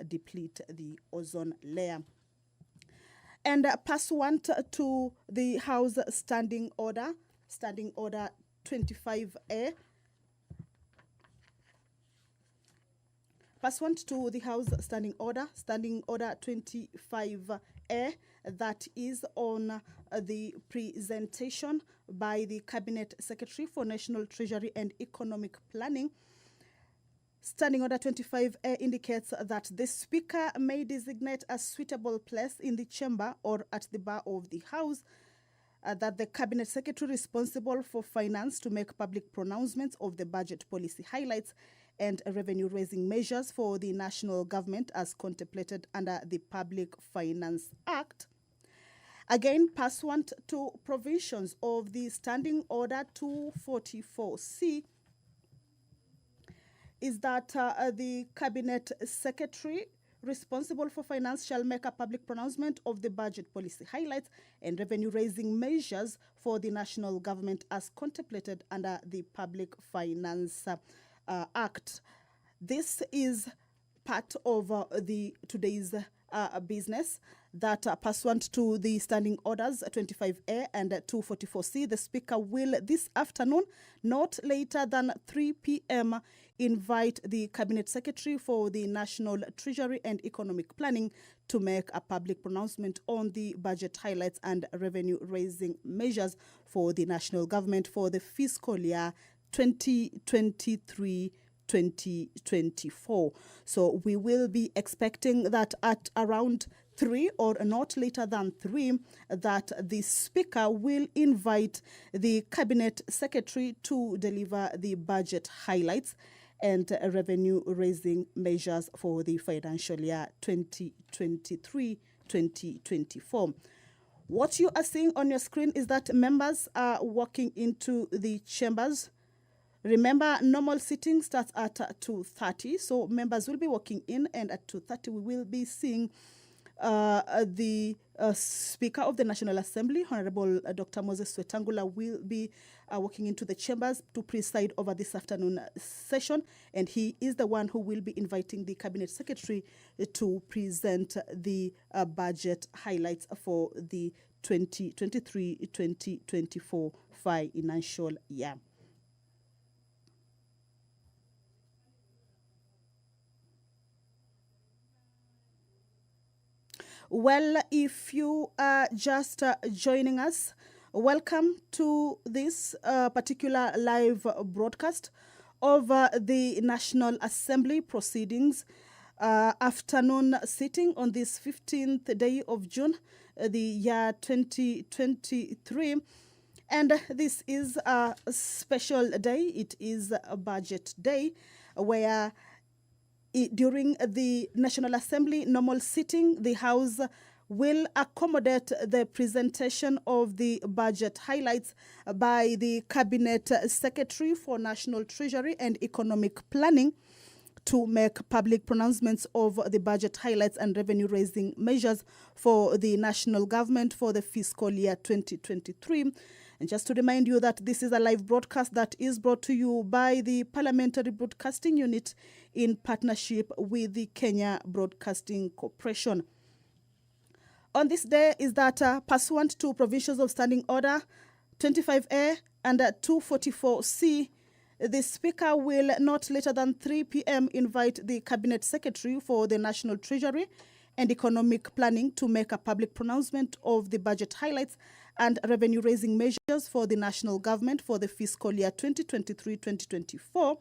deplete the ozone layer. And pursuant to the House Standing Order 25A, pursuant to the House Standing Order 25A, that is on the presentation by the Cabinet Secretary for National Treasury and Economic Planning. Standing Order 25A indicates that the Speaker may designate a suitable place in the chamber or at the bar of the House, that the Cabinet Secretary responsible for finance to make public pronouncements of the budget policy highlights and revenue-raising measures for the national government as contemplated under the Public Finance Act. Again, pursuant to provisions of the Standing Order 244C, is that the Cabinet Secretary responsible for finance shall make a public pronouncement of the budget policy highlights and revenue-raising measures for the national government as contemplated under the Public Finance Act. This is part of today's business that pursuant to the Standing Orders 25A and 244C, the Speaker will this afternoon, not later than 3 p.m., invite the Cabinet Secretary for the National Treasury and Economic Planning to make a public pronouncement on the budget highlights and revenue-raising measures for the national government for the fiscal year 2023-2024. So we will be expecting that at around 3 or not later than 3, that the Speaker will invite the Cabinet Secretary to deliver the budget highlights and revenue-raising measures for the financial year 2023-2024. What you are seeing on your screen is that members are walking into the chambers. Remember, normal sitting starts at 2:30, so members will be walking in, and at 2:30 we will be seeing the Speaker of the National Assembly, Honorable Dr. Moses Wetangula, will be walking into the chambers to preside over this afternoon session, and he is the one who will be inviting the Cabinet Secretary to present the budget highlights for the 2023-2024 financial year. Well, if you are just joining us, welcome to this particular live broadcast of the National Assembly proceedings afternoon sitting on this 15th day of June, the year 2023. And this is a special day. It is a budget day where during the National Assembly normal sitting, the House will accommodate the presentation of the budget highlights by the Cabinet Secretary for National Treasury and Economic Planning to make public pronouncements of the budget highlights and revenue-raising measures for the national government for the fiscal year 2023. And just to remind you that this is a live broadcast that is brought to you by the Parliamentary Broadcasting Unit in partnership with the Kenya Broadcasting Corporation. On this day is that pursuant to provisions of Standing Order 25A and 244C, the Speaker will not later than 3 p.m. invite the Cabinet Secretary for the National Treasury and Economic Planning to make a public pronouncement of the budget highlights and revenue-raising measures for the national government for the fiscal year 2023-2024.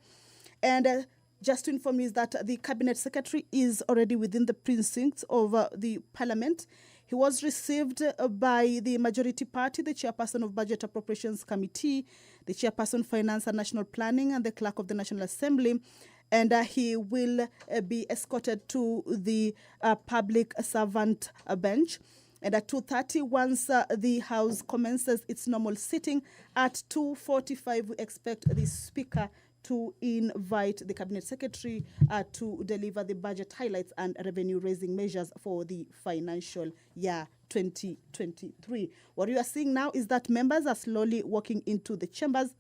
And just to inform you is that the Cabinet Secretary is already within the precincts of the Parliament. He was received by the majority party, the Chairperson of Budget Appropriations Committee, the Chairperson Finance and National Planning, and the Clerk of the National Assembly. And he will be escorted to the public servant bench. And at 2:30, once the House commences its normal sitting, at 2:45, we expect the Speaker to invite the Cabinet Secretary to deliver the budget highlights and revenue-raising measures for the financial year 2023. What you are seeing now is that members are slowly walking into the chambers,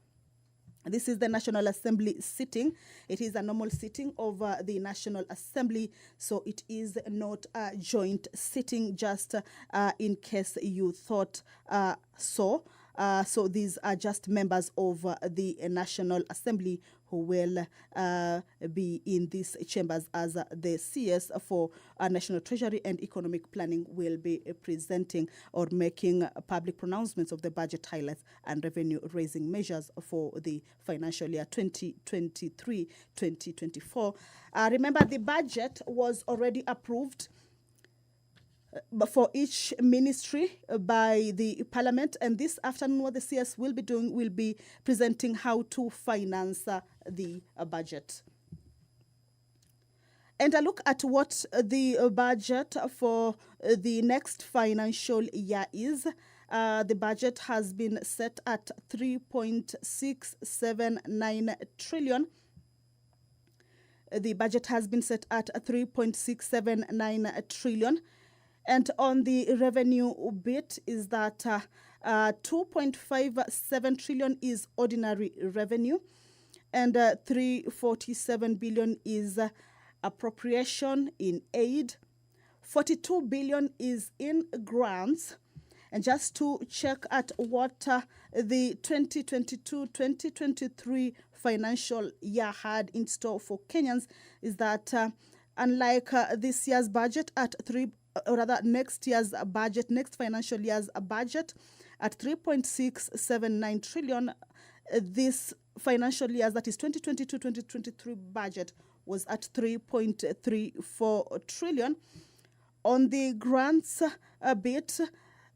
This is the National Assembly sitting. It is a normal sitting of the National Assembly, so it is not a joint sitting, just in case you thought so. So these are just members of the National Assembly who will be in these chambers as the CS for National Treasury and Economic Planning will be presenting or making public pronouncements of the budget highlights and revenue-raising measures for the financial year 2023-2024. Remember, the budget was already approved for each ministry by the parliament, and this afternoon what the CS will be doing will be presenting how to finance the budget. And a look at what the budget for the next financial year is. The budget has been set at 3.679 trillion. The budget has been set at 3.679 trillion. And on the revenue bit is that 2.57 trillion is ordinary revenue, and 347 billion is appropriation in aid. 42 billion is in grants. And just to check at what the 2022-2023 financial year had in store for Kenyans is that unlike this year's budget at next year's budget, next financial year's budget at 3.679 trillion, this financial year, that is 2022-2023 budget, was at 3.34 trillion. On the grants bit,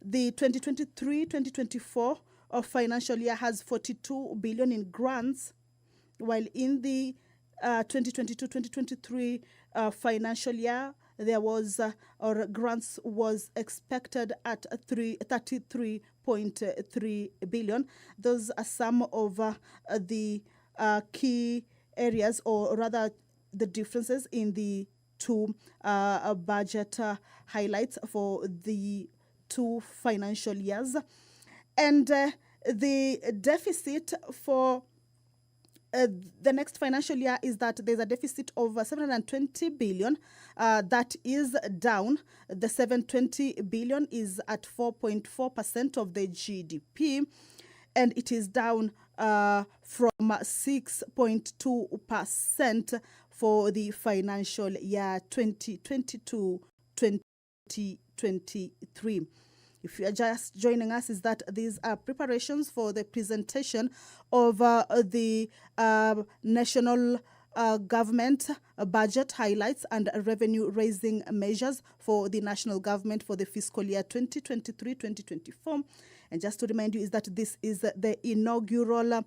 the 2023-2024 financial year has 42 billion in grants, while in the 2022-2023 financial year, there was, or grants was expected at 33.3 billion. Those are some of the key areas, or rather the differences in the two budget highlights for the two financial years. And the deficit for the next financial year is that there's a deficit of 720 billion. That is down. The 720 billion is at 4.4% of the GDP, and it is down from 6.2% for the financial year 2022-2023. If you are just joining us, is that these are preparations for the presentation of the national government budget highlights and revenue-raising measures for the national government for the fiscal year 2023-2024. And just to remind you is that this is the inaugural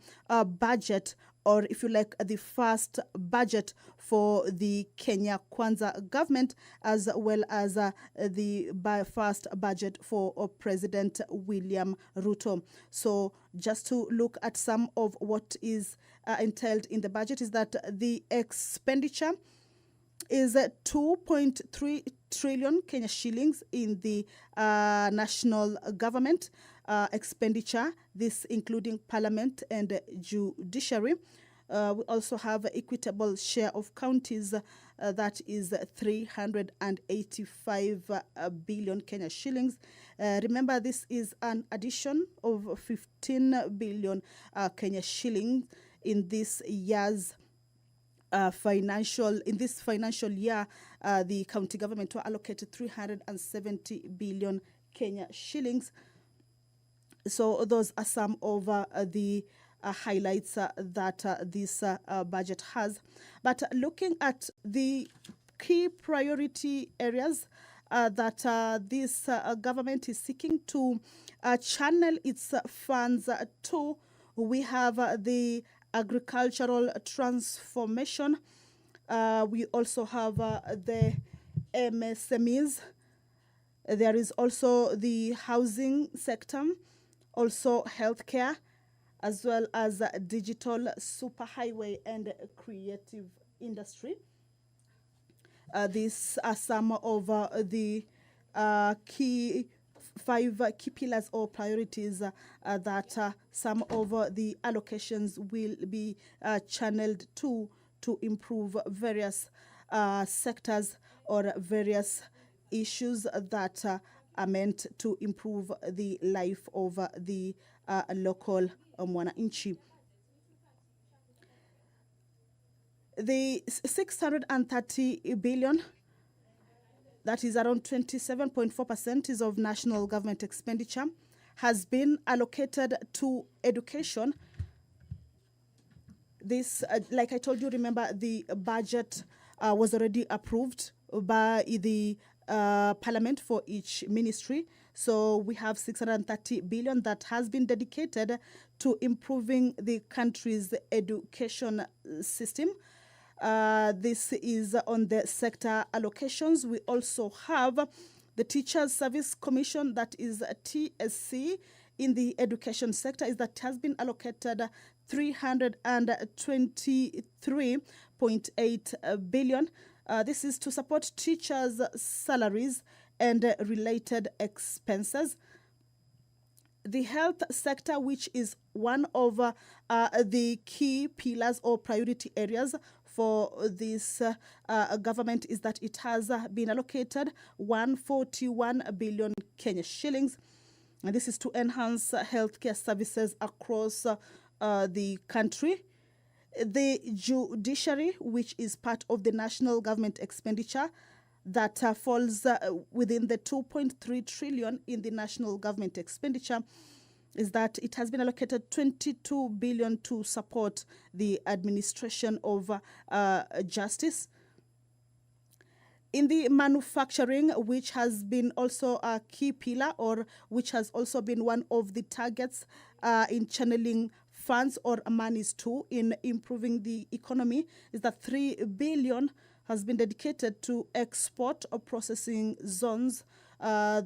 budget, or if you like, the first budget for the Kenya Kwanza government, as well as the first budget for President William Ruto. So just to look at some of what is entailed in the budget is that the expenditure is 2.3 trillion Kenya shillings in the national government expenditure, this including parliament and judiciary. We also have equitable share of counties, that is 385 billion Kenya shillings. Remember, this is an addition of 15 billion Kenya shillings in this year's financial year. The county government were allocated 370 billion Kenya shillings. So those are some of the highlights that this budget has. But looking at the key priority areas that this government is seeking to channel its funds to, we have the agricultural transformation. We also have the MSMEs. There is also the housing sector, also healthcare, as well as digital superhighway and creative industry. These are some of the key 5 key pillars or priorities that some of the allocations will be channeled to improve various sectors or various issues that are meant to improve the life of the local mwananchi. The 630 billion, that is around 27.4% is of national government expenditure, has been allocated to education. This, like I told you, remember the budget was already approved by the parliament for each ministry. So we have 630 billion that has been dedicated to improving the country's education system. This is on the sector allocations. We also have the Teachers Service Commission, that is a TSC, in the education sector, is that has been allocated 323.8 billion. This is to support teachers' salaries and related expenses. The health sector, which is one of the key pillars or priority areas for this government, is that it has been allocated 141 billion Kenya shillings. And this is to enhance healthcare services across the country. The judiciary, which is part of the national government expenditure, that falls within the 2.3 trillion in the national government expenditure, is that it has been allocated 22 billion to support the administration of justice. In the manufacturing, which has been also a key pillar, or which has also been one of the targets in channeling funds or monies to in improving the economy, is that 3 billion has been dedicated to export or processing zones,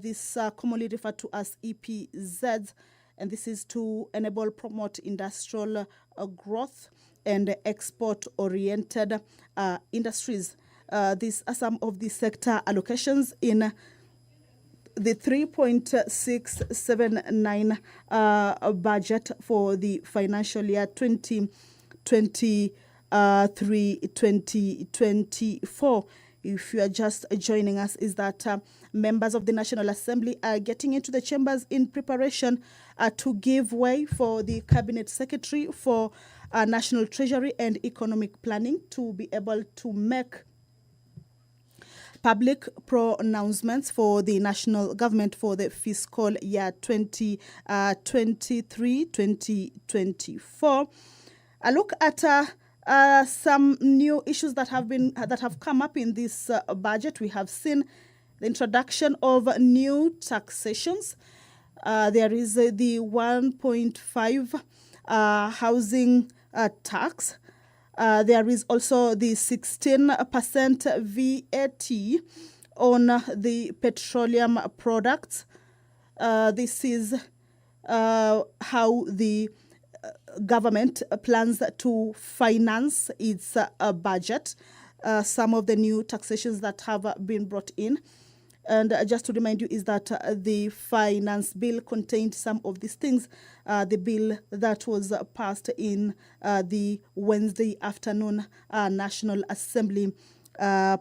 this commonly referred to as EPZs, and this is to enable, promote industrial growth and export-oriented industries. These are some of the sector allocations in the 3.679 budget for the financial year 2023-2024. If you are just joining us, is that members of the National Assembly are getting into the chambers in preparation to give way for the Cabinet Secretary for National Treasury and Economic Planning to be able to make public pronouncements for the national government for the fiscal year 2023-2024. A look at some new issues that have come up in this budget. We have seen the introduction of new taxations. There is the 1.5 housing tax. There is also the 16% VAT on the petroleum products. This is how the government plans to finance its budget. Some of the new taxations that have been brought in. And just to remind you is that the finance bill contained some of these things. The bill that was passed in the Wednesday afternoon National Assembly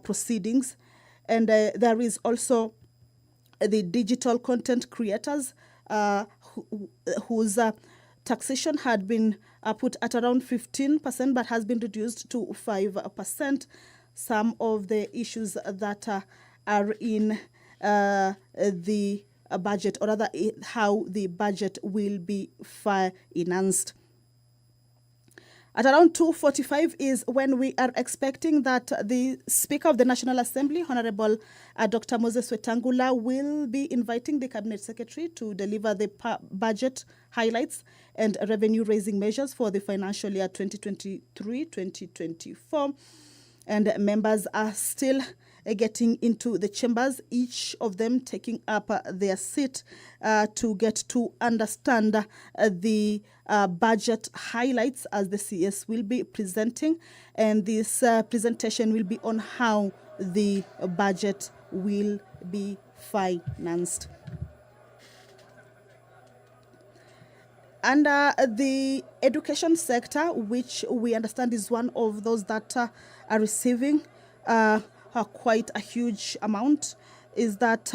proceedings. And there is also the digital content creators whose taxation had been put at around 15% but has been reduced to 5%. Some of the issues that are in the budget, or rather how the budget will be financed. At around 2:45 is when we are expecting that the Speaker of the National Assembly, Honorable Dr. Moses Wetangula, will be inviting the Cabinet Secretary to deliver the budget highlights and revenue-raising measures for the financial year 2023-2024. And members are still getting into the chambers, each of them taking up their seat to get to understand the budget highlights as the CS will be presenting. And this presentation will be on how the budget will be financed. And the education sector, which we understand is one of those that are receiving quite a huge amount, is that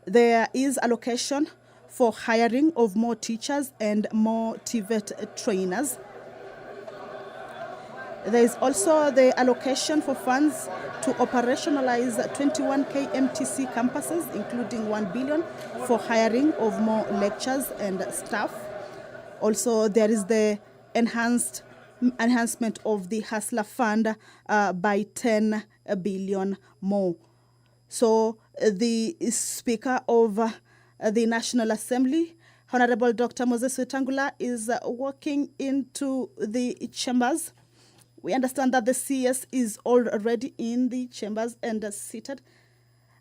there is allocation for hiring of more teachers and more TVET trainers. There is also the allocation for funds to operationalize 21 KMTC campuses, including 1 billion for hiring of more lecturers and staff. Also, there is the enhancement of the Hustler Fund by 10 billion more. So the Speaker of the National Assembly, Honorable Dr. Moses Wetangula, is walking into the chambers. We understand that the CS is already in the chambers and seated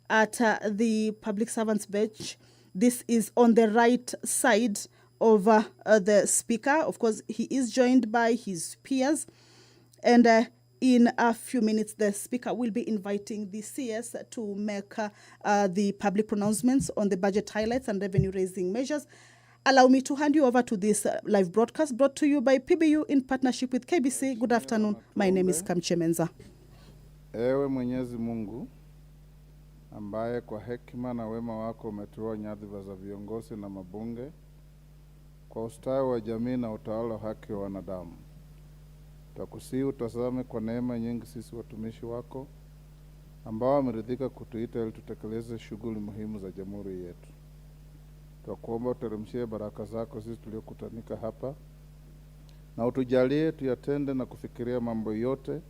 at the public servants bench. This is on the right side of the Speaker. Of course, he is joined by his peers. And in a few minutes, the Speaker will be inviting the CS to make the public pronouncements on the budget highlights and revenue-raising measures. Allow me to hand you over to this live broadcast brought to you by PBU in partnership with KBC. Good afternoon. My name is Kamche Menza. Ewe Mwenyezi Mungu, ambaye kwa hekima na wema wako umetuoa nyadhifa za viongozi na mabunge kwa ustawi wa jamii na utawala wa haki wa wanadamu. Tutakusihi utazame kwa neema nyingi sisi watumishi wako ambao wameridhika kutuita ili tutekeleze shughuli muhimu za jamhuri yetu. Tutakuomba uteremshie baraka zako sisi tuliokutanika hapa na utujalie tuyatende na kufikiria mambo yote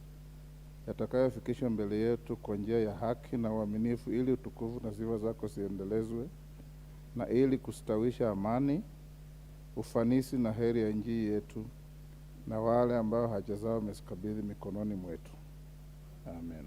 yatakayofikishwa mbele yetu kwa njia ya haki na uaminifu, ili utukufu na sifa zako ziendelezwe na ili kustawisha amani, ufanisi na heri ya nchi yetu na wale ambao haja zao wamezikabidhi mikononi mwetu. Amen.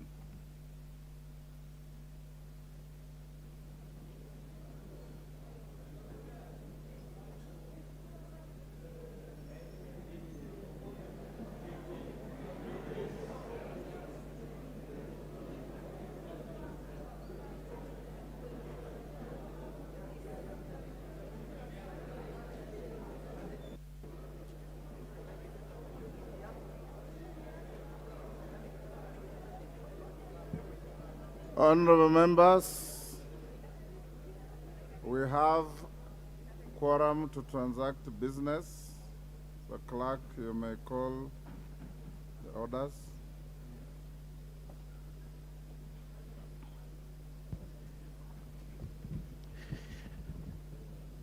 Honorable members, we have quorum to transact business. The clerk, you may call the orders.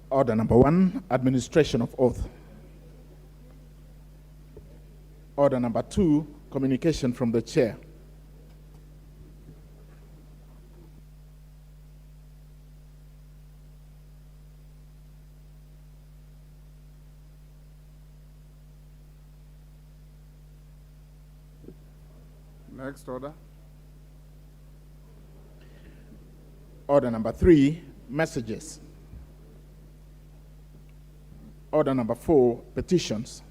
Order number 1, administration of oath. Order number 2, communication from the chair. Next order. Order number 3, messages. Order number 4, petitions.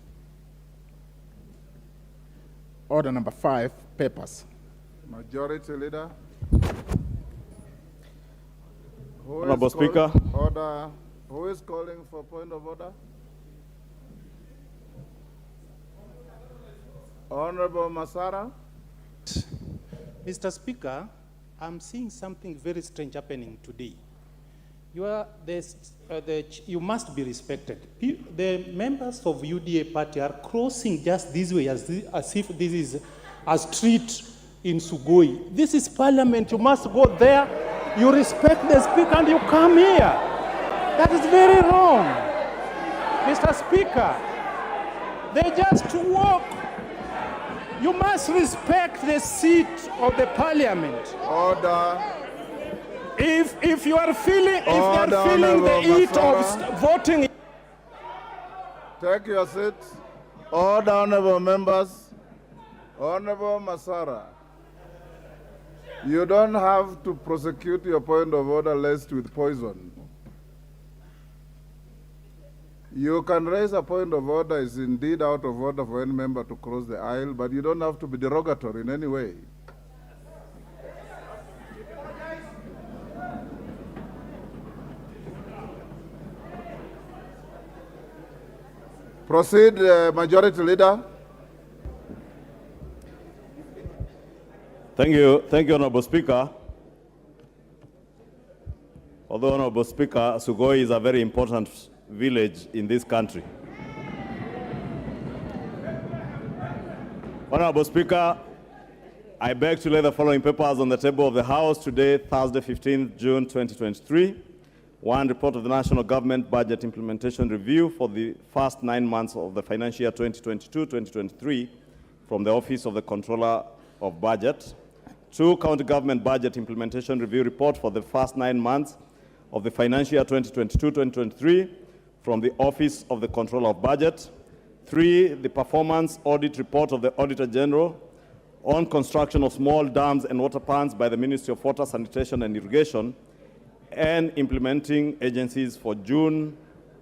Order number 5, papers. Majority Leader. Honorable Speaker. Order. Who is calling for point of order? Honorable Masara. Mr. Speaker, I'm seeing something very strange happening today. You must be respected. The members of UDA party are crossing just this way as if this is a street in Sugoi. This is parliament. You must go there. You respect the speaker and you come here. That is very wrong. Mr. Speaker, they just walk. You must respect the seat of the parliament. Order. If you are feeling, if they are feeling the heat of voting. Take your seat. Order, honorable members. Honorable Masara, you don't have to prosecute your point of order laced with poison. You can raise a point of order. Is indeed out of order for any member to cross the aisle, but you don't have to be derogatory in any way. Proceed, Majority Leader. Thank you, Honorable Speaker. Although, Honorable Speaker, Sugoi is a very important village in this country. Honorable Speaker, I beg to lay the following papers on the table of the House today, Thursday, 15th June 2023. 1, report of the National Government Budget Implementation Review for the first 9 months of the financial year 2022-2023 from the Office of the Controller of Budget. 2, County Government Budget Implementation Review Report for the first 9 months of the financial year 2022-2023 from the Office of the Controller of Budget. 3, the Performance Audit Report of the Auditor General on construction of small dams and water ponds by the Ministry of Water, Sanitation and Irrigation and implementing agencies for June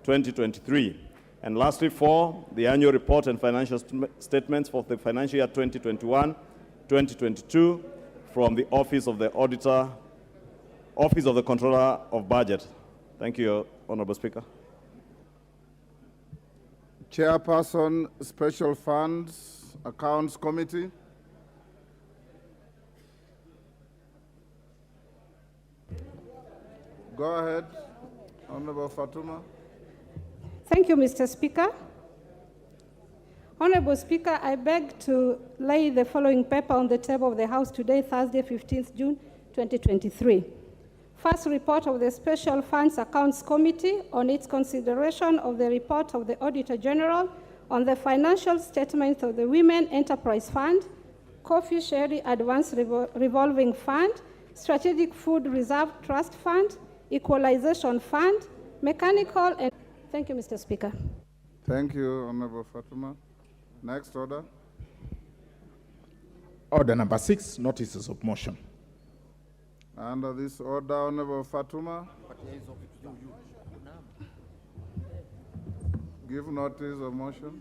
2023. And lastly, 4, the annual report and financial statements for the financial year 2021-2022 from the Office of the Controller of Budget. Thank you, Honorable Speaker. Chairperson, Special Funds, Accounts Committee. Go ahead, Honorable Fatuma. Thank you, Mr. Speaker. Honorable Speaker, I beg to lay the following paper on the table of the House today, Thursday, 15th June, 2023. First, report of the Special Funds Accounts Committee on its consideration of the report of the Auditor General on the financial statements of the Women Enterprise Fund, Coffee Sherry Advance Revolving Fund, Strategic Food Reserve Trust Fund, Equalization Fund, Mechanical and... Thank you, Mr. Speaker. Thank you, Honorable Fatuma. Next order. Order number 6, notices of motion. Under this order, Honorable Fatuma. Give notice of motion.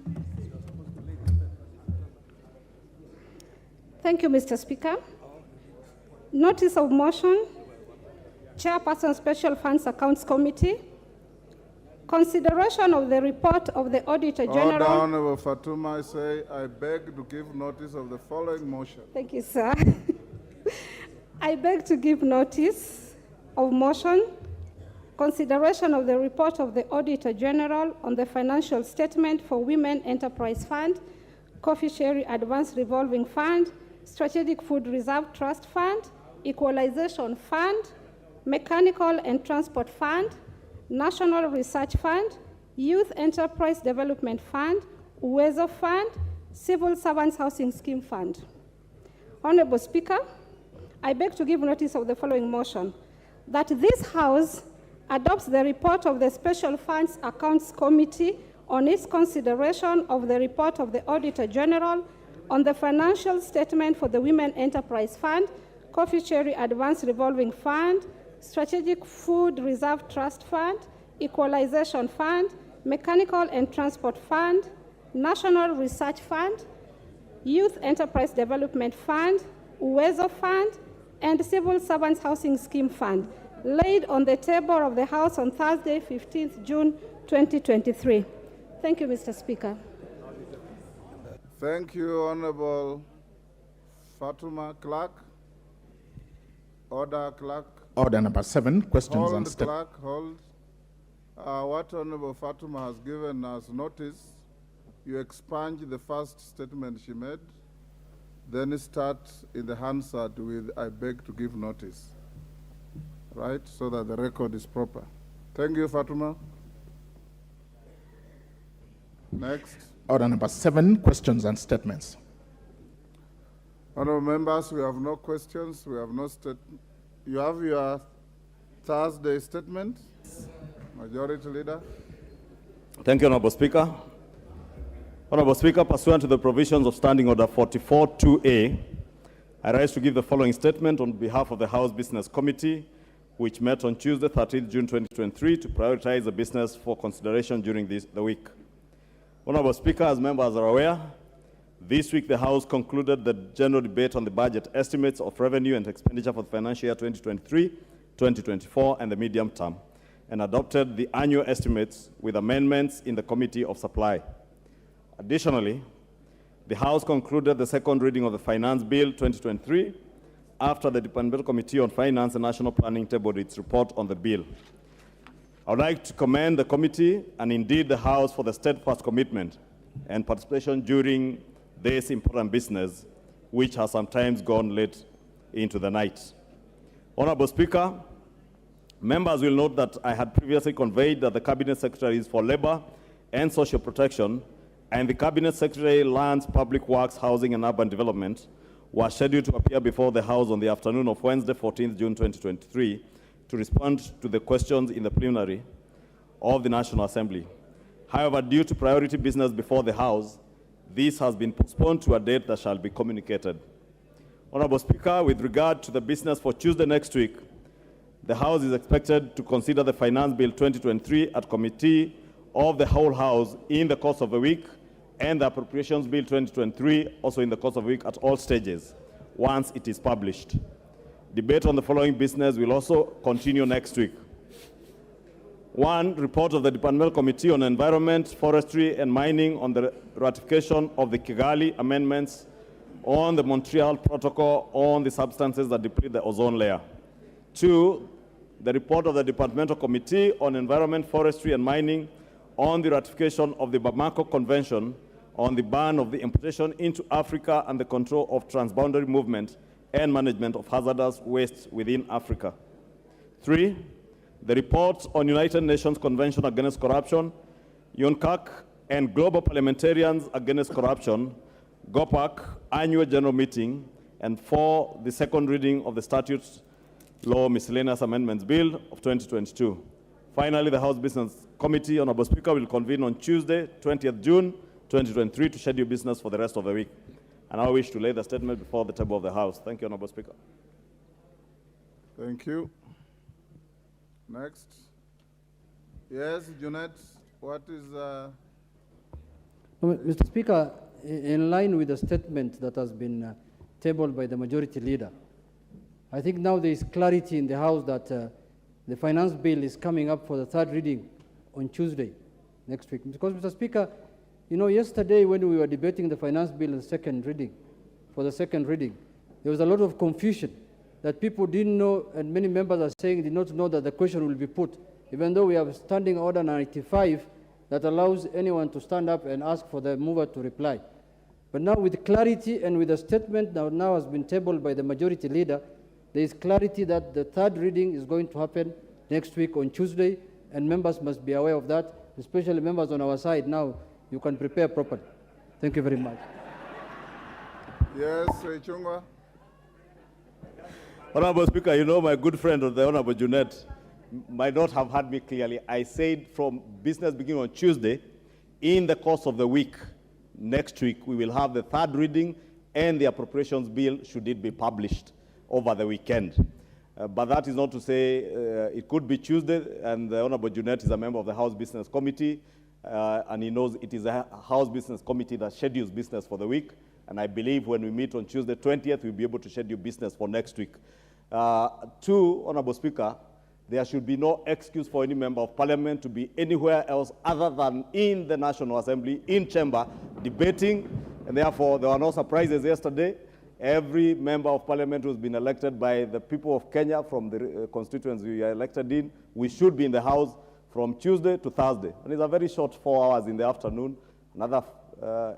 Thank you, Mr. Speaker. Notice of motion. Chairperson, Special Funds Accounts Committee. Consideration of the report of the Auditor General. Order, Honorable Fatuma, I say, I beg to give notice of the following motion. Thank you, sir. I beg to give notice of motion. Consideration of the report of the Auditor General on the financial statement for Women Enterprise Fund, Coffee Sherry Advance Revolving Fund, Strategic Food Reserve Trust Fund, Equalization Fund, Mechanical and Transport Fund, National Research Fund, Youth Enterprise Development Fund, Uwezo Fund, Civil Servants Housing Scheme Fund. Honorable Speaker, I beg to give notice of the following motion, that this House adopts the report of the Special Funds Accounts Committee on its consideration of the report of the Auditor General on the financial statement for the Women Enterprise Fund, Coffee Sherry Advance Revolving Fund, Strategic Food Reserve Trust Fund, Equalization Fund, Mechanical and Transport Fund, National Research Fund, Youth Enterprise Development Fund, Uwezo Fund, and Civil Servants Housing Scheme Fund, laid on the table of the House on Thursday, 15th June, 2023. Thank you, Mr. Speaker. Thank you, Honorable Fatuma. Clerk. Order, Clerk. Order number 7, questions Hold, and statements. Clerk, hold. What Honorable Fatuma has given us notice, you expunge the first statement she made, then start in the Hansard with, I beg to give notice, right, so that the record is proper. Thank you, Fatuma. Next. Order number 7, questions and statements. Honorable members, we have no questions, we have no statement. You have your Thursday statement. Majority Leader. Thank you, Honorable Speaker. Honorable Speaker, pursuant to the provisions of Standing Order 44-2A, I rise to give the following statement on behalf of the House Business Committee, which met on Tuesday, 13th June 2023, to prioritize the business for consideration during the week. Honorable Speaker, as members are aware, this week the House concluded the general debate on the budget estimates of revenue and expenditure for the financial year 2023-2024 and the medium term, and adopted the annual estimates with amendments in the Committee of Supply. Additionally, the House concluded the second reading of the Finance Bill 2023 after the Departmental Committee on Finance and National Planning tabled its report on the bill. I would like to commend the committee and indeed the House for the steadfast commitment and participation during this important business, which has sometimes gone late into the night. Honorable Speaker, members will note that I had previously conveyed that the Cabinet Secretaries for Labor and Social Protection and the Cabinet Secretary Lands, Public Works, Housing and Urban Development were scheduled to appear before the House on the afternoon of Wednesday, 14th June 2023, to respond to the questions in the plenary of the National Assembly. However, due to priority business before the House, this has been postponed to a date that shall be communicated. Honorable Speaker, with regard to the business for Tuesday next week, the House is expected to consider the Finance Bill 2023 at Committee of the whole House in the course of a week, and the Appropriations Bill 2023 also in the course of a week at all stages, once it is published. Debate on the following business will also continue next week. 1, report of the Departmental Committee on Environment, Forestry and Mining on the ratification of the Kigali amendments on the Montreal Protocol on the substances that deplete the ozone layer. 2, the report of the Departmental Committee on Environment, Forestry and Mining on the ratification of the Bamako Convention on the ban of the importation into Africa and the control of transboundary movement and management of hazardous waste within Africa. 3, the report on United Nations Convention Against Corruption, UNCAC, and Global Parliamentarians Against Corruption, GOPAC, Annual General Meeting, and 4, the second reading of the Statutes Law Miscellaneous Amendments Bill of 2022. Finally, the House Business Committee, Honorable Speaker, will convene on Tuesday, 20th June 2023 to schedule business for the rest of the week. And I wish to lay the statement before the table of the House. Thank you, Honorable Speaker. Thank you. Next. Yes, Junet, what is... Mr. Speaker, in line with the statement that has been tabled by the majority leader, I think now there is clarity in the House that the finance bill is coming up for the third reading on Tuesday next week. Because, Mr. Speaker, you know, yesterday when we were debating the finance bill in the second reading, there was a lot of confusion that people didn't know, and many members are saying did not know that the question will be put, even though we have standing order 95 that allows anyone to stand up and ask for the mover to reply. But now with clarity and with a statement that now has been tabled by the majority leader, there is clarity that the third reading is going to happen next week on Tuesday, and members must be aware of that, especially members on our side. Now you can prepare properly. Thank you very much. Yes, Chungwa. Honorable Speaker, you know my good friend, the Honorable Junet, might not have heard me clearly. I said from business beginning on Tuesday, in the course of the week, next week, we will have the third reading and the appropriations bill, should it be published over the weekend. But that is not to say it could be Tuesday, and the Honorable Junet is a member of the House Business Committee, and he knows it is a House Business Committee that schedules business for the week. And I believe when we meet on Tuesday 20th, we'll be able to schedule business for next week. 2, Honorable Speaker, there should be no excuse for any member of parliament to be anywhere else other than in the National Assembly, in chamber, debating, and therefore there were no surprises yesterday. Every member of parliament who's been elected by the people of Kenya from the constituents we are elected in, we should be in the House from Tuesday to Thursday. And it's a very short 4 hours in the afternoon, another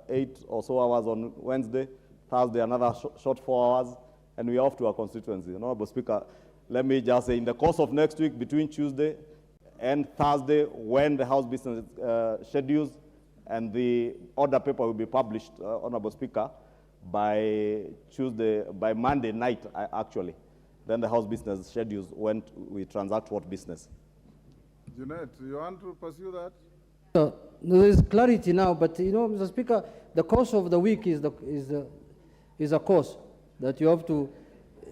8 or so hours on Wednesday, Thursday, another short 4 hours, and we're off to our constituency. Honorable Speaker, let me just say, in the course of next week, between Tuesday and Thursday, when the House business schedules and the order paper will be published, Honorable Speaker, by Monday night, actually. Then the House business schedules when we transact what business. Junet, you want to pursue that? There is clarity now, but you know, Mr. Speaker, the course of the week is a course that you have to,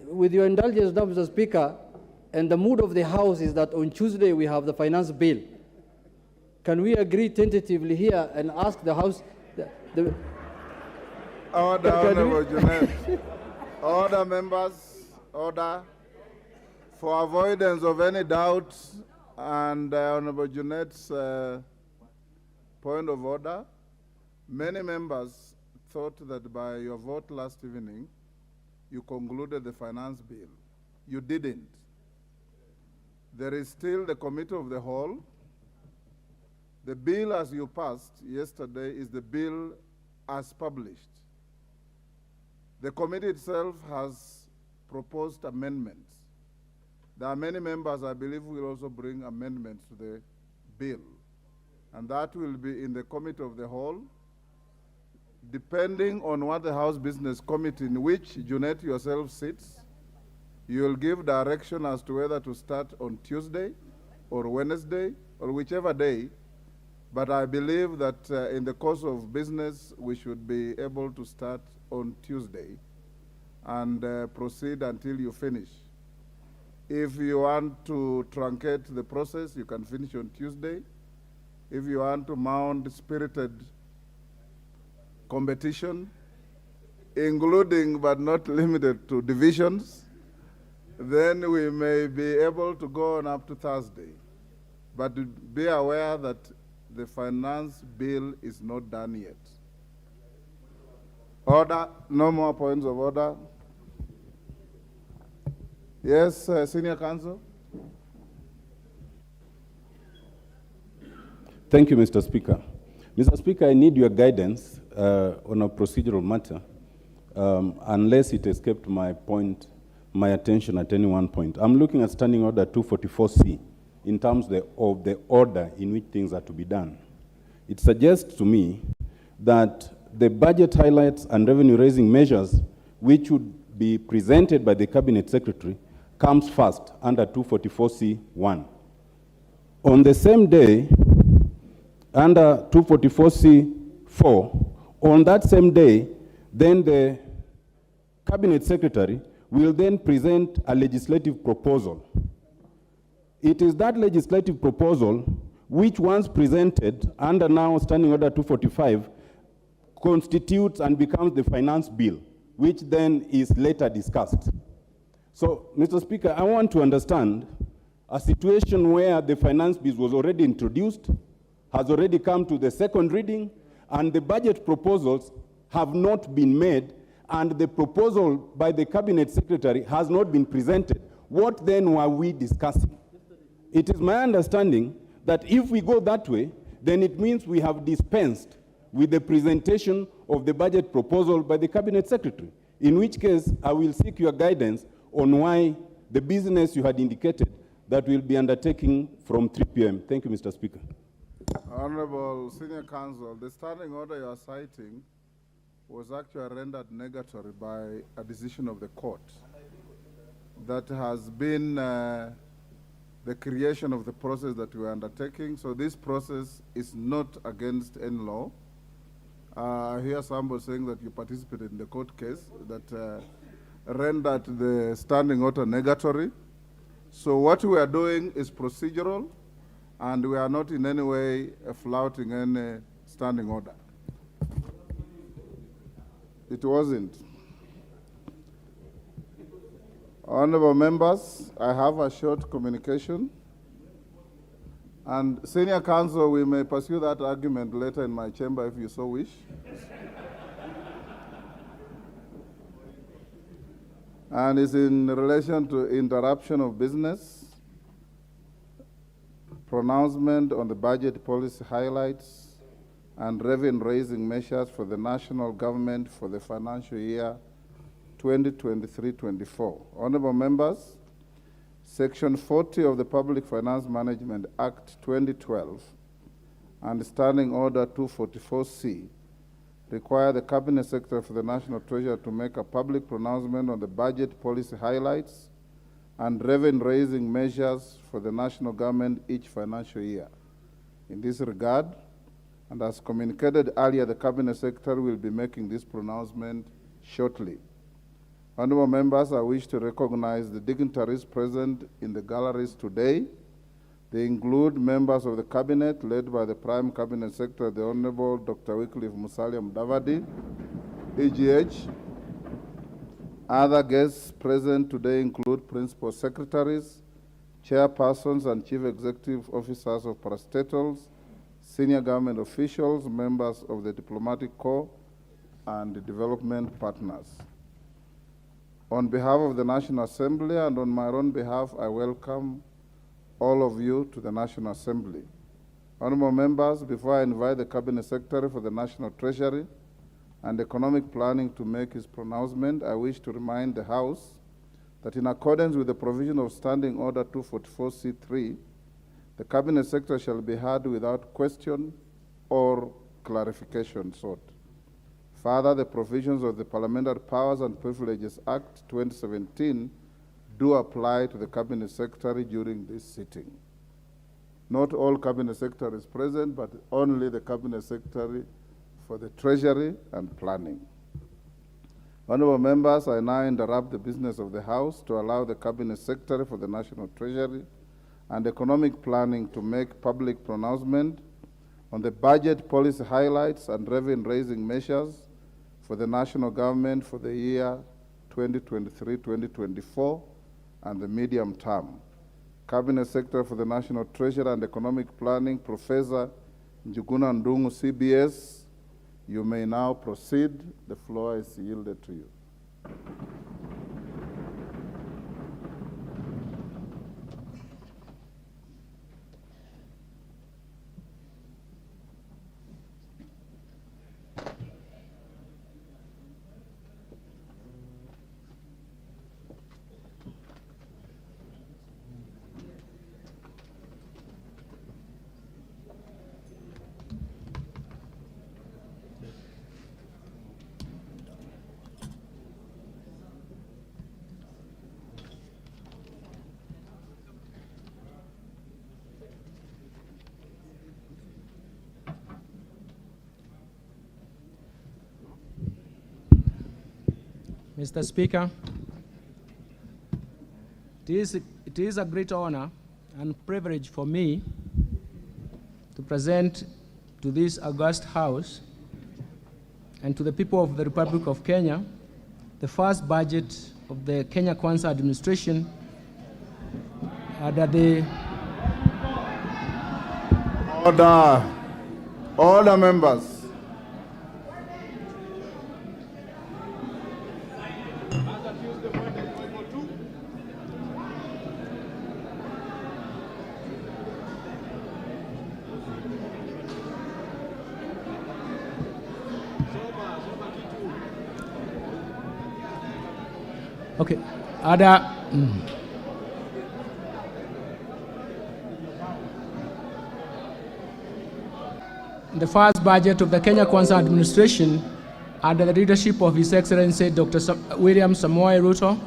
with your indulgence now, Mr. Speaker, and the mood of the House is that on Tuesday we have the finance bill. Can we agree tentatively here and ask the House, Order, Honorable Junet. Order, members. Order. For avoidance of any doubt and Honorable Junet's point of order, Many members thought that by your vote last evening, you concluded the finance bill. You didn't. There is still the committee of the whole. The bill as you passed yesterday is the bill as published. The committee itself has proposed amendments. There are many members, I believe, will also bring amendments to the bill. And that will be in the committee of the whole, depending on what the House Business Committee, in which Junet yourself sits, you will give direction as to whether to start on Tuesday or Wednesday or whichever day. But I believe that in the course of business, we should be able to start on Tuesday and proceed until you finish. If you want to truncate the process, you can finish on Tuesday. If you want to mount spirited competition, including but not limited to divisions, then we may be able to go on up to Thursday. But be aware that the finance bill is not done yet. Order, no more points of order. Yes, Senior Counsel. Thank you, Mr. Speaker. Mr. Speaker, I need your guidance on a procedural matter, unless it escaped my attention at any one point. I'm looking at Standing Order 244C in terms of the order in which things are to be done. It suggests to me that the budget highlights and revenue-raising measures which would be presented by the Cabinet Secretary comes first under 244C1. On the same day, under 244C4, on that same day, then the Cabinet Secretary will then present a legislative proposal. It is that legislative proposal which, once presented under now Standing Order 245, constitutes and becomes the finance bill, which then is later discussed. So, Mr. Speaker, I want to understand a situation where the finance bill was already introduced, has already come to the second reading, and the budget proposals have not been made, and the proposal by the Cabinet Secretary has not been presented. What then were we discussing? It is my understanding that if we go that way, then it means we have dispensed with the presentation of the budget proposal by the Cabinet Secretary, in which case I will seek your guidance on why the business you had indicated that will be undertaking from 3 p.m. Thank you, Mr. Speaker. Honorable Senior Counsel, the standing order you are citing was actually rendered negatory by a decision of the court that has been the creation of the process that we are undertaking. So this process is not against any law. I hear somebody saying that you participated in the court case that rendered the standing order negatory. So what we are doing is procedural, and we are not in any way flouting any standing order. It wasn't. Honorable members, I have a short communication. And Senior Counsel, we may pursue that argument later in my chamber if you so wish. And it's in relation to interruption of business, pronouncement on the budget policy highlights, and revenue-raising measures for the national government for the financial year 2023-24. Honorable members, Section 40 of the Public Finance Management Act 2012 and Standing Order 244C require the Cabinet Secretary for the National Treasury to make a public pronouncement on the budget policy highlights and revenue-raising measures for the national government each financial year. In this regard, and as communicated earlier, the Cabinet Secretary will be making this pronouncement shortly. Honorable members, I wish to recognize the dignitaries present in the galleries today. They include members of the Cabinet, led by the Prime Cabinet Secretary, the Honorable Dr. Wycliffe Musalia Mudavadi, EGH. Other guests present today include Principal Secretaries, Chairpersons, and Chief Executive Officers of parastatals, senior government officials, members of the diplomatic corps, and the development partners. On behalf of the National Assembly and on my own behalf, I welcome all of you to the National Assembly. Honorable members, before I invite the Cabinet Secretary for the National Treasury and Economic Planning to make his pronouncement, I wish to remind the House that in accordance with the provision of Standing Order 244C3, the Cabinet Secretary shall be heard without question or clarification sought. Further, the provisions of the Parliamentary Powers and Privileges Act 2017 do apply to the Cabinet Secretary during this sitting. Not all Cabinet Secretaries present, but only the Cabinet Secretary for the Treasury and Planning. Honorable members, I now interrupt the business of the House to allow the Cabinet Secretary for the National Treasury and Economic Planning to make public pronouncement on the budget policy highlights and revenue-raising measures for the national government for the year 2023-2024 and the medium term. Cabinet Secretary for the National Treasury and Economic Planning, Professor Njuguna Ndungu, CBS, you may now proceed. The floor is yielded to you. Mr. Speaker, it is a great honor and privilege for me to present to this august House and to the people of the Republic of Kenya the first budget of the Kenya Kwanza administration under the... Order, members. Okay, the first budget of the Kenya Kwanza administration under the leadership of His Excellency Dr. William Samoei Ruto,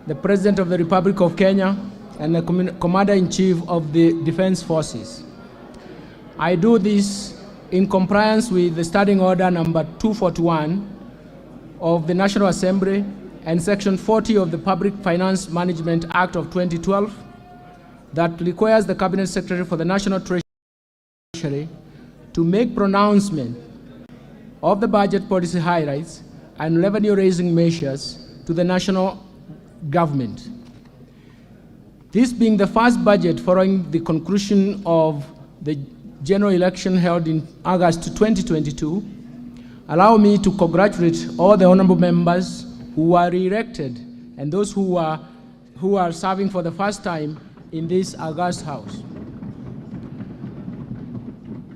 the President of the Republic of Kenya and the Commander-in-Chief of the Defense Forces. I do this in compliance with the Standing Order number 241 of the National Assembly and Section 40 of the Public Finance Management Act of 2012 that requires the Cabinet Secretary for the National Treasury to make pronouncement of the budget policy highlights and revenue-raising measures to the national government. This being the first budget following the conclusion of the general election held in August 2022, allow me to congratulate all the honorable members who are re-elected and those who are serving for the first time in this august House.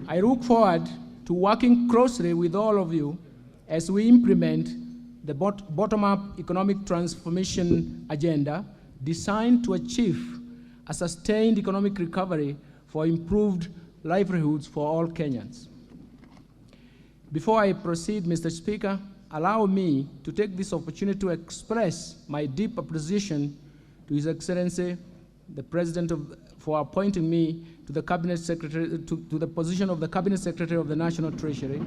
I look forward to working closely with all of you as we implement the bottom-up economic transformation agenda designed to achieve a sustained economic recovery for improved livelihoods for all Kenyans. Before I proceed, Mr. Speaker, allow me to take this opportunity to express my deep appreciation to His Excellency, the President, for appointing me to the Cabinet Secretary, to the position of the Cabinet Secretary of the National Treasury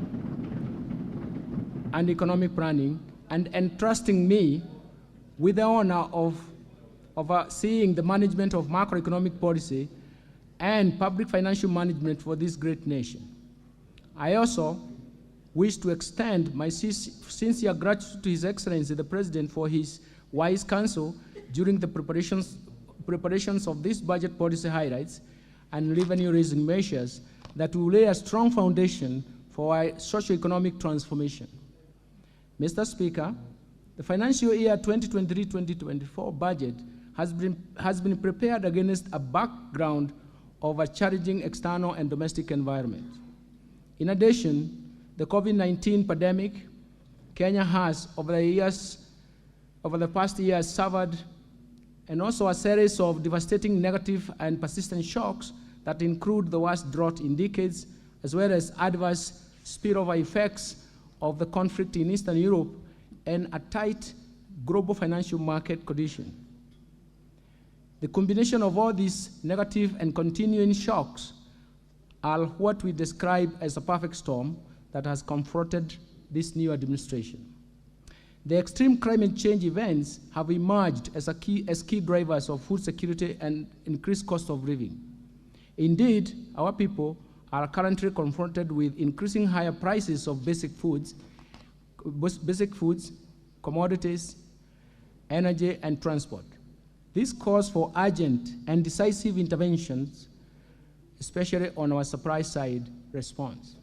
and Economic Planning, and entrusting me with the honor of overseeing the management of macroeconomic policy and public financial management for this great nation. I also wish to extend my sincere gratitude to His Excellency, the President, for his wise counsel during the preparations of this budget policy highlights and revenue-raising measures that will lay a strong foundation for our socio-economic transformation. Mr. Speaker, the financial year 2023-2024 budget has been prepared against a background of a challenging external and domestic environment. In addition, the COVID-19 pandemic, Kenya has, over the past years, suffered and also a series of devastating negative and persistent shocks that include the worst drought in decades, as well as adverse spillover effects of the conflict in Eastern Europe and a tight global financial market condition. The combination of all these negative and continuing shocks are what we describe as a perfect storm that has confronted this new administration. The extreme climate change events have emerged as key drivers of food security and increased cost of living. Indeed, our people are currently confronted with increasing higher prices of basic foods, commodities, energy, and transport. This calls for urgent and decisive interventions, especially on our supply side response.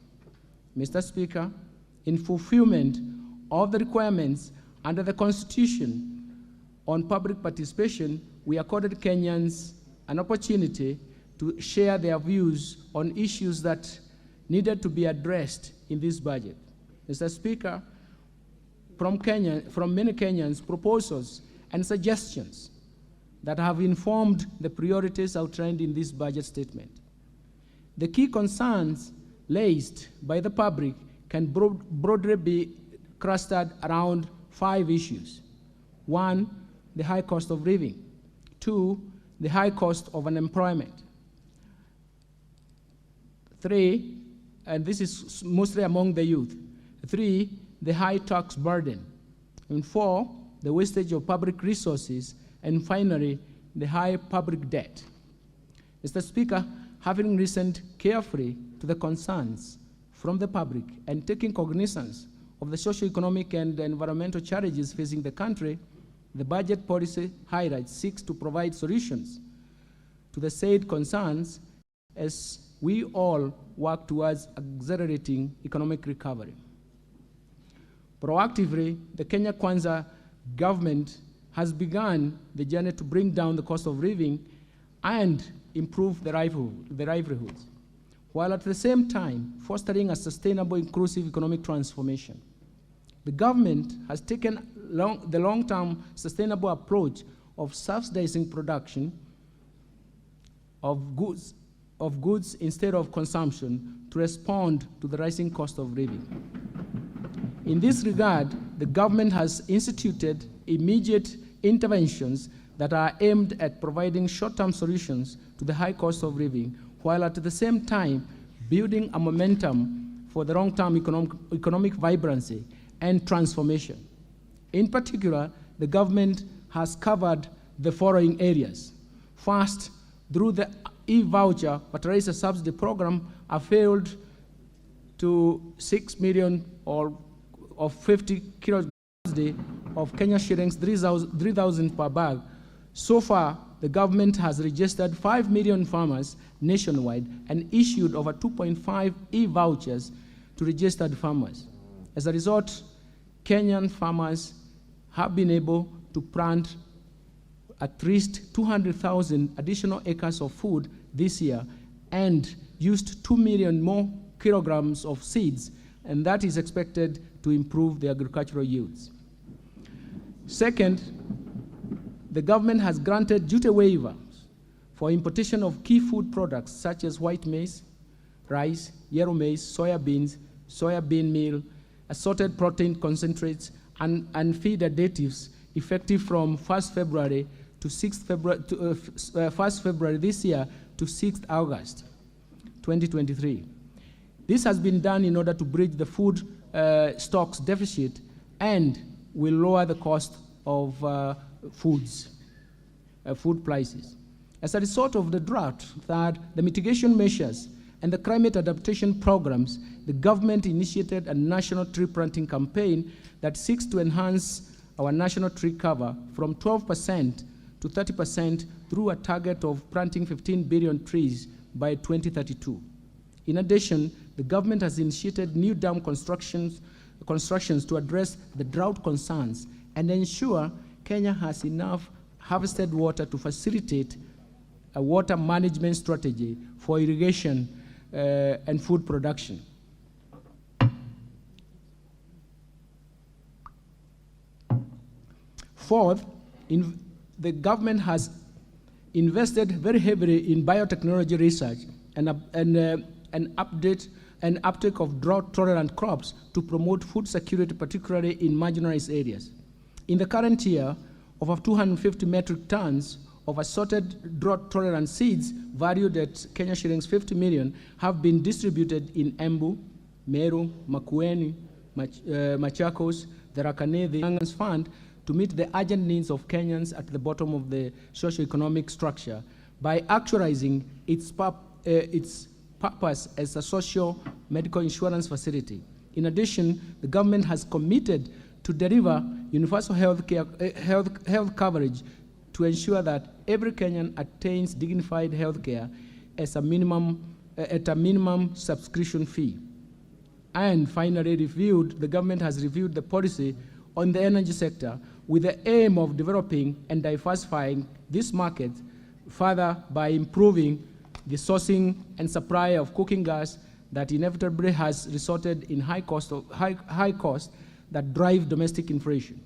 Mr. Speaker, in fulfillment of the requirements under the Constitution on public participation, we accorded Kenyans an opportunity to share their views on issues that needed to be addressed in this budget. Mr. Speaker, from many Kenyans, proposals and suggestions that have informed the priorities outlined in this budget statement. The key concerns raised by the public can broadly be clustered around 5 issues. 1, the high cost of living. 2, the high cost of unemployment. 3, and this is mostly among the youth. 3, the high tax burden. And 4, the wastage of public resources. And finally, the high public debt. Mr. Speaker, having listened carefully to the concerns from the public and taking cognizance of the socio-economic and environmental challenges facing the country, the budget policy highlights seeks to provide solutions to the said concerns as we all work towards accelerating economic recovery. Proactively, the Kenya Kwanza government has begun the journey to bring down the cost of living and improve the livelihoods, while at the same time fostering a sustainable, inclusive economic transformation. The government has taken the long-term sustainable approach of subsidizing production of goods instead of consumption to respond to the rising cost of living. In this regard, the government has instituted immediate interventions that are aimed at providing short-term solutions to the high cost of living, while at the same time building a momentum for the long-term economic vibrancy and transformation. In particular, the government has covered the following areas. First, through the e-voucher fertilizer subsidy program, availed to 6 million or of 50 kilos a day of Kenya shillings, 3,000 per bag. So far, the government has registered 5 million farmers nationwide and issued over 2.5 e-vouchers to registered farmers. As a result, Kenyan farmers have been able to plant at least 200,000 additional acres of food this year and used 2 million more kilograms of seeds, and that is expected to improve the agricultural yields. Second, the government has granted duty waivers for importation of key food products such as white maize, rice, yellow maize, soya beans, soya bean meal, assorted protein concentrates, and feed additives effective from 1st February to 6th February, 1st February this year to 6th August 2023. This has been done in order to bridge the food stocks deficit and will lower the cost of food prices. As a result of the drought, third, the mitigation measures and the climate adaptation programs, the government initiated a national tree planting campaign that seeks to enhance our national tree cover from 12% to 30% through a target of planting 15 billion trees by 2032. In addition, the government has initiated new dam constructions to address the drought concerns and ensure Kenya has enough harvested water to facilitate a water management strategy for irrigation and food production. Fourth, the government has invested very heavily in biotechnology research and uptake of drought-tolerant crops to promote food security, particularly in marginalized areas. In the current year, over 250 metric tons of assorted drought-tolerant seeds valued at Kenya shillings 50 million have been distributed in Embu, Meru, Makueni, Machakos, the Rakane Fund to meet the urgent needs of Kenyans at the bottom of the socio-economic structure by actualizing its purpose as a social medical insurance facility. In addition, the government has committed to deliver universal health coverage to ensure that every Kenyan attains dignified health care at a minimum subscription fee. And finally, the government has reviewed the policy on the energy sector with the aim of developing and diversifying this market further by improving the sourcing and supply of cooking gas that inevitably has resulted in high costs that drive domestic inflation.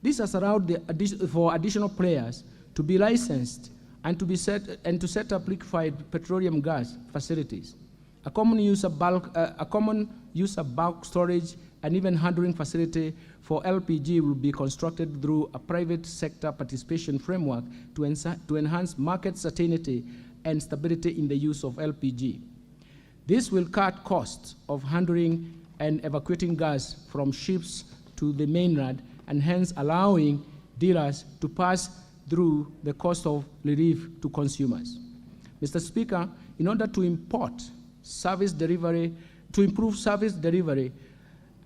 This has allowed for additional players to be licensed and to set up liquefied petroleum gas facilities. A common use of bulk storage and even handling facility for LPG will be constructed through a private sector participation framework to enhance market certainty and stability in the use of LPG. This will cut costs of handling and evacuating gas from ships to the mainland, and hence allowing dealers to pass through the cost of relief to consumers. Mr. Speaker, in order to improve service delivery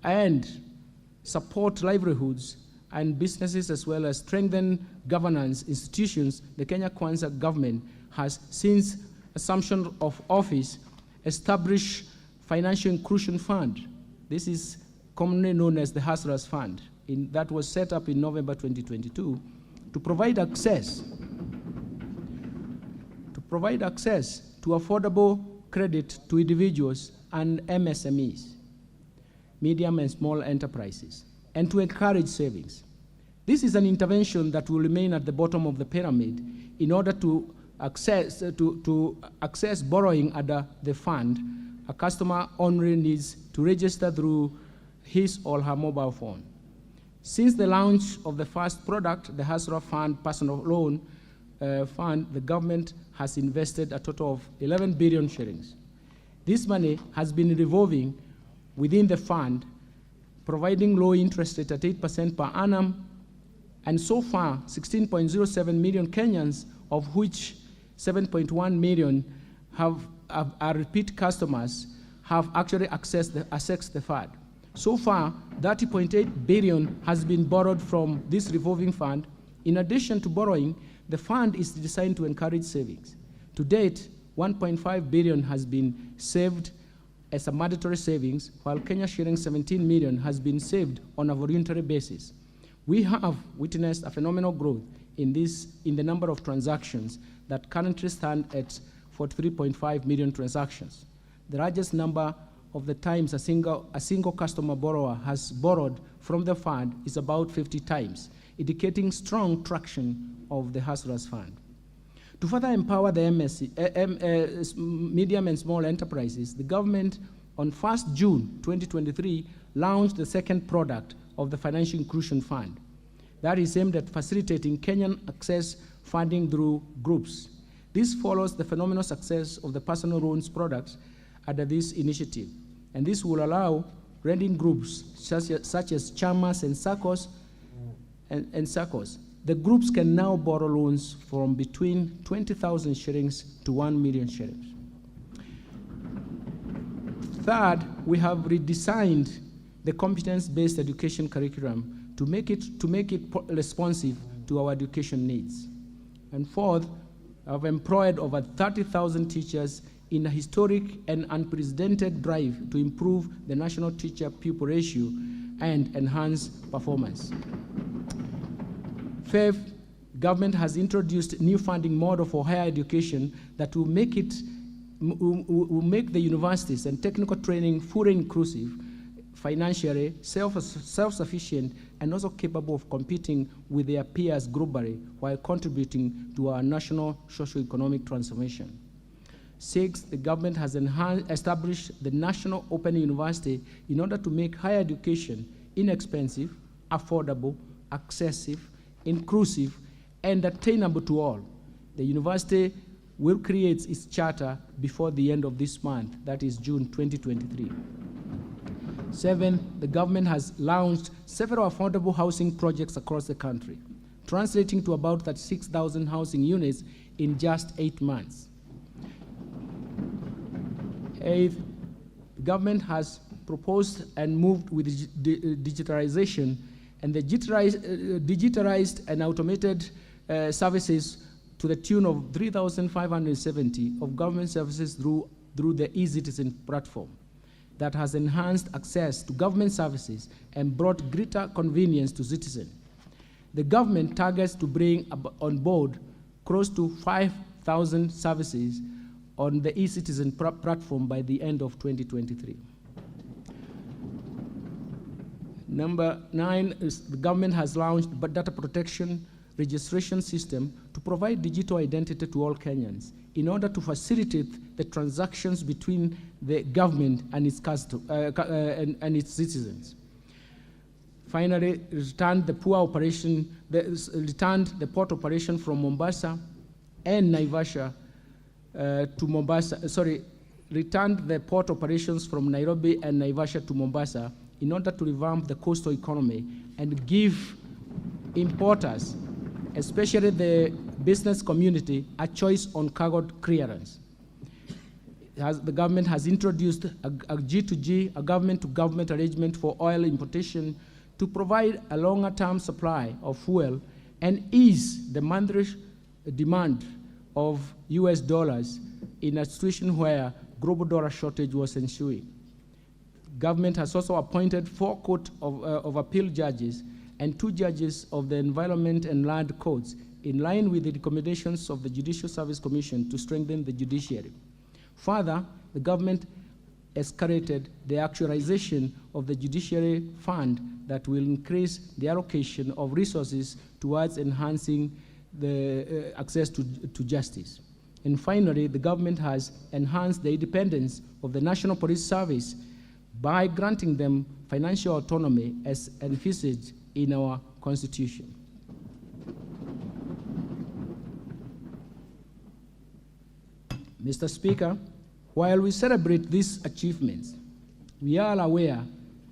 and support livelihoods and businesses, as well as strengthen governance institutions, the Kenya Kwanza government has, since assumption of office, established Financial Inclusion Fund. This is commonly known as the Hustlers Fund. That was set up in November 2022 to provide access to affordable credit to individuals and MSMEs, medium and small enterprises, and to encourage savings. This is an intervention that will remain at the bottom of the pyramid in order to access borrowing under the fund. A customer only needs to register through his or her mobile phone. Since the launch of the first product, the Hustler Fund Personal Loan Fund, the government has invested a total of 11 billion shillings. This money has been revolving within the fund, providing low interest rate at 8% per annum, and so far 16.07 million Kenyans, of which 7.1 million are repeat customers, have actually accessed the fund. So far, 30.8 billion has been borrowed from this revolving fund. In addition to borrowing, the fund is designed to encourage savings. To date, 1.5 billion has been saved as a mandatory savings, while Kenya shillings 17 million has been saved on a voluntary basis. We have witnessed a phenomenal growth in the number of transactions that currently stand at 43.5 million transactions. The largest number of the times a single customer borrower has borrowed from the fund is about 50 times, indicating strong traction of the Hustlers Fund. To further empower the medium and small enterprises, the government on 1st June 2023 launched the second product of the Financial Inclusion Fund that is aimed at facilitating Kenyan access funding through groups. This follows the phenomenal success of the personal loans products under this initiative, and this will allow lending groups such as chamas and SACCOs and SACCOs. The groups can now borrow loans from between 20,000 shillings to 1 million shillings. Third, we have redesigned the competence-based education curriculum to make it responsive to our education needs. And fourth, I've employed over 30,000 teachers in a historic and unprecedented drive to improve the national teacher-pupil ratio and enhance performance. Fifth, government has introduced new funding model for higher education that will make the universities and technical training fully inclusive, financially self-sufficient, and also capable of competing with their peers globally while contributing to our national socio-economic transformation. Sixth, the government has established the National Open University in order to make higher education inexpensive, affordable, accessible, inclusive, and attainable to all. The university will create its charter before the end of this month, that is June 2023. Seventh, the government has launched several affordable housing projects across the country, translating to about 36,000 housing units in just 8 months. Eighth, the government has proposed and moved with digitalization, and the digitalized and automated services to the tune of 3,570 of government services through the eCitizen platform that has enhanced access to government services and brought greater convenience to citizens. The government targets to bring on board close to 5,000 services on the eCitizen platform by the end of 2023. Number 9 is the government has launched a data protection registration system to provide digital identity to all Kenyans in order to facilitate the transactions between the government and its citizens. Finally, returned the port operation from Mombasa and Naivasha returned the port operations from Nairobi and Naivasha to Mombasa in order to revamp the coastal economy and give importers, especially the business community, a choice on cargo clearance. The government has introduced a G2G, a government-to-government arrangement for oil importation to provide a longer-term supply of fuel and ease the monthly demand of US dollars in a situation where global dollar shortage was ensuing. Government has also appointed 4 Court of Appeal judges and 2 judges of the Environment and Land Courts in line with the recommendations of the Judicial Service Commission to strengthen the judiciary. Further, the government escalated the actualization of the judiciary fund that will increase the allocation of resources towards enhancing the access to justice. And finally, the government has enhanced the independence of the National Police Service by granting them financial autonomy as envisaged in our Constitution. Mr. Speaker, while we celebrate these achievements, we are aware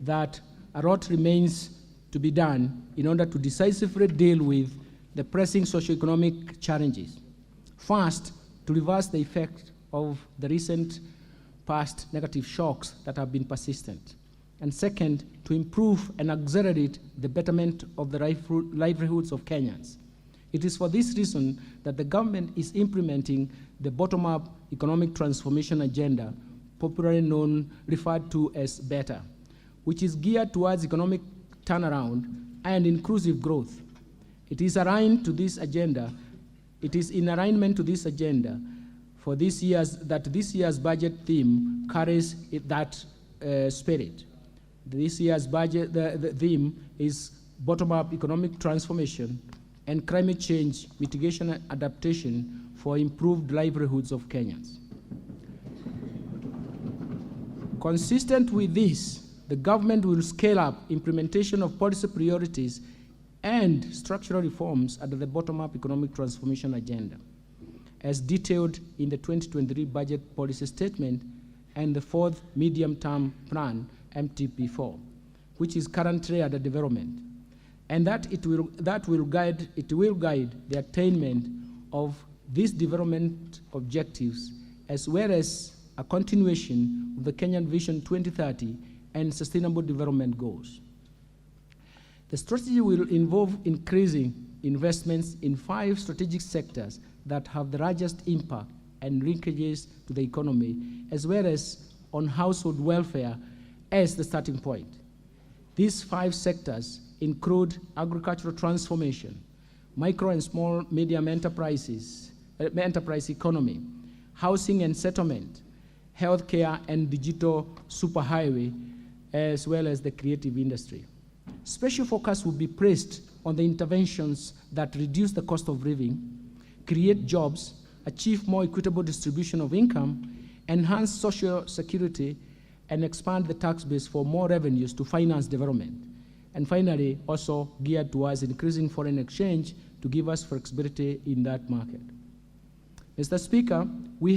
that a lot remains to be done in order to decisively deal with the pressing socioeconomic challenges. First, to reverse the effect of the recent past negative shocks that have been persistent. And second, to improve and accelerate the betterment of the livelihoods of Kenyans. It is for this reason that the government is implementing the bottom-up economic transformation agenda, popularly referred to as BETTER, which is geared towards economic turnaround and inclusive growth. It is aligned to this agenda. It is in alignment to this agenda for this year's budget theme carries that spirit. This year's budget, the theme is bottom-up economic transformation and climate change mitigation and adaptation for improved livelihoods of Kenyans. Consistent with this, the government will scale up implementation of policy priorities and structural reforms under the bottom-up economic transformation agenda, as detailed in the 2023 budget policy statement and the 4th medium-term plan, MTP4, which is currently under development, and that it will guide the attainment of these development objectives, as well as a continuation of the Kenyan Vision 2030 and Sustainable Development Goals. The strategy will involve increasing investments in 5 strategic sectors that have the largest impact and linkages to the economy, as well as on household welfare as the starting point. These 5 sectors include agricultural transformation, micro and small medium enterprise economy, housing and settlement, healthcare and digital superhighway, as well as the creative industry. Special focus will be placed on the interventions that reduce the cost of living, create jobs, achieve more equitable distribution of income, enhance social security, and expand the tax base for more revenues to finance development. And finally, also geared towards increasing foreign exchange to give us flexibility in that market. Mr. Speaker, we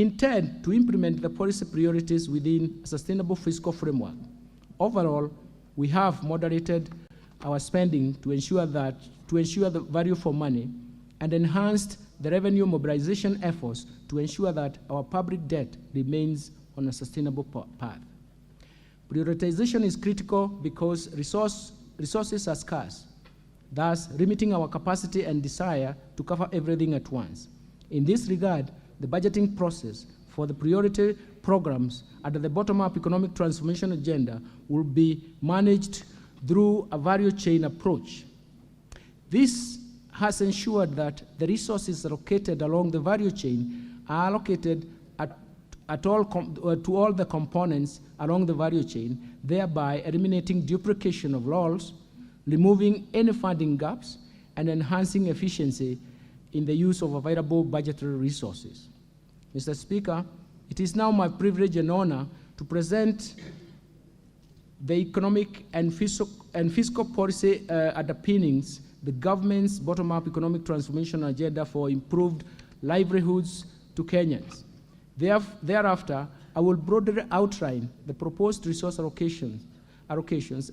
intend to implement the policy priorities within a sustainable fiscal framework. Overall, we have moderated our spending to ensure the value for money and enhanced the revenue mobilization efforts to ensure that our public debt remains on a sustainable path. Prioritization is critical because resources are scarce, thus limiting our capacity and desire to cover everything at once. In this regard, the budgeting process for the priority programs under the bottom-up economic transformation agenda will be managed through a value chain approach. This has ensured that the resources allocated along the value chain are allocated to all the components along the value chain, thereby eliminating duplication of roles, removing any funding gaps, and enhancing efficiency in the use of available budgetary resources. Mr. Speaker, it is now my privilege and honor to present the economic and fiscal policy underpinnings the government's bottom-up economic transformation agenda for improved livelihoods to Kenyans. Thereafter, I will broadly outline the proposed resource allocations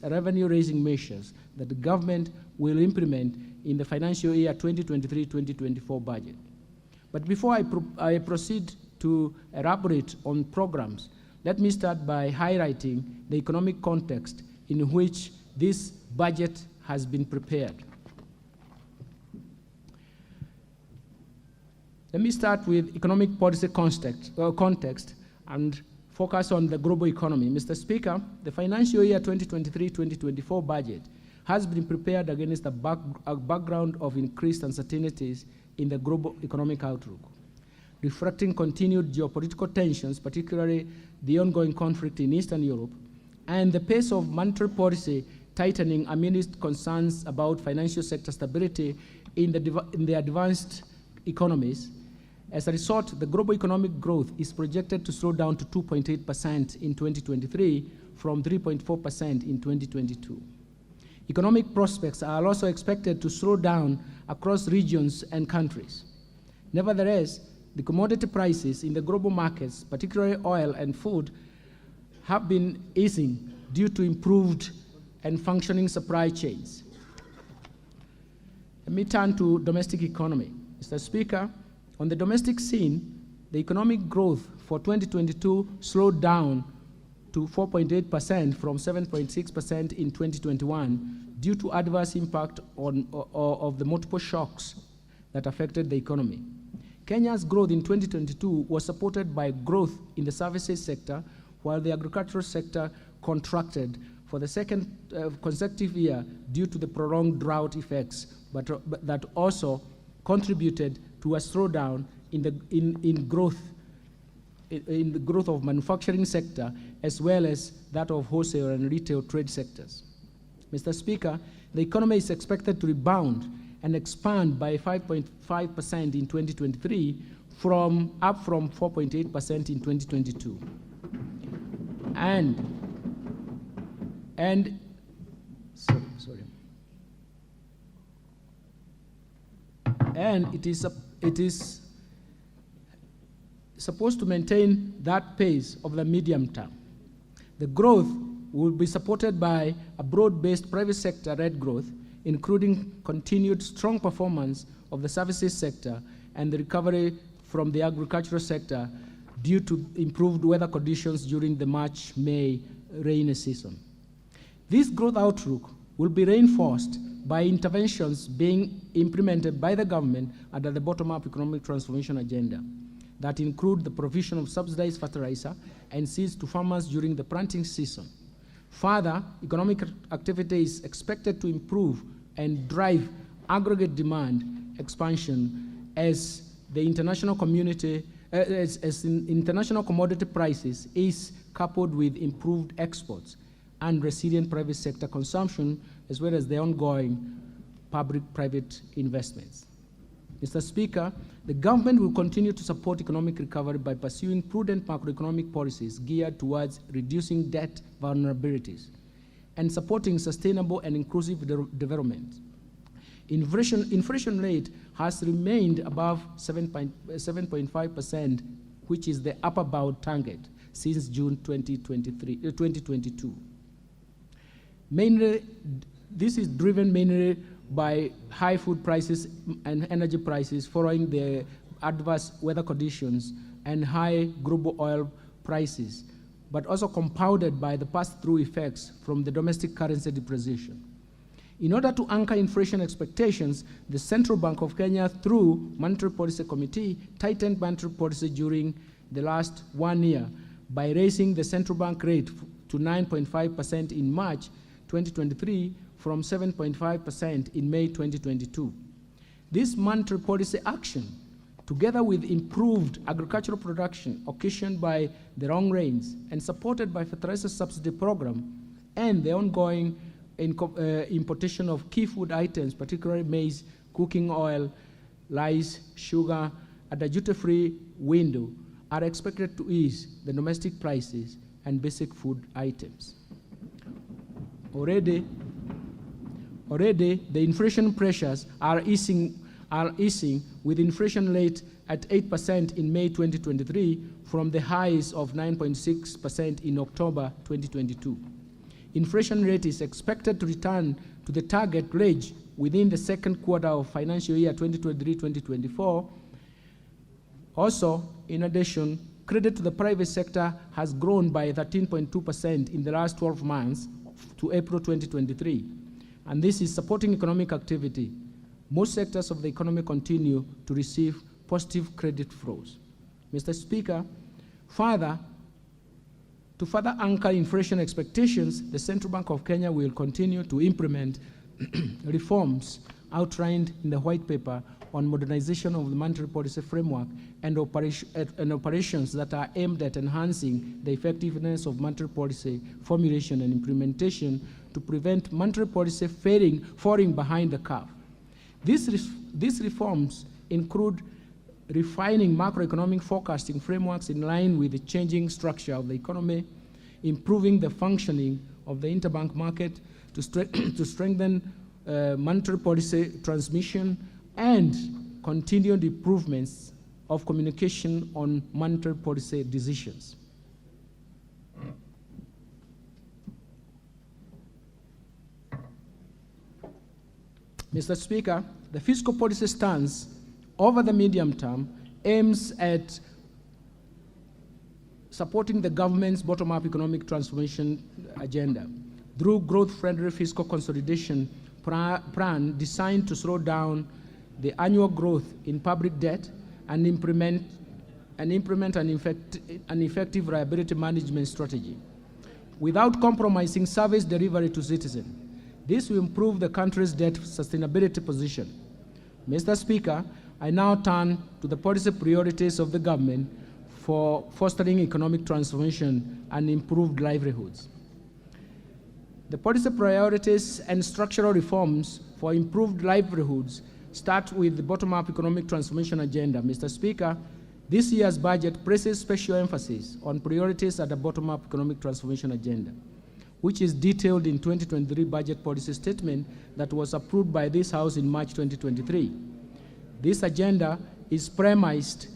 and revenue-raising measures that the government will implement in the financial year 2023-2024 budget. But before I proceed to elaborate on programs, let me start by highlighting the economic context in which this budget has been prepared. Let me start with economic policy context and focus on the global economy. Mr. Speaker, the financial year 2023-2024 budget has been prepared against a background of increased uncertainties in the global economic outlook, reflecting continued geopolitical tensions, particularly the ongoing conflict in Eastern Europe, and the pace of monetary policy tightening amidst concerns about financial sector stability in the advanced economies. As a result, the global economic growth is projected to slow down to 2.8% in 2023 from 3.4% in 2022. Economic prospects are also expected to slow down across regions and countries. Nevertheless, the commodity prices in the global markets, particularly oil and food, have been easing due to improved and functioning supply chains. Let me turn to domestic economy. Mr. Speaker, on the domestic scene, the economic growth for 2022 slowed down to 4.8% from 7.6% in 2021 due to adverse impact of the multiple shocks that affected the economy. Kenya's growth in 2022 was supported by growth in the services sector, while the agricultural sector contracted for the second consecutive year due to the prolonged drought effects, but that also contributed to a slowdown in the growth of manufacturing sector, as well as that of wholesale and retail trade sectors. Mr. Speaker, the economy is expected to rebound and expand by 5.5% in 2023, up from 4.8% in 2022. And it is supposed to maintain that pace of the medium term. The growth will be supported by a broad-based private sector-led growth, including continued strong performance of the services sector and the recovery from the agricultural sector due to improved weather conditions during the March-May rainy season. This growth outlook will be reinforced by interventions being implemented by the government under the bottom-up economic transformation agenda that include the provision of subsidized fertilizer and seeds to farmers during the planting season. Further, economic activity is expected to improve and drive aggregate demand expansion as the international community, international commodity prices is coupled with improved exports and resilient private sector consumption, as well as the ongoing public-private investments. Mr. Speaker, the government will continue to support economic recovery by pursuing prudent macroeconomic policies geared towards reducing debt vulnerabilities and supporting sustainable and inclusive development. Inflation rate has remained above 7.5%, which is the upper bound target since June 2022. This is driven mainly by high food prices and energy prices following the adverse weather conditions and high global oil prices, but also compounded by the pass-through effects from the domestic currency depreciation. In order to anchor inflation expectations, the Central Bank of Kenya, through Monetary Policy Committee, tightened monetary policy during the last 1 year by raising the central bank rate to 9.5% in March 2023 from 7.5% in May 2022. This monetary policy action, together with improved agricultural production occasioned by the long rains and supported by fertilizer subsidy program and the ongoing importation of key food items, particularly maize, cooking oil, rice, sugar, at a duty-free window, are expected to ease the domestic prices and basic food items. Already, the inflation pressures are easing with inflation rate at 8% in May 2023 from the highs of 9.6% in October 2022. Inflation rate is expected to return to the target range within the second quarter of financial year 2023-2024. Also, in addition, credit to the private sector has grown by 13.2% in the last 12 months to April 2023, and this is supporting economic activity. Most sectors of the economy continue to receive positive credit flows. Mr. Speaker, to further anchor inflation expectations, the Central Bank of Kenya will continue to implement reforms outlined in the White Paper on modernization of the monetary policy framework and operations that are aimed at enhancing the effectiveness of monetary policy formulation and implementation to prevent monetary policy falling behind the curve. These reforms include refining macroeconomic forecasting frameworks in line with the changing structure of the economy, improving the functioning of the interbank market to strengthen monetary policy transmission, and continued improvements of communication on monetary policy decisions. Mr. Speaker, the fiscal policy stance over the medium term aims at supporting the government's bottom-up economic transformation agenda through growth-friendly fiscal consolidation plan designed to slow down the annual growth in public debt and implement an effective liability management strategy without compromising service delivery to citizens. This will improve the country's debt sustainability position. Mr. Speaker, I now turn to the policy priorities of the government for fostering economic transformation and improved livelihoods. The policy priorities and structural reforms for improved livelihoods start with the bottom-up economic transformation agenda. Mr. Speaker, this year's budget places special emphasis on priorities at the bottom-up economic transformation agenda, which is detailed in 2023 budget policy statement that was approved by this House in March 2023. This agenda is premised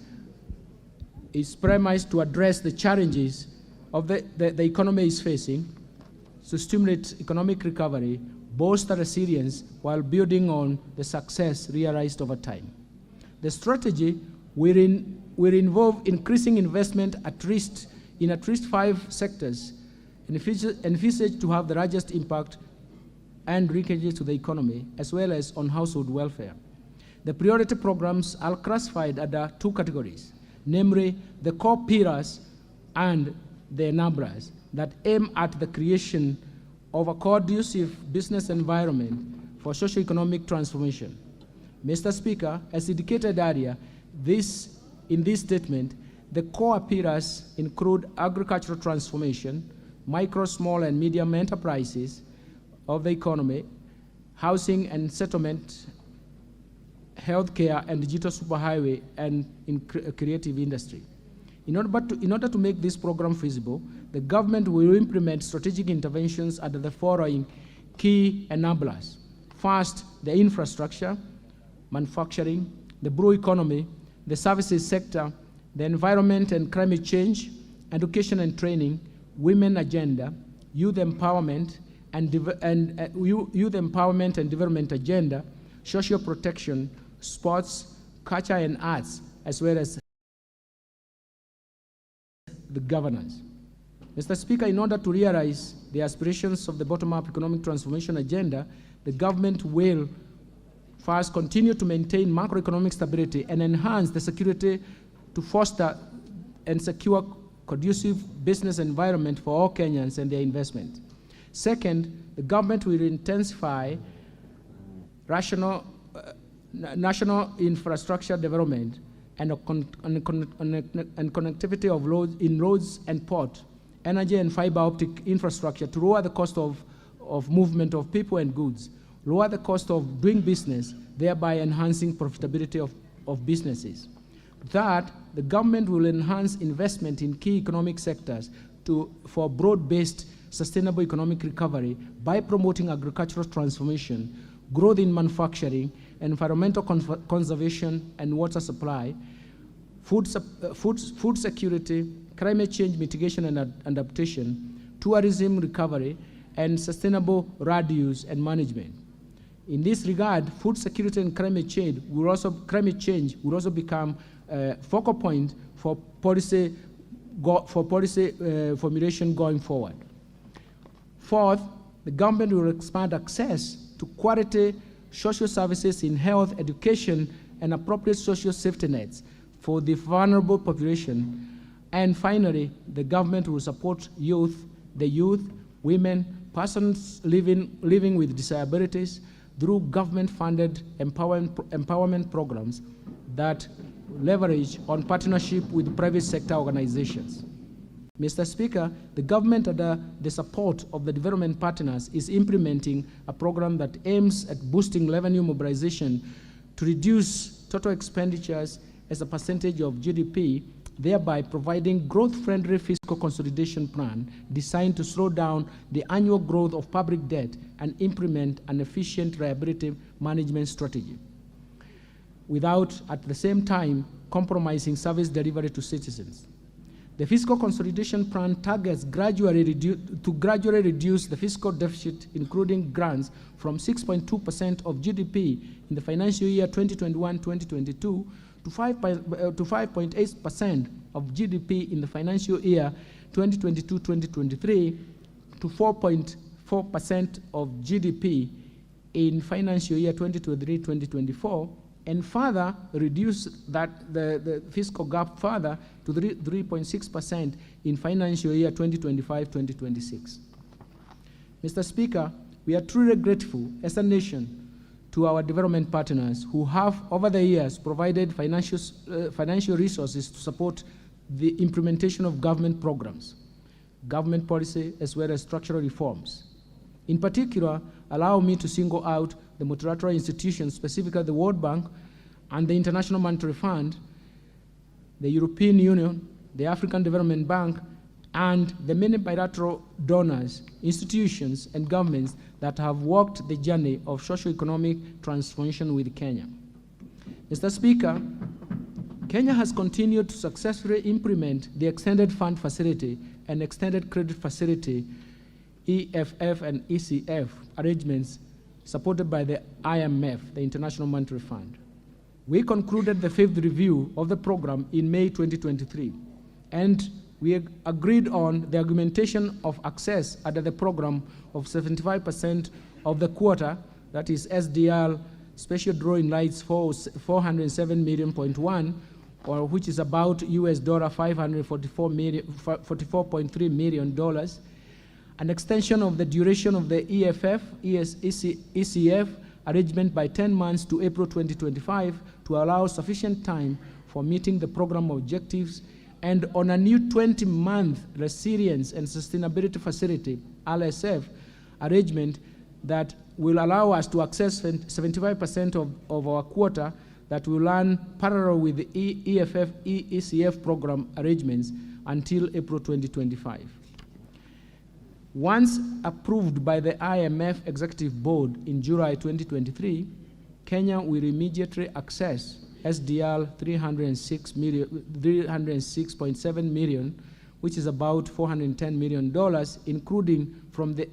to address the challenges of the economy is facing, to stimulate economic recovery, bolster resilience while building on the success realized over time. The strategy will involve increasing investment in at least 5 sectors envisaged to have the largest impact and linkages to the economy, as well as on household welfare. The priority programs are classified under two categories, namely the core pillars and the enablers that aim at the creation of a conducive business environment for socio-economic transformation. Mr. Speaker, as indicated earlier, in this statement, the core pillars include agricultural transformation, micro, small, and medium enterprises of the economy, housing and settlement, healthcare, and digital superhighway, and in creative industry. In order to make this program feasible, the government will implement strategic interventions under the following key enablers. First, the infrastructure, manufacturing, the blue economy, the services sector, the environment and climate change, education and training, women agenda, youth empowerment and development agenda, social protection, sports, culture and arts, as well as the governance. Mr. Speaker, in order to realize the aspirations of the bottom-up economic transformation agenda, the government will first continue to maintain macroeconomic stability and enhance the security to foster and secure conducive business environment for all Kenyans and their investment. Second, the government will intensify national infrastructure development and connectivity of roads and port, energy and fiber optic infrastructure to lower the cost of movement of people and goods, lower the cost of doing business, thereby enhancing profitability of businesses. Third, the government will enhance investment in key economic sectors for broad-based sustainable economic recovery by promoting agricultural transformation, growth in manufacturing, environmental conservation and water supply, food security, climate change mitigation and adaptation, tourism recovery, and sustainable land use and management. In this regard, food security and climate change will also become a focal point for policy formulation going forward. Fourth, the government will expand access to quality social services in health, education, and appropriate social safety nets for the vulnerable population. And finally, the government will support the youth, women, persons living with disabilities through government-funded empowerment programs that leverage on partnership with private sector organizations. Mr. Speaker, the government, under the support of the development partners, is implementing a program that aims at boosting revenue mobilization to reduce total expenditures as a percentage of GDP, thereby providing growth-friendly fiscal consolidation plan designed to slow down the annual growth of public debt and implement an efficient liability management strategy, without, at the same time, compromising service delivery to citizens. The fiscal consolidation plan targets to gradually reduce the fiscal deficit, including grants, from 6.2% of GDP in the financial year 2021-2022 to 5.8% of GDP in the financial year 2022-2023 to 4.4% of GDP in financial year 2023-2024, and further reduce the fiscal gap further to 3.6% in financial year 2025-2026. Mr. Speaker, we are truly grateful as a nation to our development partners who have, over the years, provided financial resources to support the implementation of government programs, government policy, as well as structural reforms. In particular, allow me to single out the multilateral institutions, specifically the World Bank and the International Monetary Fund, the European Union, the African Development Bank, and the many bilateral donors, institutions, and governments that have walked the journey of socio-economic transformation with Kenya. Mr. Speaker, Kenya has continued to successfully implement the Extended Fund Facility and Extended Credit Facility, EFF and ECF arrangements supported by the IMF, the International Monetary Fund. We concluded the fifth review of the program in May 2023, and we agreed on the augmentation of access under the program of 75% of the quarter, that is SDR special drawing rights for 407 million.1, or which is about US dollar 44.3 million dollars. An extension of the duration of the ECF arrangement by 10 months to April 2025 to allow sufficient time for meeting the program objectives, and on a new 20-month Resilience and Sustainability Facility, RSF, arrangement that will allow us to access 75% of our quota that will run parallel with the ECF program arrangements until April 2025. Once approved by the IMF Executive Board in July 2023, Kenya will immediately access SDR 306.7 million, which is about $410 million, including from the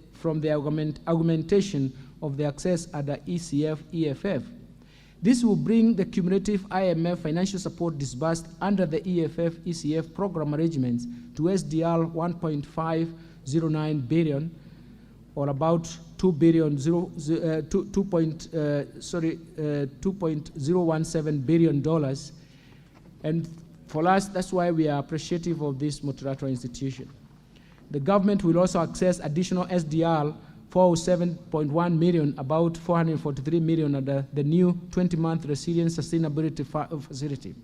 augmentation of the access under ECF-EFF. This will bring the cumulative IMF financial support disbursed under the EFF-ECF program arrangements to SDR 1.509 billion, or about $2.017 billion. And for us, that's why we are appreciative of this multilateral institution. The government will also access additional SDR 407.1 million, about 443 million under the new 20-month Resilience Sustainability Facility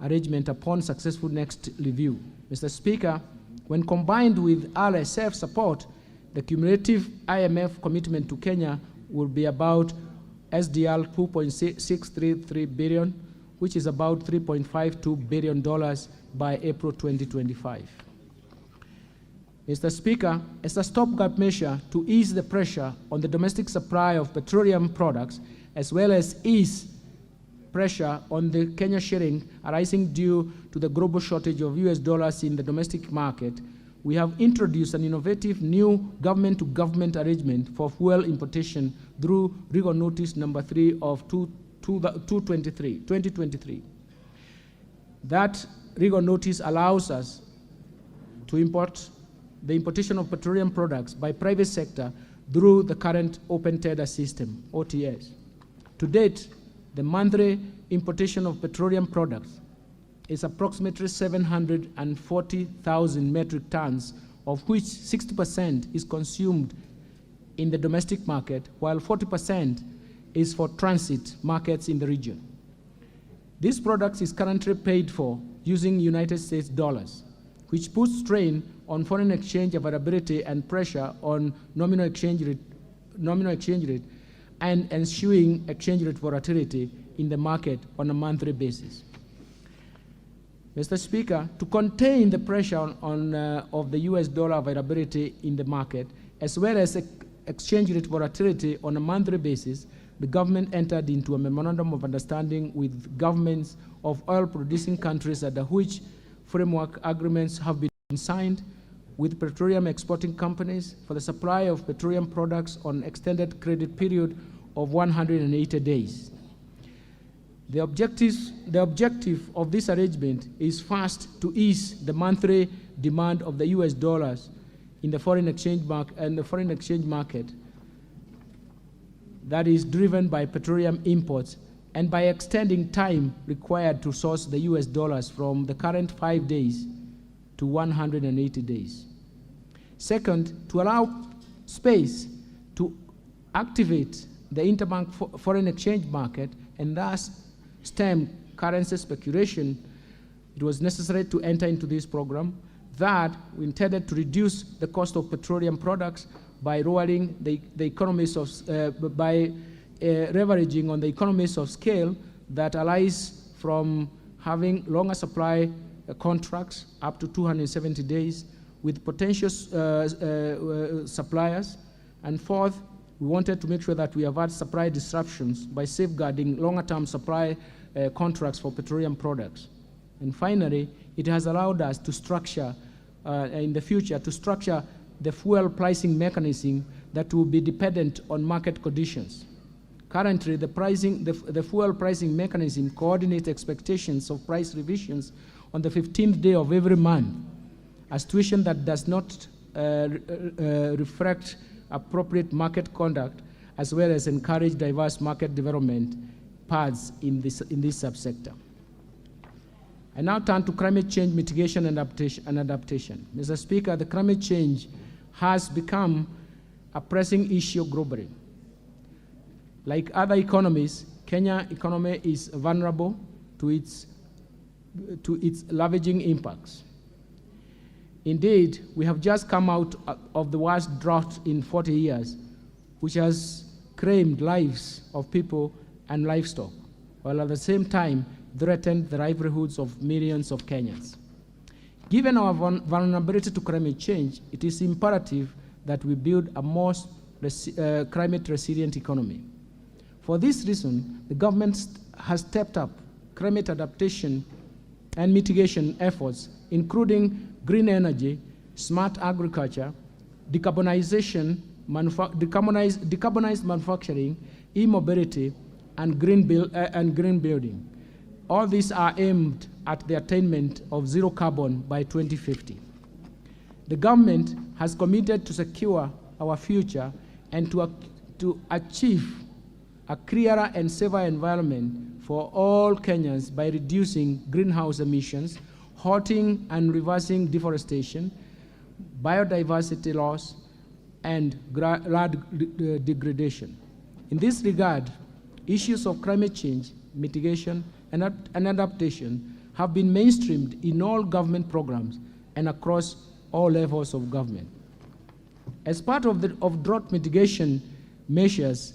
arrangement upon successful next review. Mr. Speaker, when combined with RSF support, the cumulative IMF commitment to Kenya will be about SDR 2.633 billion, which is about $3.52 billion by April 2025. Mr. Speaker, as a stopgap measure to ease the pressure on the domestic supply of petroleum products, as well as ease pressure on the Kenya shilling arising due to the global shortage of US dollars in the domestic market, we have introduced an innovative new government-to-government arrangement for fuel importation through Regal Notice number 3 of 2023. That Regal Notice allows us to import the importation of petroleum products by private sector through the current open tender system, OTS. To date, the monthly importation of petroleum products is approximately 740,000 metric tons, of which 60% is consumed in the domestic market, while 40% is for transit markets in the region. This product is currently paid for using United States dollars, which puts strain on foreign exchange availability and pressure on nominal exchange rate and ensuing exchange rate volatility in the market on a monthly basis. Mr. Speaker, to contain the pressure of the US dollar availability in the market, as well as exchange rate volatility on a monthly basis, the government entered into a memorandum of understanding with governments of oil-producing countries under which framework agreements have been signed with petroleum exporting companies for the supply of petroleum products on extended credit period of 180 days. The objective of this arrangement is first to ease the monthly demand of the US dollars in the foreign exchange market that is driven by petroleum imports, and by extending time required to source the US dollars from the current 5 days to 180 days. Second, to allow space to activate the interbank foreign exchange market and thus stem currency speculation, it was necessary to enter into this program that we intended to reduce the cost of petroleum products by lowering the economies of, leveraging on the economies of scale that arise from having longer supply contracts up to 270 days with potential suppliers. And fourth, we wanted to make sure that we avoid supply disruptions by safeguarding longer-term supply contracts for petroleum products. And finally, it has allowed us to structure, in the future, to structure the fuel pricing mechanism that will be dependent on market conditions. Currently, the fuel pricing mechanism coordinates expectations of price revisions on the 15th day of every month, a situation that does not reflect appropriate market conduct, as well as encourage diverse market development paths in this subsector. I now turn to climate change mitigation and adaptation. Mr. Speaker, the climate change has become a pressing issue globally. Like other economies, Kenya economy is vulnerable to its ravaging impacts. Indeed, we have just come out of the worst drought in 40 years, which has claimed lives of people and livestock, while at the same time threatened the livelihoods of millions of Kenyans. Given our vulnerability to climate change, it is imperative that we build a more climate-resilient economy. For this reason, the government has stepped up climate adaptation and mitigation efforts, including green energy, smart agriculture, decarbonized manufacturing, e-mobility, and green building. All these are aimed at the attainment of zero carbon by 2050. The government has committed to secure our future and to achieve a clearer and safer environment for all Kenyans by reducing greenhouse emissions, halting and reversing deforestation, biodiversity loss, and land degradation. In this regard, issues of climate change, mitigation, and adaptation have been mainstreamed in all government programs and across all levels of government. As part of drought mitigation measures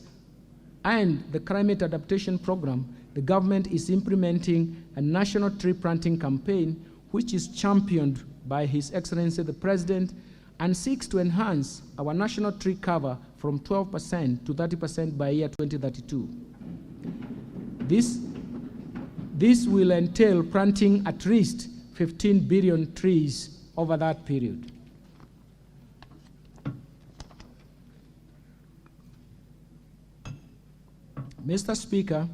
and the climate adaptation program, the government is implementing a national tree planting campaign, which is championed by His Excellency the President and seeks to enhance our national tree cover from 12% to 30% by year 2032. This will entail planting at least 15 billion trees over that period. Mr. Speaker,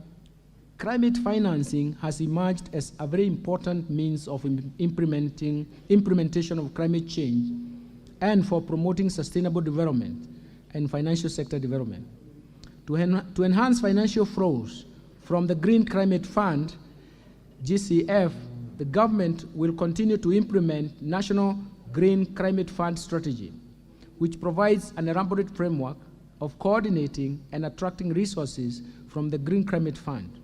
climate financing has emerged as a very important means of implementation of climate change and for promoting sustainable development and financial sector development. To enhance financial flows from the Green Climate Fund, GCF, the government will continue to implement National Green Climate Fund strategy, which provides an elaborate framework of coordinating and attracting resources from the Green Climate Fund.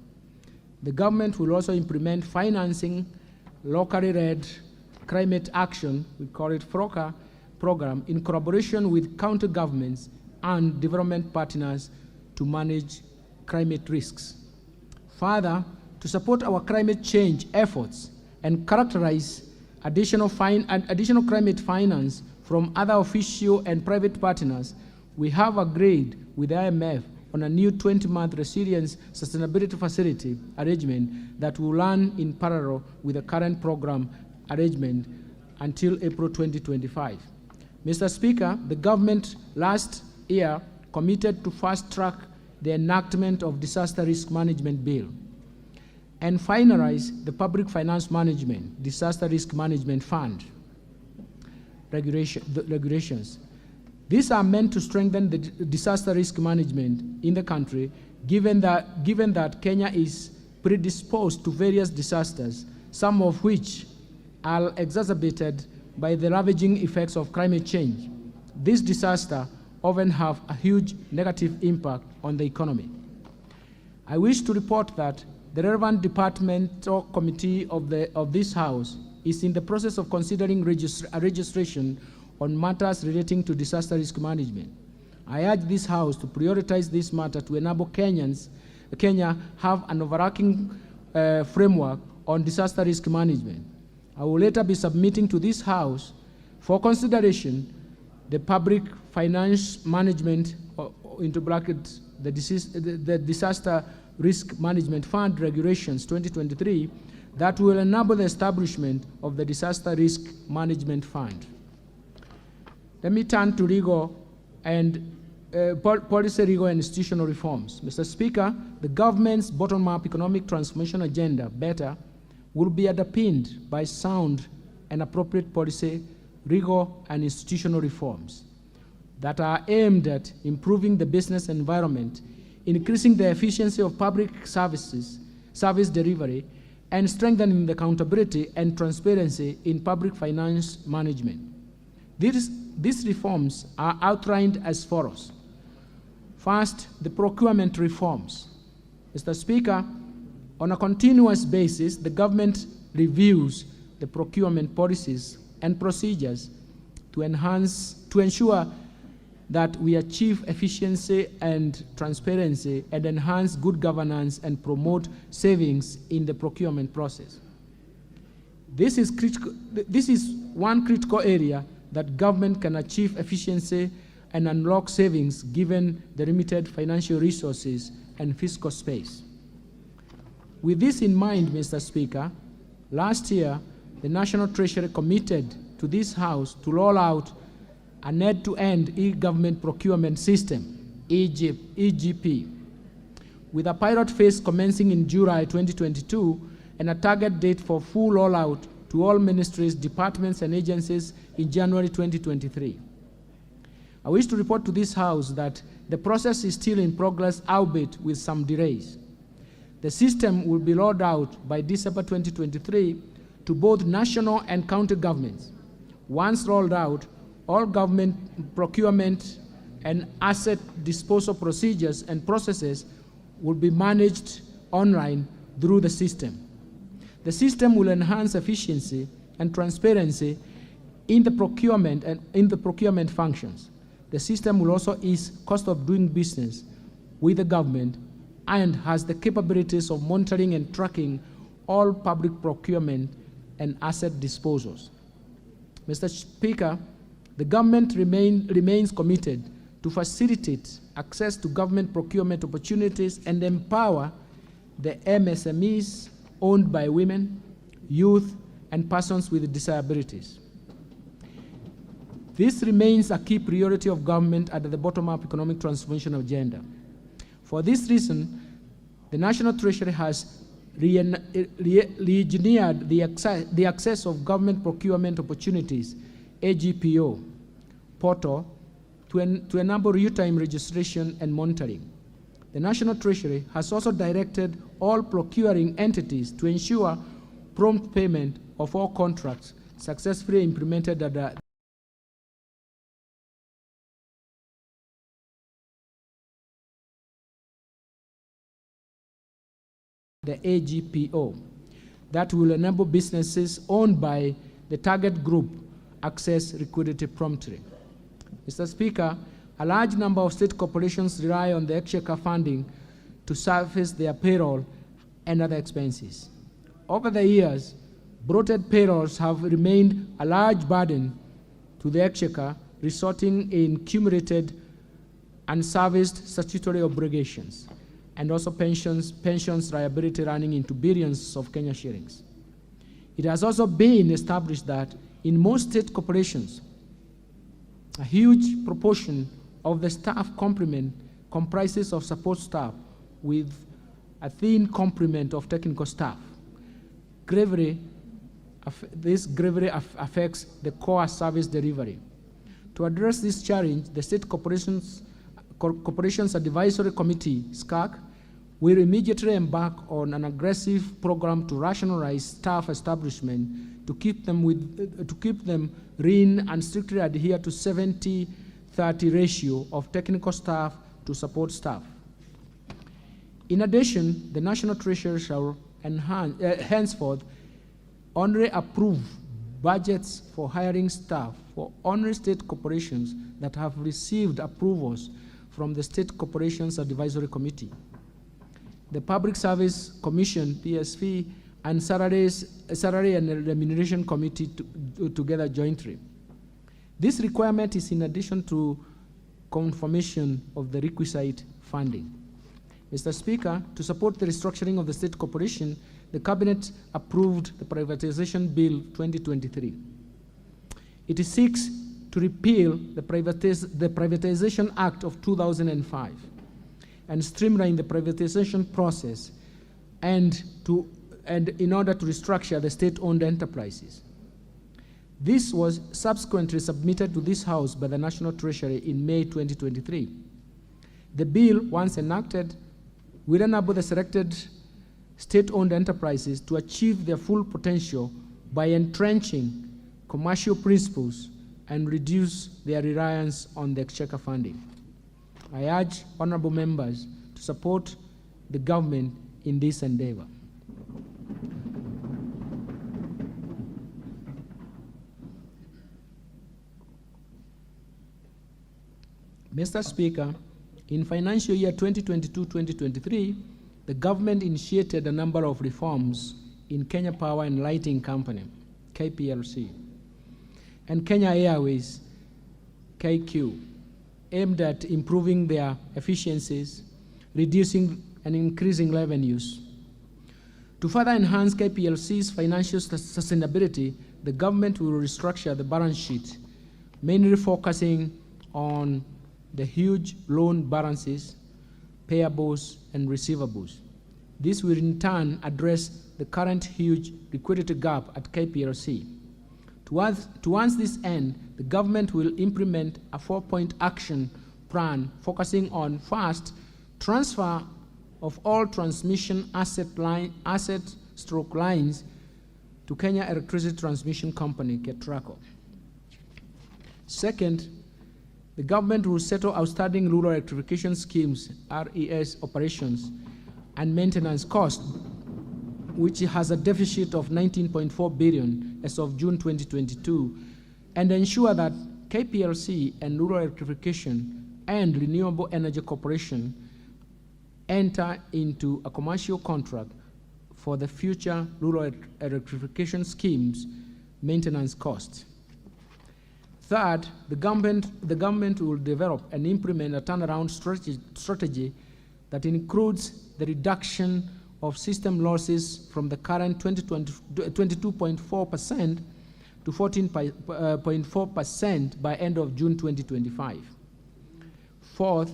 The government will also implement financing locally led climate action, we call it FROCA, program in collaboration with county governments and development partners to manage climate risks. Further, to support our climate change efforts and characterize additional climate finance from other official and private partners, we have agreed with the IMF on a new 20-month resilience sustainability facility arrangement that will run in parallel with the current program arrangement until April 2025. Mr. Speaker, the government last year committed to fast-track the enactment of Disaster Risk Management Bill and finalize the Public Finance Management, Disaster Risk Management Fund regulations. These are meant to strengthen the disaster risk management in the country, given that Kenya is predisposed to various disasters, some of which are exacerbated by the ravaging effects of climate change. These disasters often have a huge negative impact on the economy. I wish to report that the relevant departmental committee of this House is in the process of considering registration on matters relating to disaster risk management. I urge this House to prioritize this matter to enable Kenya have an overarching framework on disaster risk management. I will later be submitting to this House for consideration the Public Finance Management, into brackets, the Disaster Risk Management Fund Regulations 2023 that will enable the establishment of the Disaster Risk Management Fund. Let me turn to legal and policy, legal and institutional reforms. Mr. Speaker, the government's bottom-up economic transformation agenda, BETTER, will be underpinned by sound and appropriate policy, legal and institutional reforms. that are aimed at improving the business environment, increasing the efficiency of public service delivery, and strengthening the accountability and transparency in public finance management. These reforms are outlined as follows. First, the procurement reforms. Mr. Speaker, on a continuous basis, the government reviews the procurement policies and procedures to ensure that we achieve efficiency and transparency and enhance good governance and promote savings in the procurement process. This is one critical area that government can achieve efficiency and unlock savings given the limited financial resources and fiscal space. With this in mind, Mr. Speaker, last year, the National Treasury committed to this House to roll out an end-to-end e-government procurement system, EGP, with a pilot phase commencing in July 2022 and a target date for full rollout to all ministries, departments, and agencies in January 2023. I wish to report to this House that the process is still in progress, albeit with some delays. The system will be rolled out by December 2023 to both national and county governments. Once rolled out, all government procurement and asset disposal procedures and processes will be managed online through the system. The system will enhance efficiency and transparency in the procurement and in the procurement functions. The system will also ease cost of doing business with the government and has the capabilities of monitoring and tracking all public procurement and asset disposals. Mr. Speaker, the government remains committed to facilitate access to government procurement opportunities and empower the MSMEs owned by women, youth, and persons with disabilities. This remains a key priority of government under the bottom-up economic transformation agenda. For this reason, the National Treasury has re-engineered the access of government procurement opportunities, AGPO, portal to enable real-time registration and monitoring. The National Treasury has also directed all procuring entities to ensure prompt payment of all contracts successfully implemented at the AGPO that will enable businesses owned by the target group access liquidity promptly. Mr. Speaker, a large number of state corporations rely on the exchequer funding to service their payroll and other expenses. Over the years, bloated payrolls have remained a large burden to the exchequer, resulting in accumulated unserviced statutory obligations and also pensions liability running into billions of Kenya shillings. It has also been established that in most state corporations, a huge proportion of the staff complement comprises of support staff with a thin complement of technical staff. This gravely affects the core service delivery. To address this challenge, the State Corporations Advisory Committee, SCAC, will immediately embark on an aggressive program to rationalize staff establishment to keep them lean and strictly adhere to 70-30 ratio of technical staff to support staff. In addition, the National Treasury shall henceforth only approve budgets for hiring staff for only state corporations that have received approvals from the State Corporations Advisory Committee, the Public Service Commission, PSV, and Salary and Remuneration Committee together jointly. This requirement is in addition to confirmation of the requisite funding. Mr. Speaker, to support the restructuring of the state corporation, the Cabinet approved the Privatization Bill 2023. It seeks to repeal the Privatization Act of 2005 and streamline the privatization process and in order to restructure the state-owned enterprises. This was subsequently submitted to this House by the National Treasury in May 2023. The bill, once enacted, will enable the selected state-owned enterprises to achieve their full potential by entrenching commercial principles and reduce their reliance on the exchequer funding. I urge honorable members to support the government in this endeavor. Mr. Speaker, in financial year 2022-2023, the government initiated a number of reforms in Kenya Power and Lighting Company, KPLC, and Kenya Airways, KQ, aimed at improving their efficiencies, reducing and increasing revenues. To further enhance KPLC's financial sustainability, the government will restructure the balance sheet, mainly focusing on the huge loan balances, payables, and receivables. This will in turn address the current huge liquidity gap at KPLC. Towards this end, the government will implement a 4-point action plan focusing on, first, transfer of all transmission asset stroke lines to Kenya Electricity Transmission Company, KETRACO. Second, the government will settle outstanding rural electrification schemes, RES operations, and maintenance costs, which has a deficit of 19.4 billion as of June 2022, and ensure that KPLC and Rural Electrification and Renewable Energy Corporation enter into a commercial contract for the future rural electrification schemes maintenance costs. Third, the government will develop and implement a turnaround strategy that includes the reduction of system losses from the current 22.4% to 14.4% by end of June 2025. Fourth,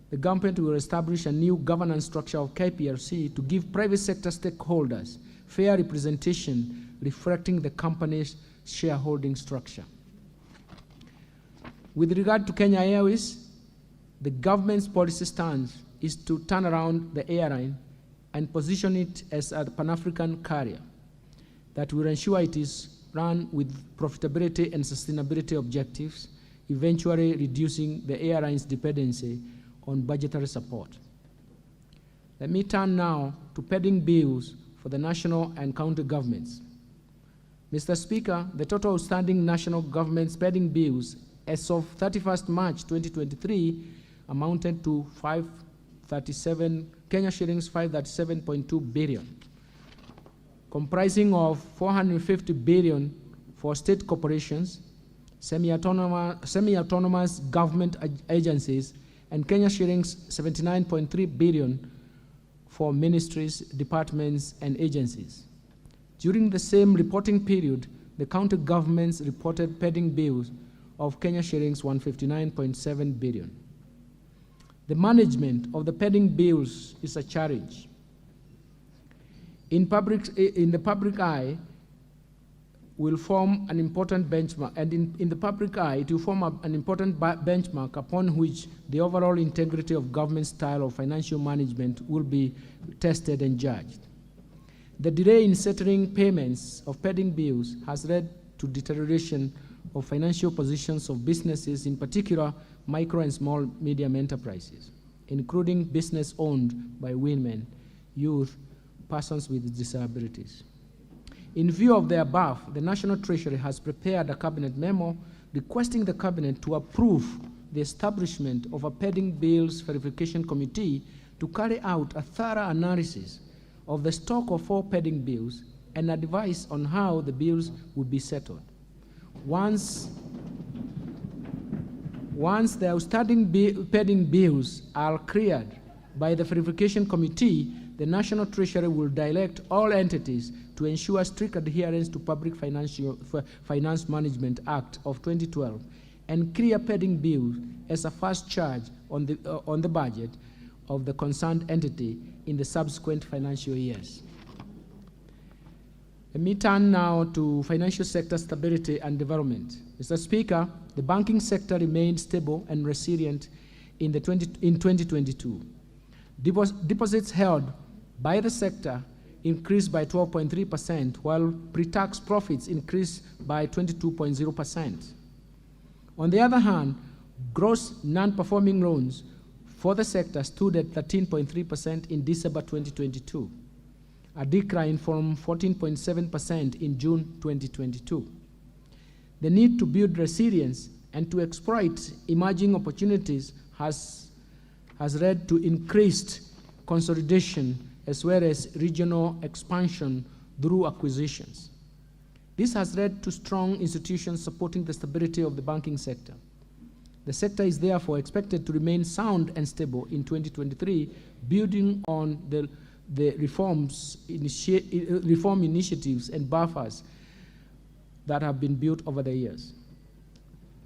the government will establish a new governance structure of KPLC to give private sector stakeholders fair representation reflecting the company's shareholding structure. With regard to Kenya Airways, the government's policy stance is to turn around the airline and position it as a Pan-African carrier that will ensure it is run with profitability and sustainability objectives, eventually reducing the airline's dependency on budgetary support. Let me turn now to pending bills for the national and county governments. Mr. Speaker, the total outstanding national government's pending bills as of 31st March 2023 amounted to 537.2 billion, comprising of 450 billion for state corporations, semi-autonomous government agencies, and Kenya shillings 79.3 billion for ministries, departments, and agencies. During the same reporting period, the county governments reported pending bills of Kenya shillings 159.7 billion. The management of the pending bills is a challenge. In the public eye will form an important benchmark, and in the public eye it will form an important benchmark upon which the overall integrity of government style of financial management will be tested and judged. The delay in settling payments of pending bills has led to deterioration of financial positions of businesses, in particular micro and small medium enterprises, including business owned by women, youth, persons with disabilities. In view of the above, the National Treasury has prepared a cabinet memo requesting the cabinet to approve the establishment of a pending bills verification committee to carry out a thorough analysis of the stock of all pending bills and advice on how the bills would be settled. Once the outstanding pending bills are cleared by the verification committee, the National Treasury will direct all entities to ensure strict adherence to Public Finance Management Act of 2012 and clear pending bills as a first charge on the budget of the concerned entity in the subsequent financial years. Let me turn now to financial sector stability and development. Mr. Speaker, the banking sector remained stable and resilient in 2022. Deposits held by the sector increased by 12.3%, while pre-tax profits increased by 22.0%. On the other hand, gross non-performing loans for the sector stood at 13.3% in December 2022, a decline from 14.7% in June 2022. The need to build resilience and to exploit emerging opportunities has led to increased consolidation as well as regional expansion through acquisitions. This has led to strong institutions supporting the stability of the banking sector. The sector is therefore expected to remain sound and stable in 2023, building on the reform initiatives and buffers that have been built over the years.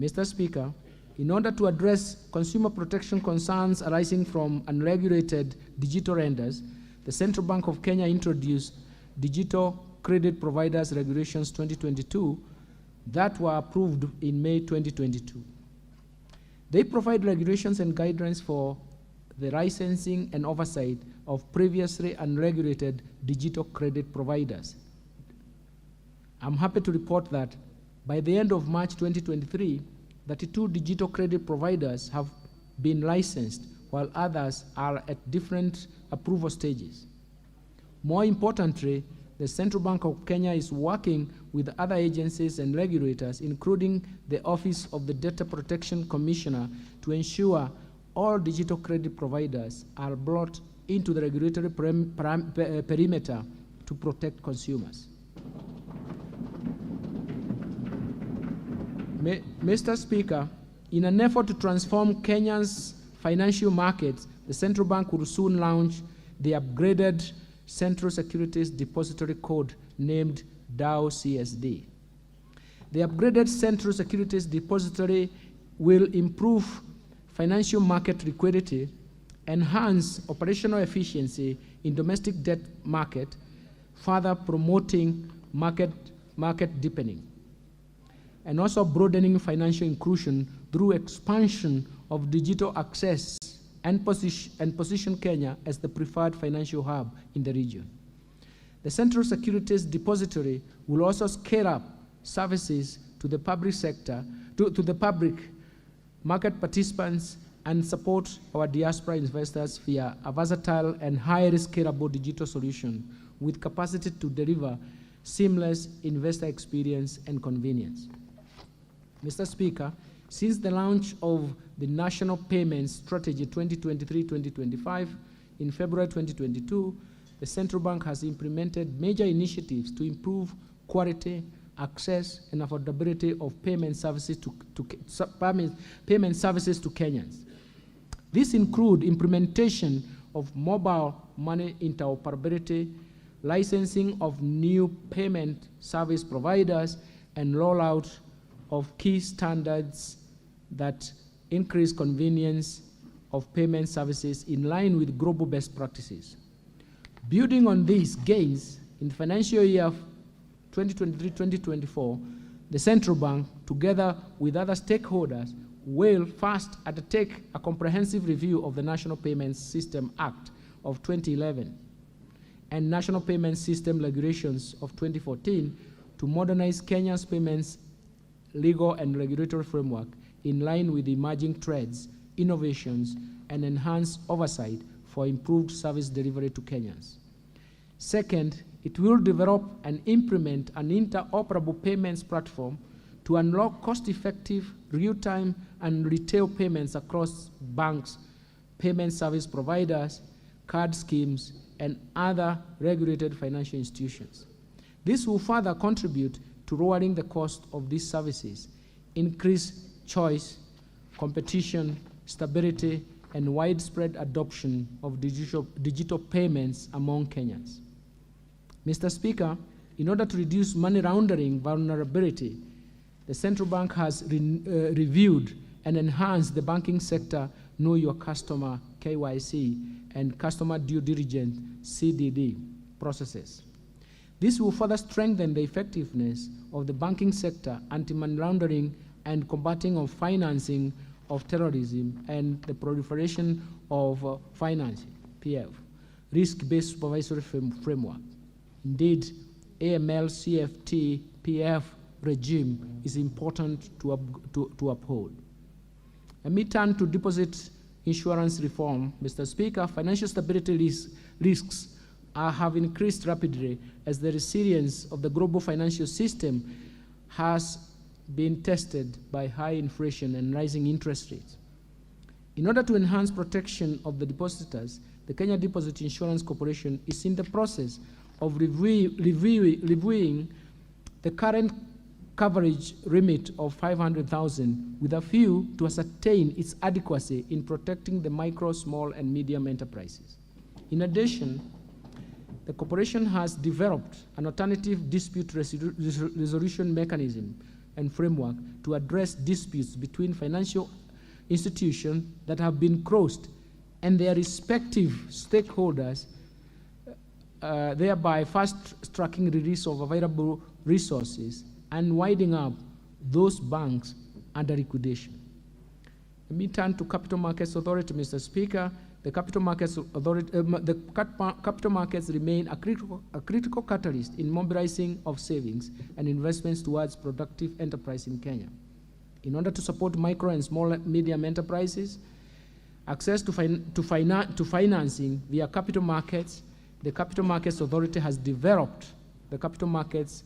Mr. Speaker, in order to address consumer protection concerns arising from unregulated digital lenders, the Central Bank of Kenya introduced Digital Credit Providers Regulations 2022 that were approved in May 2022. They provide regulations and guidelines for the licensing and oversight of previously unregulated digital credit providers. I'm happy to report that by the end of March 2023, 32 digital credit providers have been licensed, while others are at different approval stages. More importantly, the Central Bank of Kenya is working with other agencies and regulators, including the Office of the Data Protection Commissioner, to ensure all digital credit providers are brought into the regulatory perimeter to protect consumers. Mr. Speaker, in an effort to transform Kenya's financial markets, the Central Bank will soon launch the upgraded Central Securities Depository Code named DAO CSD. The upgraded Central Securities Depository will improve financial market liquidity, enhance operational efficiency in domestic debt market, further promoting market deepening, and also broadening financial inclusion through expansion of digital access and position Kenya as the preferred financial hub in the region. The Central Securities Depository will also scale up services to the public sector, to the public market participants, and support our diaspora investors via a versatile and highly scalable digital solution with capacity to deliver seamless investor experience and convenience. Mr. Speaker, since the launch of the National Payments Strategy 2023-2025 in February 2022, the Central Bank has implemented major initiatives to improve quality, access, and affordability of payment services to Kenyans. These include implementation of mobile money interoperability, licensing of new payment service providers, and rollout of key standards that increase convenience of payment services in line with global best practices. Building on these gains, in the financial year 2023-2024, the Central Bank, together with other stakeholders, will first undertake a comprehensive review of the National Payments System Act of 2011 and National Payments System Regulations of 2014 to modernize Kenya's payments legal and regulatory framework in line with emerging trends, innovations, and enhanced oversight for improved service delivery to Kenyans. Second, it will develop and implement an interoperable payments platform to unlock cost-effective, real-time, and retail payments across banks, payment service providers, card schemes, and other regulated financial institutions. This will further contribute to lowering the cost of these services, increase choice, competition, stability, and widespread adoption of digital payments among Kenyans. Mr. Speaker, in order to reduce money laundering vulnerability, the Central Bank has reviewed and enhanced the banking sector Know Your Customer KYC and Customer Due Diligence CDD processes. This will further strengthen the effectiveness of the banking sector, anti-money laundering, and combating of financing of terrorism and the proliferation of financing, PF, risk-based supervisory framework. Indeed, AML CFT PF regime is important to uphold. Let me turn to deposit insurance reform. Mr. Speaker, financial stability risks have increased rapidly as the resilience of the global financial system has been tested by high inflation and rising interest rates. In order to enhance protection of the depositors, the Kenya Deposit Insurance Corporation is in the process of reviewing the current coverage limit of 500,000 with a view to ascertain its adequacy in protecting the micro, small, and medium enterprises. In addition, the corporation has developed an alternative dispute resolution mechanism and framework to address disputes between financial institutions that have been crossed and their respective stakeholders, thereby fast-tracking release of available resources and winding up those banks under liquidation. Let me turn to Capital Markets Authority, Mr. Speaker. The Capital Markets Authority, capital markets remain a critical catalyst in mobilizing of savings and investments towards productive enterprise in Kenya. In order to support micro and small medium enterprises, access to financing via capital markets, the Capital Markets Authority has developed the Capital Markets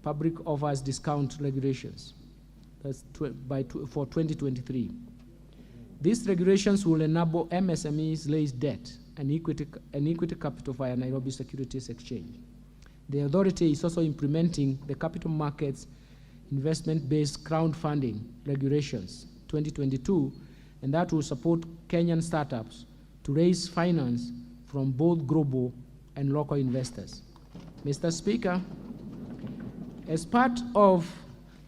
Public Offers Discount Regulations for 2023. These regulations will enable MSMEs raise debt and equity capital via Nairobi Securities Exchange. The authority is also implementing the Capital Markets Investment-Based Crowdfunding Regulations 2022, and that will support Kenyan startups to raise finance from both global and local investors. Mr. Speaker, as part of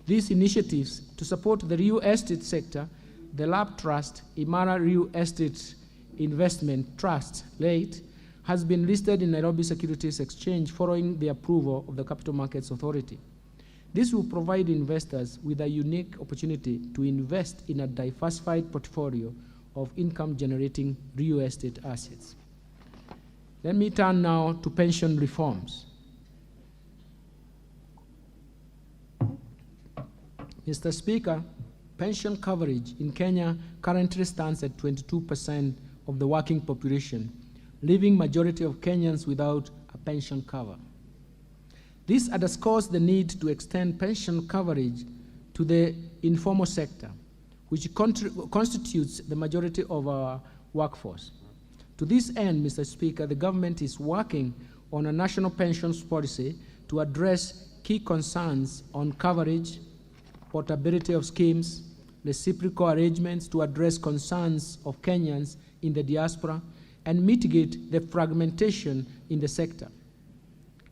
these initiatives to support the real estate sector, the LAP Trust, Imara Real Estate Investment Trust, late, has been listed in Nairobi Securities Exchange following the approval of the Capital Markets Authority. This will provide investors with a unique opportunity to invest in a diversified portfolio of income-generating real estate assets. Let me turn now to pension reforms. Mr. Speaker, pension coverage in Kenya currently stands at 22% of the working population, leaving majority of Kenyans without a pension cover. This underscores the need to extend pension coverage to the informal sector, which constitutes the majority of our workforce. To this end, Mr. Speaker, the government is working on a national pensions policy to address key concerns on coverage, portability of schemes, reciprocal arrangements to address concerns of Kenyans in the diaspora, and mitigate the fragmentation in the sector.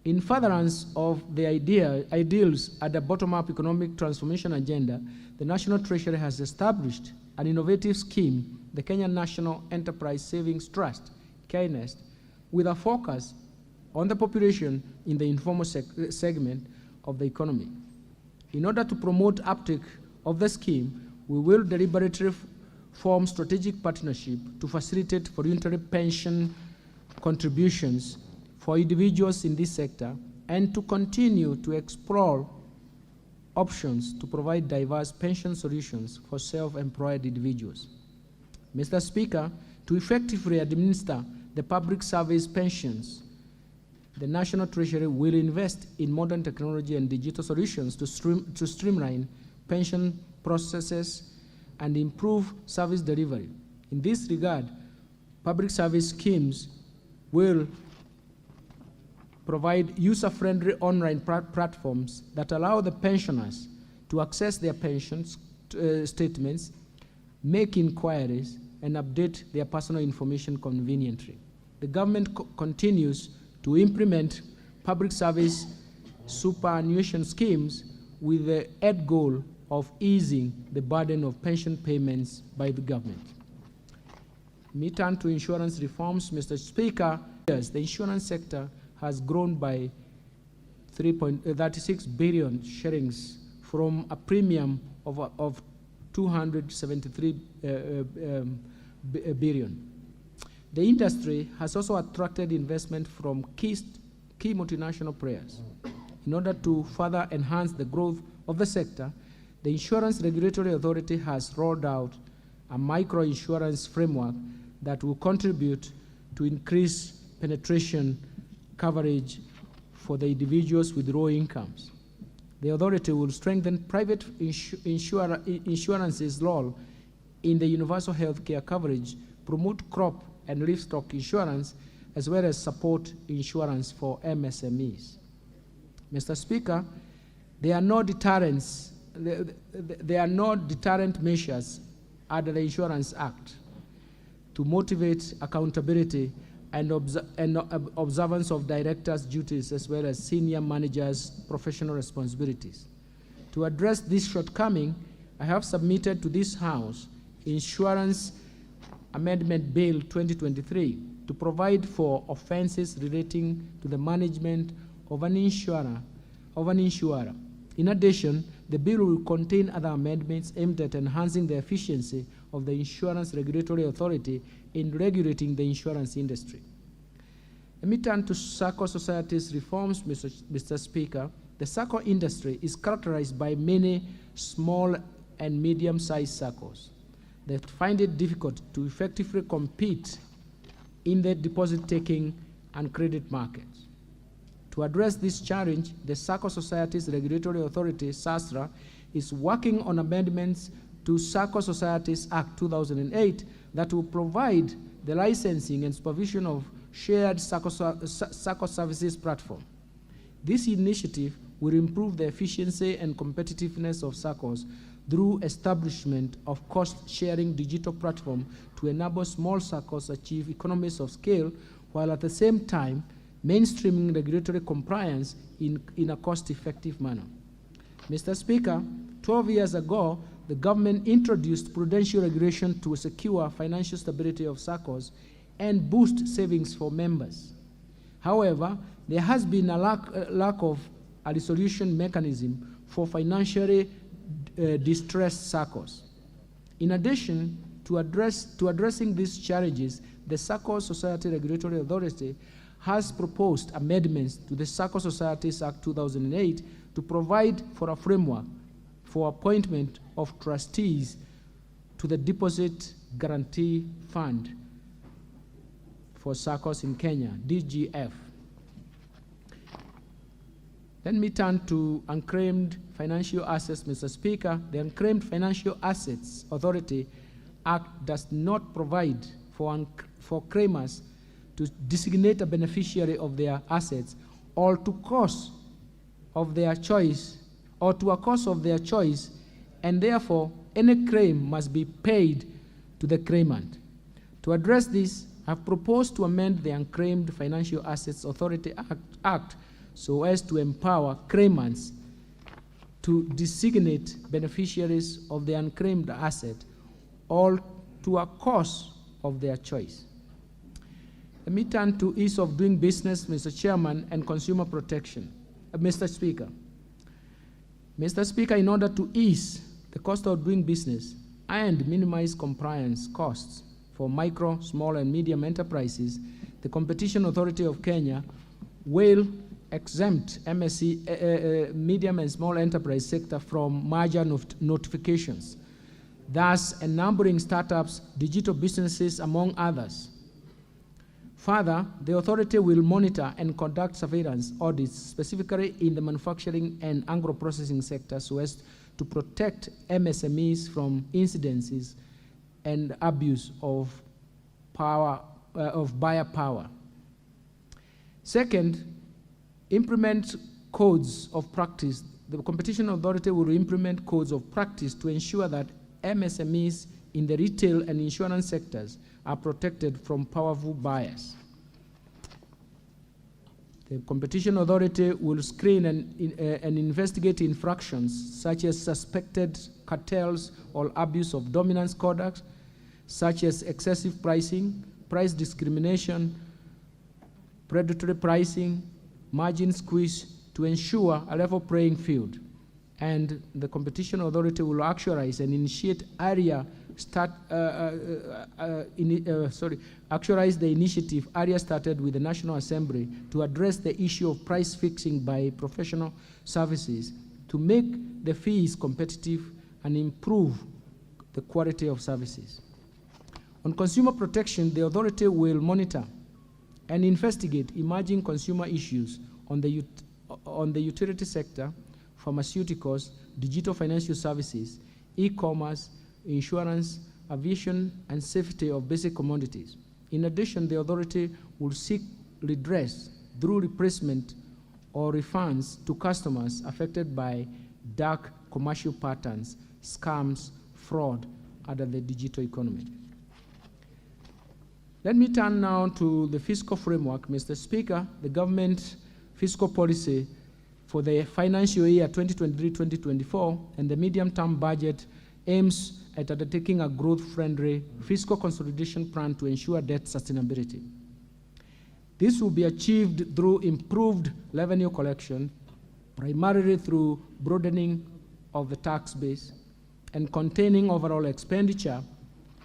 In furtherance of the ideals at the bottom-up economic transformation agenda, the National Treasury has established an innovative scheme, the Kenya National Enterprise Savings Trust, KNEST, with a focus on the population in the informal segment of the economy. In order to promote uptake of the scheme, we will deliberately form strategic partnership to facilitate voluntary pension contributions for individuals in this sector and to continue to explore options to provide diverse pension solutions for self-employed individuals. Mr. Speaker, to effectively administer the public service pensions, the National Treasury will invest in modern technology and digital solutions to streamline pension processes and improve service delivery. In this regard, public service schemes will provide user-friendly online platforms that allow the pensioners to access their pension statements, make inquiries, and update their personal information conveniently. The government continues to implement public service superannuation schemes with the end goal of easing the burden of pension payments by the government. Let me turn to insurance reforms, Mr. Speaker. Yes, the insurance sector has grown by 36 billion shillings from a premium of 273 billion. The industry has also attracted investment from key multinational players. In order to further enhance the growth of the sector, the Insurance Regulatory Authority has rolled out a micro-insurance framework that will contribute to increase penetration coverage for the individuals with low incomes. The authority will strengthen private insurance's role in the universal health care coverage, promote crop and livestock insurance, as well as support insurance for MSMEs. Mr. Speaker, there are no deterrent measures under the Insurance Act to motivate accountability and observance of directors' duties, as well as senior managers' professional responsibilities. To address this shortcoming, I have submitted to this House Insurance Amendment Bill 2023 to provide for offenses relating to the management of an insurer. In addition, the bill will contain other amendments aimed at enhancing the efficiency of the Insurance Regulatory Authority in regulating the insurance industry. Let me turn to SACCO societies reforms, Mr. Speaker. The SACCO industry is characterized by many small and medium-sized SACCOs that find it difficult to effectively compete in the deposit-taking and credit markets. To address this challenge, the SACCO Societies Regulatory Authority, SASRA, is working on amendments to SACCO Societies Act 2008 that will provide the licensing and supervision of shared SACCO services platform. This initiative will improve the efficiency and competitiveness of SACCOs through establishment of cost-sharing digital platform to enable small SACCOs achieve economies of scale, while at the same time mainstreaming regulatory compliance in a cost-effective manner. Mr. Speaker, 12 years ago, the government introduced prudential regulation to secure financial stability of SACCOs and boost savings for members. However, there has been a lack of a resolution mechanism for financially distressed SACCOs. In addition to addressing these challenges, the SACCO Society Regulatory Authority has proposed amendments to the SACCO Societies Act 2008 to provide for a framework for appointment of trustees to the Deposit Guarantee Fund for SACCOs in Kenya, DGF. Let me turn to unclaimed financial assets, Mr. Speaker. The Unclaimed Financial Assets Authority Act does not provide for claimers to designate a beneficiary of their assets or to a cause of their choice, and therefore any claim must be paid to the claimant. To address this, I have proposed to amend the Unclaimed Financial Assets Authority Act so as to empower claimants to designate beneficiaries of the unclaimed asset or to a cause of their choice. Let me turn to ease of doing business, Mr. Chairman, and consumer protection. Mr. Speaker. Mr. Speaker, in order to ease the cost of doing business and minimize compliance costs for micro, small, and medium enterprises, the Competition Authority of Kenya will exempt MSE, medium and small enterprise sector from merger notifications, thus enabling startups, digital businesses, among others. Further, the authority will monitor and conduct surveillance audits specifically in the manufacturing and agro-processing sector so as to protect MSMEs from incidences and abuse of buyer power. Second, implement codes of practice. The Competition Authority will implement codes of practice to ensure that MSMEs in the retail and insurance sectors are protected from powerful buyers. The Competition Authority will screen and investigate infractions such as suspected cartels or abuse of dominance conduct, such as excessive pricing, price discrimination, predatory pricing, margin squeeze, to ensure a level playing field. And the Competition Authority will actualize and initiate actualize the initiative area started with the National Assembly to address the issue of price fixing by professional services to make the fees competitive and improve the quality of services. On consumer protection, the authority will monitor and investigate emerging consumer issues on the utility sector, pharmaceuticals, digital financial services, e-commerce, insurance, aviation, and safety of basic commodities. In addition, the authority will seek redress through replacement or refunds to customers affected by dark commercial patterns, scams, fraud under the digital economy. Let me turn now to the fiscal framework. Mr. Speaker, the government fiscal policy for the financial year 2023-2024 and the medium-term budget aims at undertaking a growth-friendly fiscal consolidation plan to ensure debt sustainability. This will be achieved through improved revenue collection, primarily through broadening of the tax base and containing overall expenditure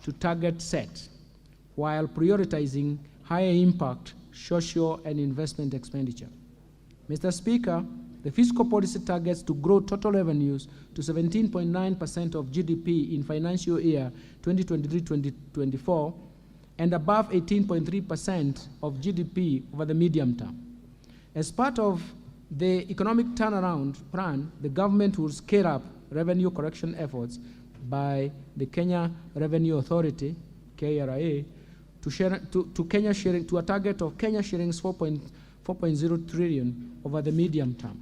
to target set, while prioritizing higher impact social and investment expenditure. Mr. Speaker, the fiscal policy targets to grow total revenues to 17.9% of GDP in financial year 2023-2024 and above 18.3% of GDP over the medium term. As part of the economic turnaround plan, the government will scale up revenue correction efforts by the Kenya Revenue Authority, KRA, to a target of Kenya shillings 4.0 trillion over the medium term.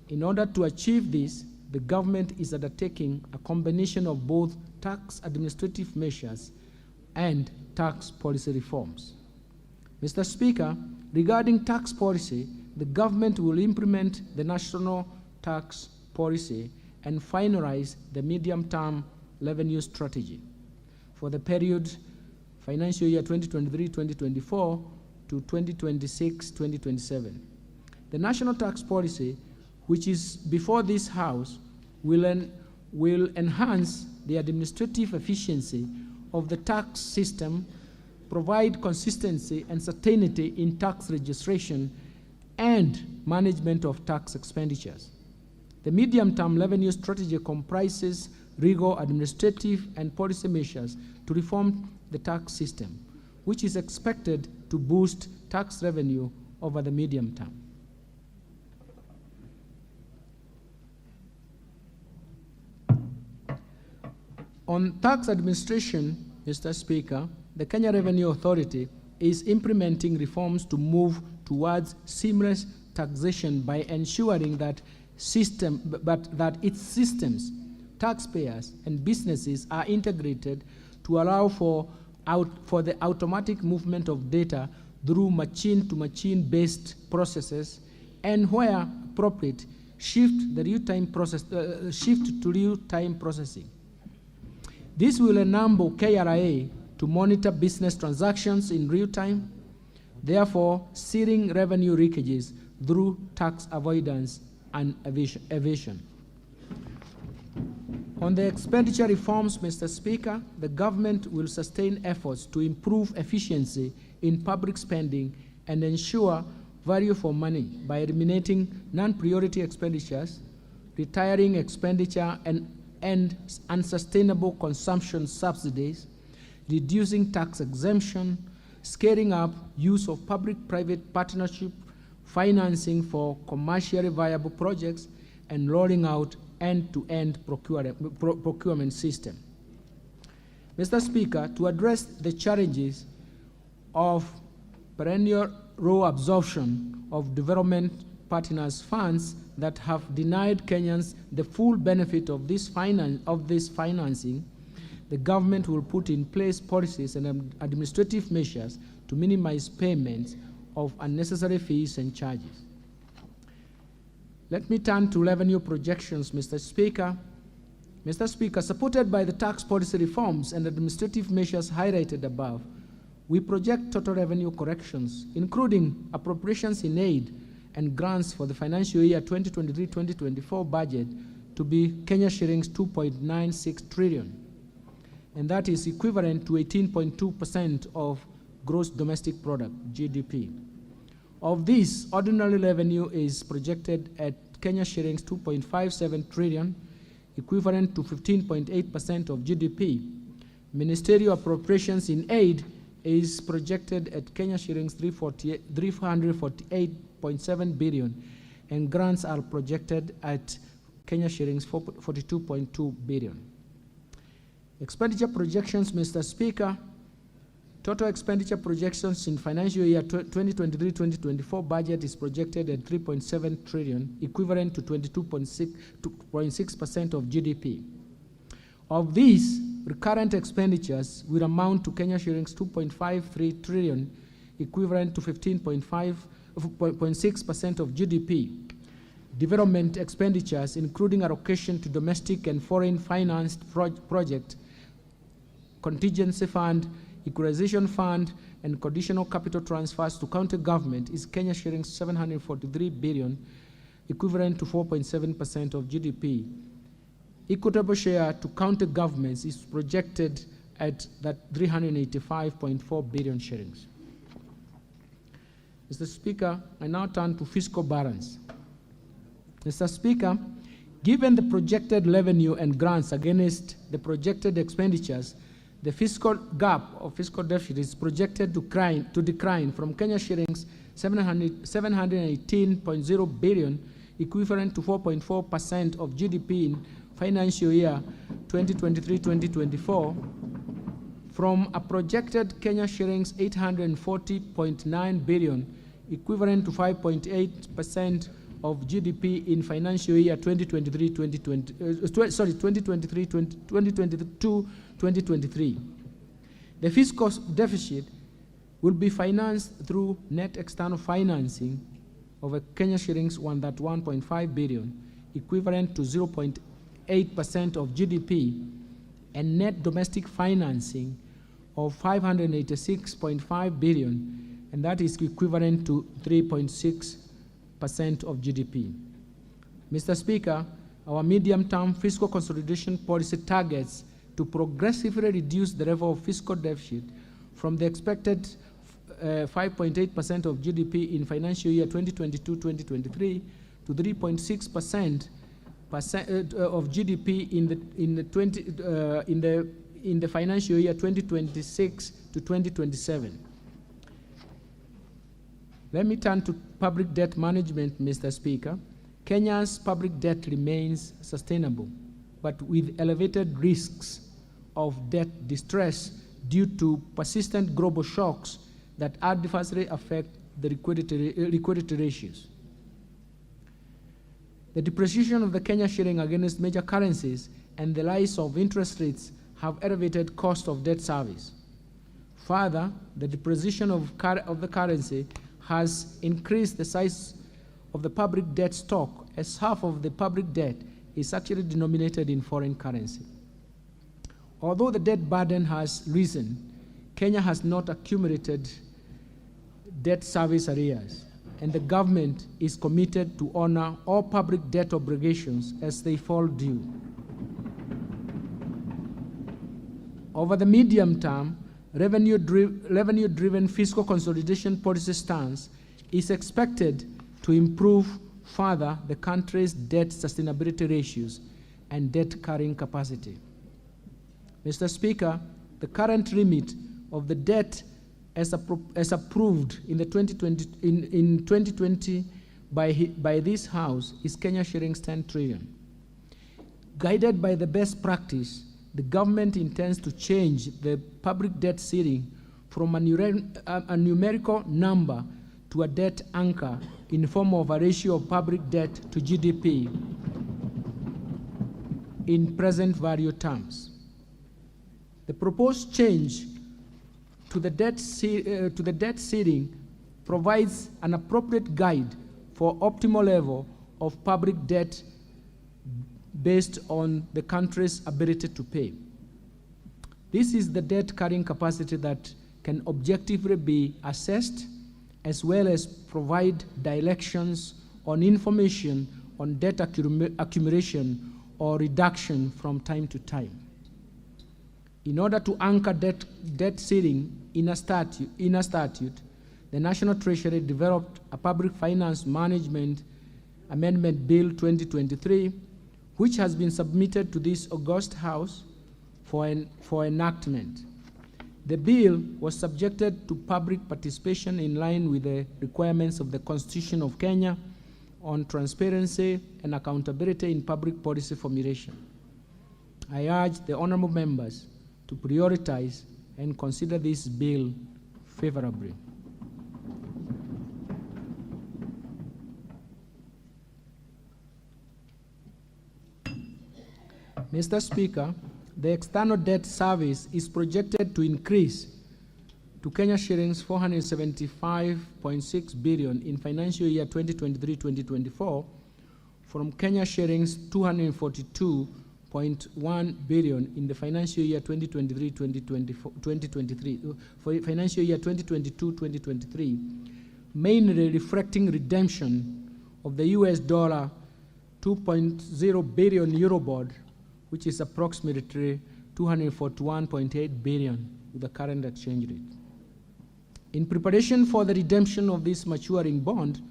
In order to achieve this, the government is undertaking a combination of both tax administrative measures and tax policy reforms. Mr. Speaker, regarding tax policy, the government will implement the national tax policy and finalize the medium-term revenue strategy for the period financial year 2023-2024 to 2026-2027. The national tax policy, which is before this House, will enhance the administrative efficiency of the tax system, provide consistency and certainty in tax registration and management of tax expenditures. The medium-term revenue strategy comprises rigorous administrative and policy measures to reform the tax system, which is expected to boost tax revenue over the medium term. On tax administration, Mr. Speaker, the Kenya Revenue Authority is implementing reforms to move towards seamless taxation by ensuring that its systems, taxpayers, and businesses are integrated to allow for the automatic movement of data through machine-to-machine based processes, and where appropriate, shift to real-time processing. This will enable KRA to monitor business transactions in real time, therefore sealing revenue leakages through tax avoidance and evasion. On the expenditure reforms, Mr. Speaker, the government will sustain efforts to improve efficiency in public spending and ensure value for money by eliminating non-priority expenditures, retiring expenditure and unsustainable consumption subsidies, reducing tax exemption, scaling up use of public-private partnership financing for commercially viable projects, and rolling out end-to-end procurement system. Mr. Speaker, to address the challenges of perennial low absorption of development partners' funds that have denied Kenyans the full benefit of this financing, the government will put in place policies and administrative measures to minimize payments of unnecessary fees and charges. Let me turn to revenue projections, Mr. Speaker. Mr. Speaker, supported by the tax policy reforms and administrative measures highlighted above, we project total revenue corrections, including appropriations in aid and grants for the financial year 2023-2024 budget to be Kenya shillings 2.96 trillion, and that is equivalent to 18.2% of gross domestic product, GDP. Of this, ordinary revenue is projected at Kenya shillings 2.57 trillion, equivalent to 15.8% of GDP. Ministerial appropriations in aid is projected at Kenya shillings 348.7 billion, and grants are projected at Kenya shillings 42.2 billion. Expenditure projections, Mr. Speaker. Total expenditure projections in financial year 2023-2024 budget is projected at 3.7 trillion, equivalent to 22.6% of GDP. Of these, recurrent expenditures will amount to Kenya shillings 2.53 trillion, equivalent to 15.6% of GDP. Development expenditures, including allocation to domestic and foreign financed project, contingency fund, equalization fund, and conditional capital transfers to county government is Kenya shillings 743 billion, equivalent to 4.7% of GDP. Equitable share to county governments is projected at that 385.4 billion shillings. Mr. Speaker, I now turn to fiscal balance. Mr. Speaker, given the projected revenue and grants against the projected expenditures, the fiscal gap of fiscal deficit is projected to decline from Kenya shillings 718.0 billion, equivalent to 4.4% of GDP in financial year 2023-2024, from a projected Kenya shillings 840.9 billion, equivalent to 5.8% of GDP in financial year 2022-2023. The fiscal deficit will be financed through net external financing of a Kenya shillings 1.5 billion, equivalent to 0.8% of GDP, and net domestic financing of 586.5 billion, and that is equivalent to 3.6% of GDP. Mr. Speaker, our medium-term fiscal consolidation policy targets to progressively reduce the level of fiscal deficit from the expected 5.8% of GDP in financial year 2022-2023 to 3.6% of GDP in the financial year 2026 to 2027. Let me turn to public debt management, Mr. Speaker. Kenya's public debt remains sustainable, but with elevated risks of debt distress due to persistent global shocks that adversely affect the liquidity ratios. The depreciation of the Kenya shilling against major currencies and the rise of interest rates have elevated cost of debt service. Further, the depreciation of the currency has increased the size of the public debt stock, as half of the public debt is actually denominated in foreign currency. Although the debt burden has risen, Kenya has not accumulated debt service arrears, and the government is committed to honor all public debt obligations as they fall due. Over the medium term, revenue-driven fiscal consolidation policy stance is expected to improve further the country's debt sustainability ratios and debt carrying capacity. Mr. Speaker, the current limit of the debt as approved in 2020 by this House is Kenya shillings 10 trillion. Guided by the best practice, the government intends to change the public debt ceiling from a numerical number to a debt anchor in the form of a ratio of public debt to GDP in present value terms. The proposed change to the debt ceiling provides an appropriate guide for optimal level of public debt based on the country's ability to pay. This is the debt carrying capacity that can objectively be assessed as well as provide directions on information on debt accumulation or reduction from time to time. In order to anchor debt ceiling in a statute, the National Treasury developed a Public Finance Management Amendment Bill 2023, which has been submitted to this august House for enactment. The bill was subjected to public participation in line with the requirements of the Constitution of Kenya on transparency and accountability in public policy formulation. I urge the honorable members to prioritize and consider this bill favorably. Mr. Speaker, the external debt service is projected to increase to Kenya shillings 475.6 billion in financial year 2023-2024 from Kenya shillings 242.1 billion in the financial year 2023-2023 for financial year 2022-2023, mainly reflecting redemption of the US dollar 2.0 billion Eurobond, which is approximately 241.8 billion with the current exchange rate. In preparation for the redemption of this maturing bond,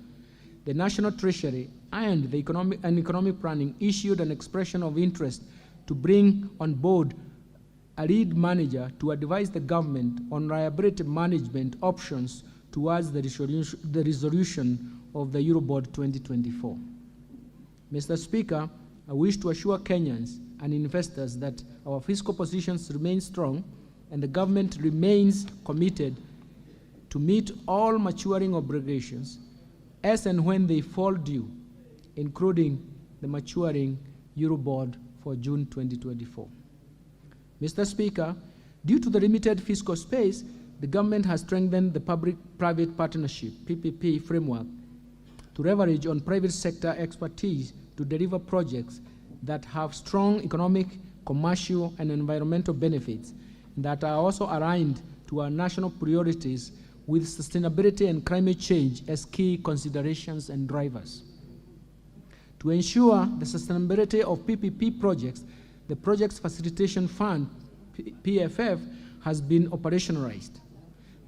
the National Treasury and the Economic Planning issued an expression of interest to bring on board a lead manager to advise the government on liability management options towards the resolution of the Eurobond 2024. Mr. Speaker, I wish to assure Kenyans and investors that our fiscal positions remain strong and the government remains committed to meet all maturing obligations as and when they fall due, including the maturing Eurobond for June 2024. Mr. Speaker, due to the limited fiscal space, the government has strengthened the public-private partnership, PPP framework, to leverage on private sector expertise to deliver projects that have strong economic, commercial, and environmental benefits that are also aligned to our national priorities with sustainability and climate change as key considerations and drivers. To ensure the sustainability of PPP projects, the Projects Facilitation Fund, PFF, has been operationalized.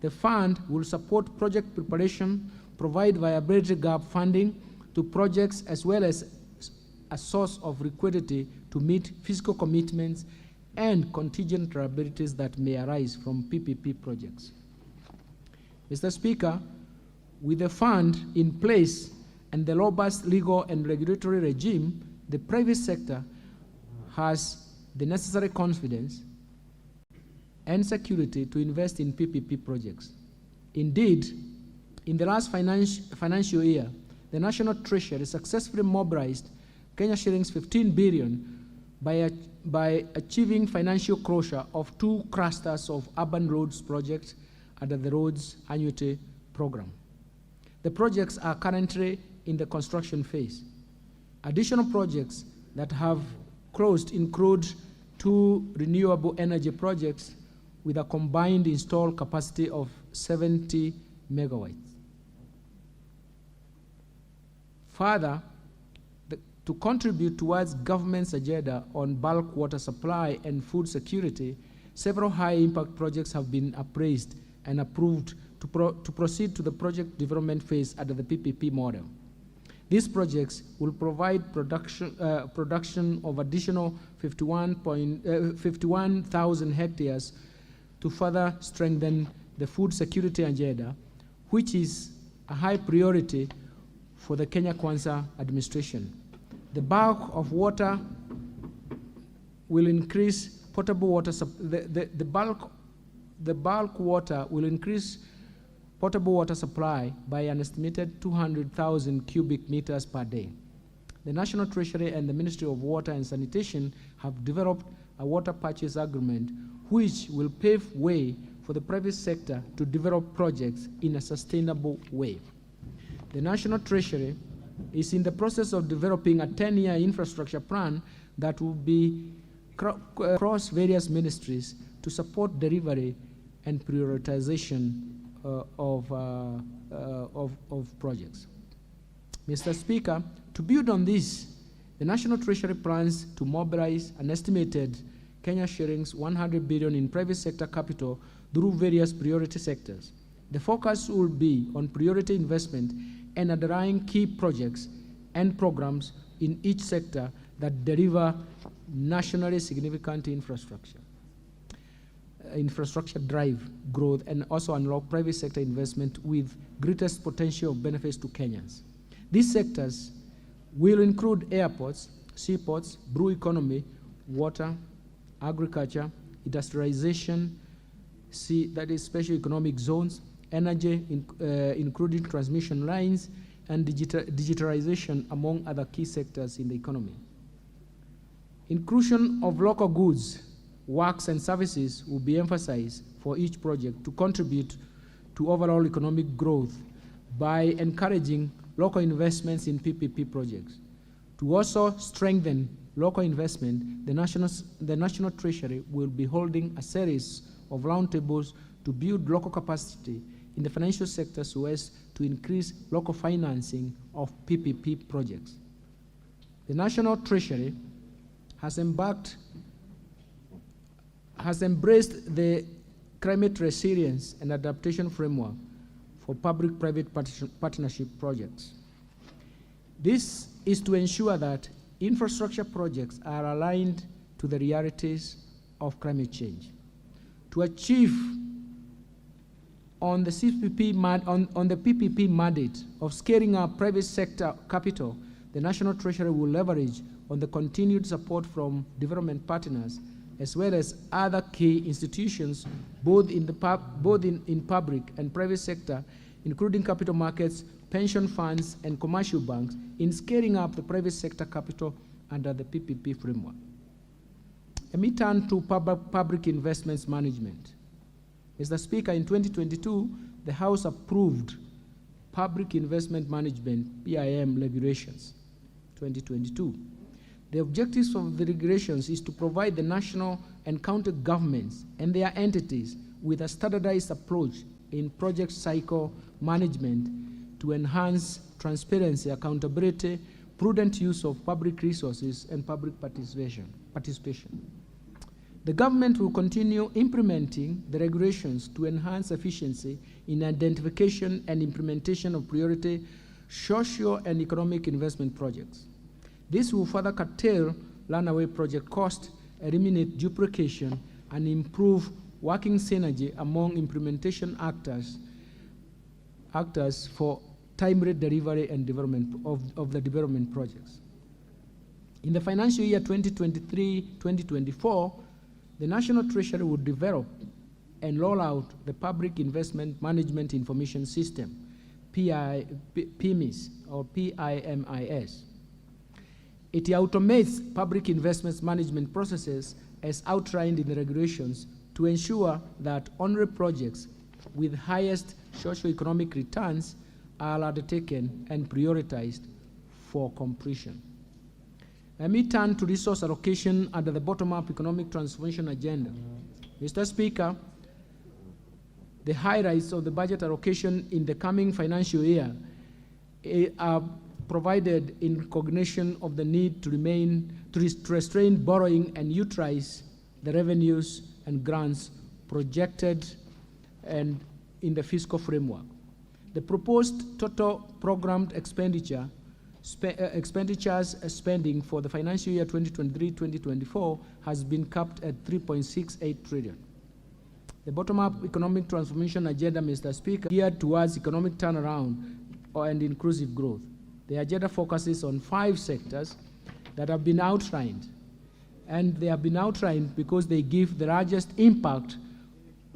The fund will support project preparation, provide viability gap funding to projects, as well as a source of liquidity to meet fiscal commitments and contingent liabilities that may arise from PPP projects. Mr. Speaker, with the fund in place and the robust legal and regulatory regime, the private sector has the necessary confidence and security to invest in PPP projects. Indeed, in the last financial year, the National Treasury successfully mobilized Kenya shillings 15 billion by achieving financial closure of 2 clusters of urban roads projects under the Roads Annuity Program. The projects are currently in the construction phase. Additional projects that have closed include 2 renewable energy projects with a combined installed capacity of 70 megawatts. Further, to contribute towards government's agenda on bulk water supply and food security, several high-impact projects have been appraised and approved to proceed to the project development phase under the PPP model. These projects will provide production of additional 51,000 hectares to further strengthen the food security agenda, which is a high priority for the Kenya Kwanza administration. The bulk of water will increase potable water. The bulk water will increase potable water supply by an estimated 200,000 cubic meters per day. The National Treasury and the Ministry of Water and Sanitation have developed a water purchase agreement which will pave way for the private sector to develop projects in a sustainable way. The National Treasury is in the process of developing a 10-year infrastructure plan that will be across various ministries to support delivery and prioritization projects. Mr. Speaker, to build on this, the National Treasury plans to mobilize an estimated Kenya shillings 100 billion in private sector capital through various priority sectors. The focus will be on priority investment and underlying key projects and programs in each sector that deliver nationally significant infrastructure drive growth and also unlock private sector investment with greatest potential of benefits to Kenyans. These sectors will include airports, seaports, blue economy, water, agriculture, industrialization, that is special economic zones, energy, including transmission lines, and digitalization, among other key sectors in the economy. Inclusion of local goods, works, and services will be emphasized for each project to contribute to overall economic growth by encouraging local investments in PPP projects. To also strengthen local investment, the National Treasury will be holding a series of roundtables to build local capacity in the financial sector so as to increase local financing of PPP projects. The National Treasury has embraced the climate resilience and adaptation framework for public-private partnership projects. This is to ensure that infrastructure projects are aligned to the realities of climate change. To achieve on the PPP mandate of scaling up private sector capital, the National Treasury will leverage on the continued support from development partners as well as other key institutions, both in public and private sector, including capital markets, pension funds, and commercial banks, in scaling up the private sector capital under the PPP framework. Let me turn to public investments management. Mr. Speaker, in 2022, the House approved Public Investment Management, PIM, regulations, 2022. The objectives of the regulations is to provide the national and county governments and their entities with a standardized approach in project cycle management to enhance transparency, accountability, prudent use of public resources, and public participation. The government will continue implementing the regulations to enhance efficiency in identification and implementation of priority social and economic investment projects. This will further curtail runaway project cost, eliminate duplication, and improve working synergy among implementation actors for timely delivery and development of the development projects. In the financial year 2023-2024, the National Treasury will develop and roll out the Public Investment Management Information System, PIMIS, or PIMIS. It automates public investments management processes as outlined in the regulations to ensure that only projects with highest socio-economic returns are undertaken and prioritized for completion. Let me turn to resource allocation under the bottom-up economic transformation agenda. Mr. Speaker, the highlights of the budget allocation in the coming financial year are provided in recognition of the need to restrain borrowing and utilize the revenues and grants projected and in the fiscal framework. The proposed total programmed expenditures spending for the financial year 2023-2024 has been capped at 3.68 trillion. The bottom-up economic transformation agenda, Mr. Speaker, geared towards economic turnaround and inclusive growth. The agenda focuses on 5 sectors that have been outlined, and they have been outlined because they give the largest impact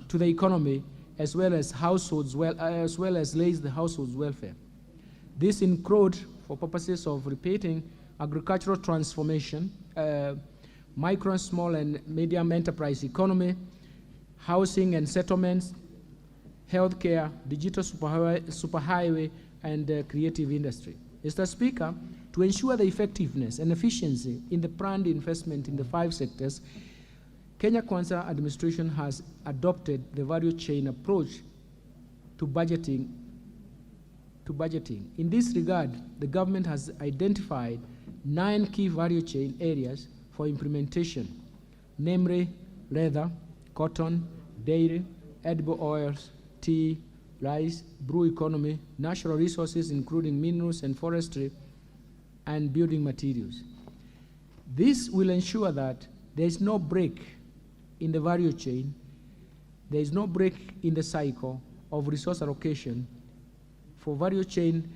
to the economy as well as raise the household's welfare. This include, for purposes of repeating, agricultural transformation, micro, small, and medium enterprise economy, housing and settlements, healthcare, digital superhighway, and creative industry. Mr. Speaker, to ensure the effectiveness and efficiency in the planned investment in the 5 sectors, Kenya Kwanza administration has adopted the value chain approach to budgeting. In this regard, the government has identified 9 key value chain areas for implementation, namely leather, cotton, dairy, edible oils, tea, rice, brew economy, natural resources including minerals and forestry, and building materials. This will ensure that there is no break in the value chain, there is no break in the cycle of resource allocation for value chain,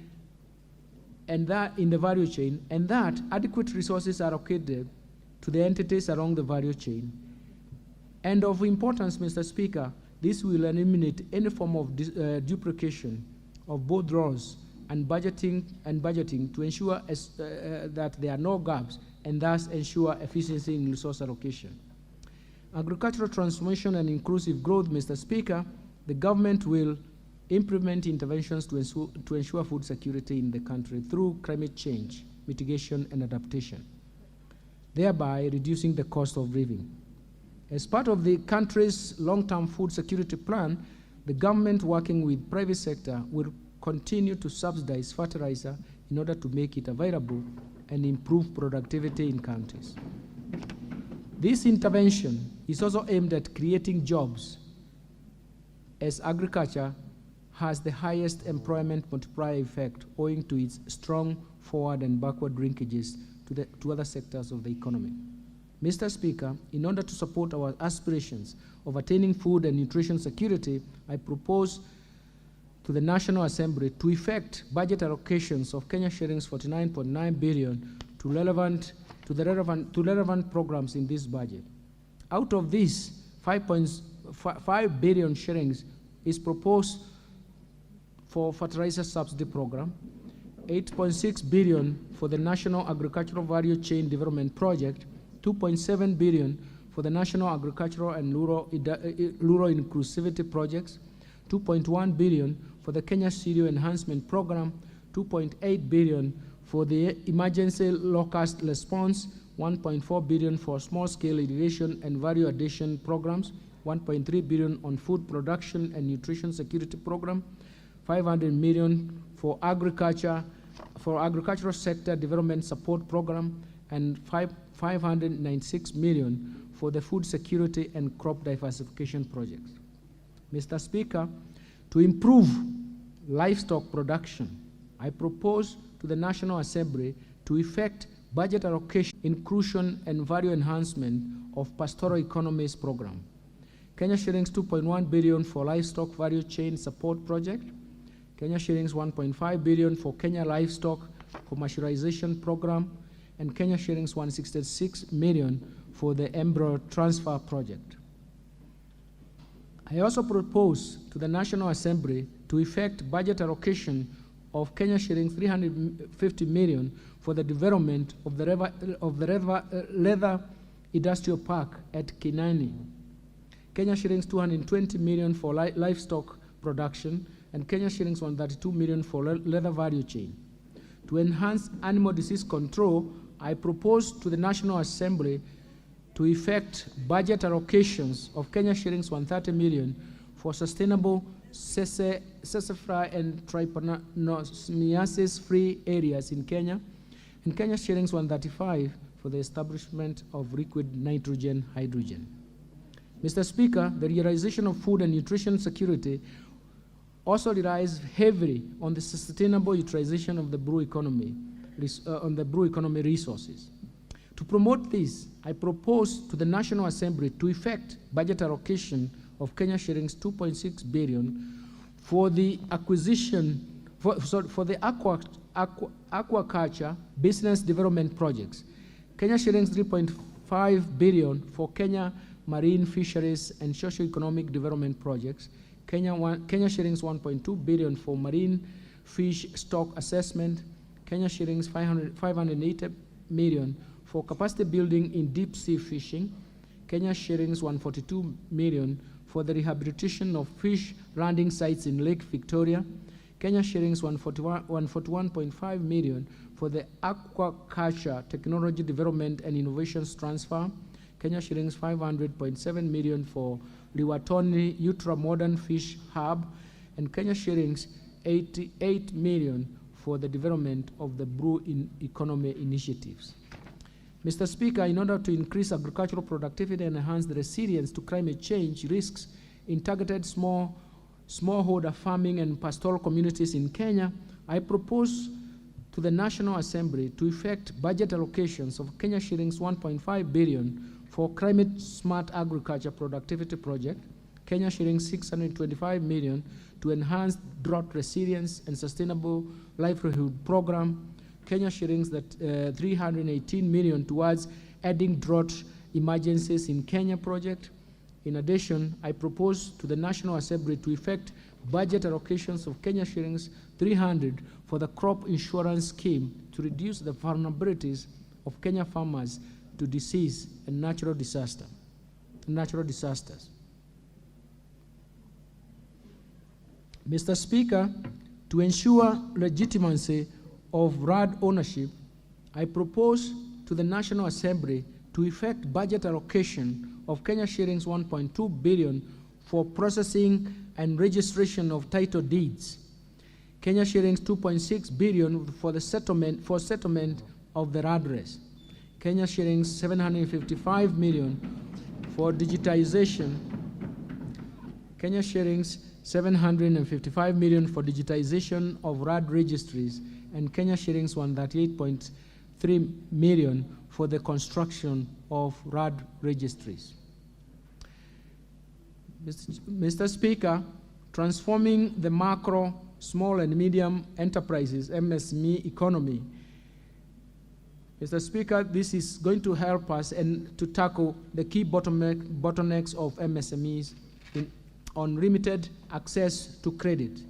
and that in the value chain, and that adequate resources are allocated to the entities along the value chain. And of importance, Mr. Speaker, this will eliminate any form of duplication of both draws and budgeting to ensure that there are no gaps and thus ensure efficiency in resource allocation. Agricultural transformation and inclusive growth, Mr. Speaker, the government will implement interventions to ensure food security in the country through climate change, mitigation, and adaptation, thereby reducing the cost of living. As part of the country's long-term food security plan, the government, working with private sector, will continue to subsidize fertilizer in order to make it available and improve productivity in counties. This intervention is also aimed at creating jobs, as agriculture has the highest employment multiplier effect owing to its strong forward and backward linkages to other sectors of the economy. Mr. Speaker, in order to support our aspirations of attaining food and nutrition security, I propose to the National Assembly to effect budget allocations of Kenya shillings 49.9 billion to relevant programs in this budget. Out of this, 5.5 billion shillings is proposed for fertilizer subsidy program, 8.6 billion for the National Agricultural Value Chain Development Project, 2.7 billion for the National Agricultural and Rural Inclusivity Projects, 2.1 billion for the Kenya Cereal Enhancement Program, 2.8 billion for the Emergency Locust Response, 1.4 billion for small-scale irrigation and value addition programs, 1.3 billion on food production and nutrition security program, 500 million for agricultural sector development support program, and 596 million for the food security and crop diversification projects. Mr. Speaker, to improve livestock production, I propose to the National Assembly to effect budget allocation, inclusion, and value enhancement of pastoral economies program. Kenya shillings 2.1 billion for livestock value chain support project, Kenya shillings 1.5 billion for Kenya livestock commercialization program, and Kenya shillings 166 million for the embryo transfer project. I also propose to the National Assembly to effect budget allocation of Kenya shillings 350 million for the development of the leather industrial park at Kinani, Kenya shillings 220 million for livestock production, and Kenya shillings 132 million for leather value chain. To enhance animal disease control, I propose to the National Assembly to effect budget allocations of Kenya shillings 130 million for sustainable sassafras and trypanosomiasis-free areas in Kenya, and Kenya shillings 135 for the establishment of liquid nitrogen hydrogen. Mr. Speaker, the realization of food and nutrition security also relies heavily on the sustainable utilization of the brew economy, resources. To promote this, I propose to the National Assembly to effect budget allocation of Kenya shillings 2.6 billion for the acquisition, for the aquaculture business development projects, Kenya shillings 3.5 billion for Kenya marine fisheries and socio-economic development projects, Kenya shillings 1.2 billion for marine fish stock assessment, Kenya shillings 580 million for capacity building in deep sea fishing, Kenya shillings 142 million for the rehabilitation of fish landing sites in Lake Victoria, Kenya shillings 141.5 million for the aquaculture technology development and innovations transfer, Kenya shillings 500.7 million for Liwatoni Ultra Modern Fish Hub, and Kenya shillings 88 million for the development of the Blue Economy initiatives. Mr. Speaker, in order to increase agricultural productivity and enhance the resilience to climate change risks in targeted smallholder farming and pastoral communities in Kenya, I propose to the National Assembly to effect budget allocations of Kenya shillings 1.5 billion for climate smart agriculture productivity project, Kenya shillings 625 million to enhance drought resilience and sustainable livelihood program, Kenya shillings 318 million towards adding drought emergencies in Kenya project. In addition, I propose to the National Assembly to effect budget allocations of Kenya shillings 300 for the crop insurance scheme to reduce the vulnerabilities of Kenya farmers to disease and natural disasters. Mr. Speaker, to ensure legitimacy of RAD ownership, I propose to the National Assembly to effect budget allocation of Kenya shillings 1.2 billion for processing and registration of title deeds, Kenya shillings 2.6 billion for the settlement of the RAD race, Kenya shillings 755 million for digitization, Kenya shillings 755 million for digitization of RAD registries, and Kenya shillings 138.3 million for the construction of RAD registries. Mr. Speaker, transforming the macro, small and medium enterprises, MSME economy. Mr. Speaker, this is going to help us and to tackle the key bottlenecks of MSMEs on limited access to credit.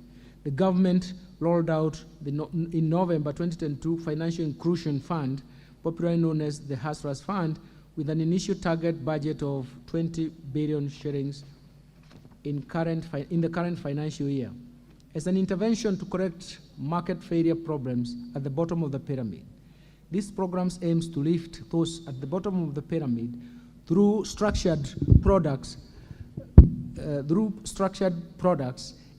The government rolled out in November 2022 Financial Inclusion Fund, popularly known as the Hustlers Fund, with an initial target budget of 20 billion shillings in the current financial year, as an intervention to correct market failure problems at the bottom of the pyramid. This program aims to lift those at the bottom of the pyramid through structured products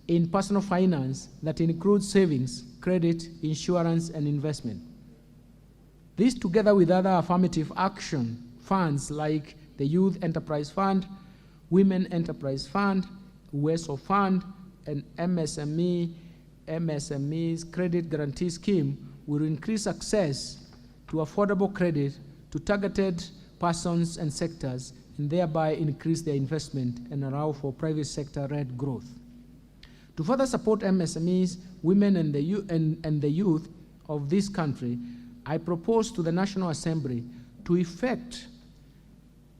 in personal finance that includes savings, credit, insurance, and investment. This, together with other affirmative action funds like the Youth Enterprise Fund, Women Enterprise Fund, UESO Fund, and MSME's Credit Guarantee Scheme, will increase access to affordable credit to targeted persons and sectors, and thereby increase their investment and allow for private sector-led growth. To further support MSMEs, women, and the youth of this country, I propose to the National Assembly to effect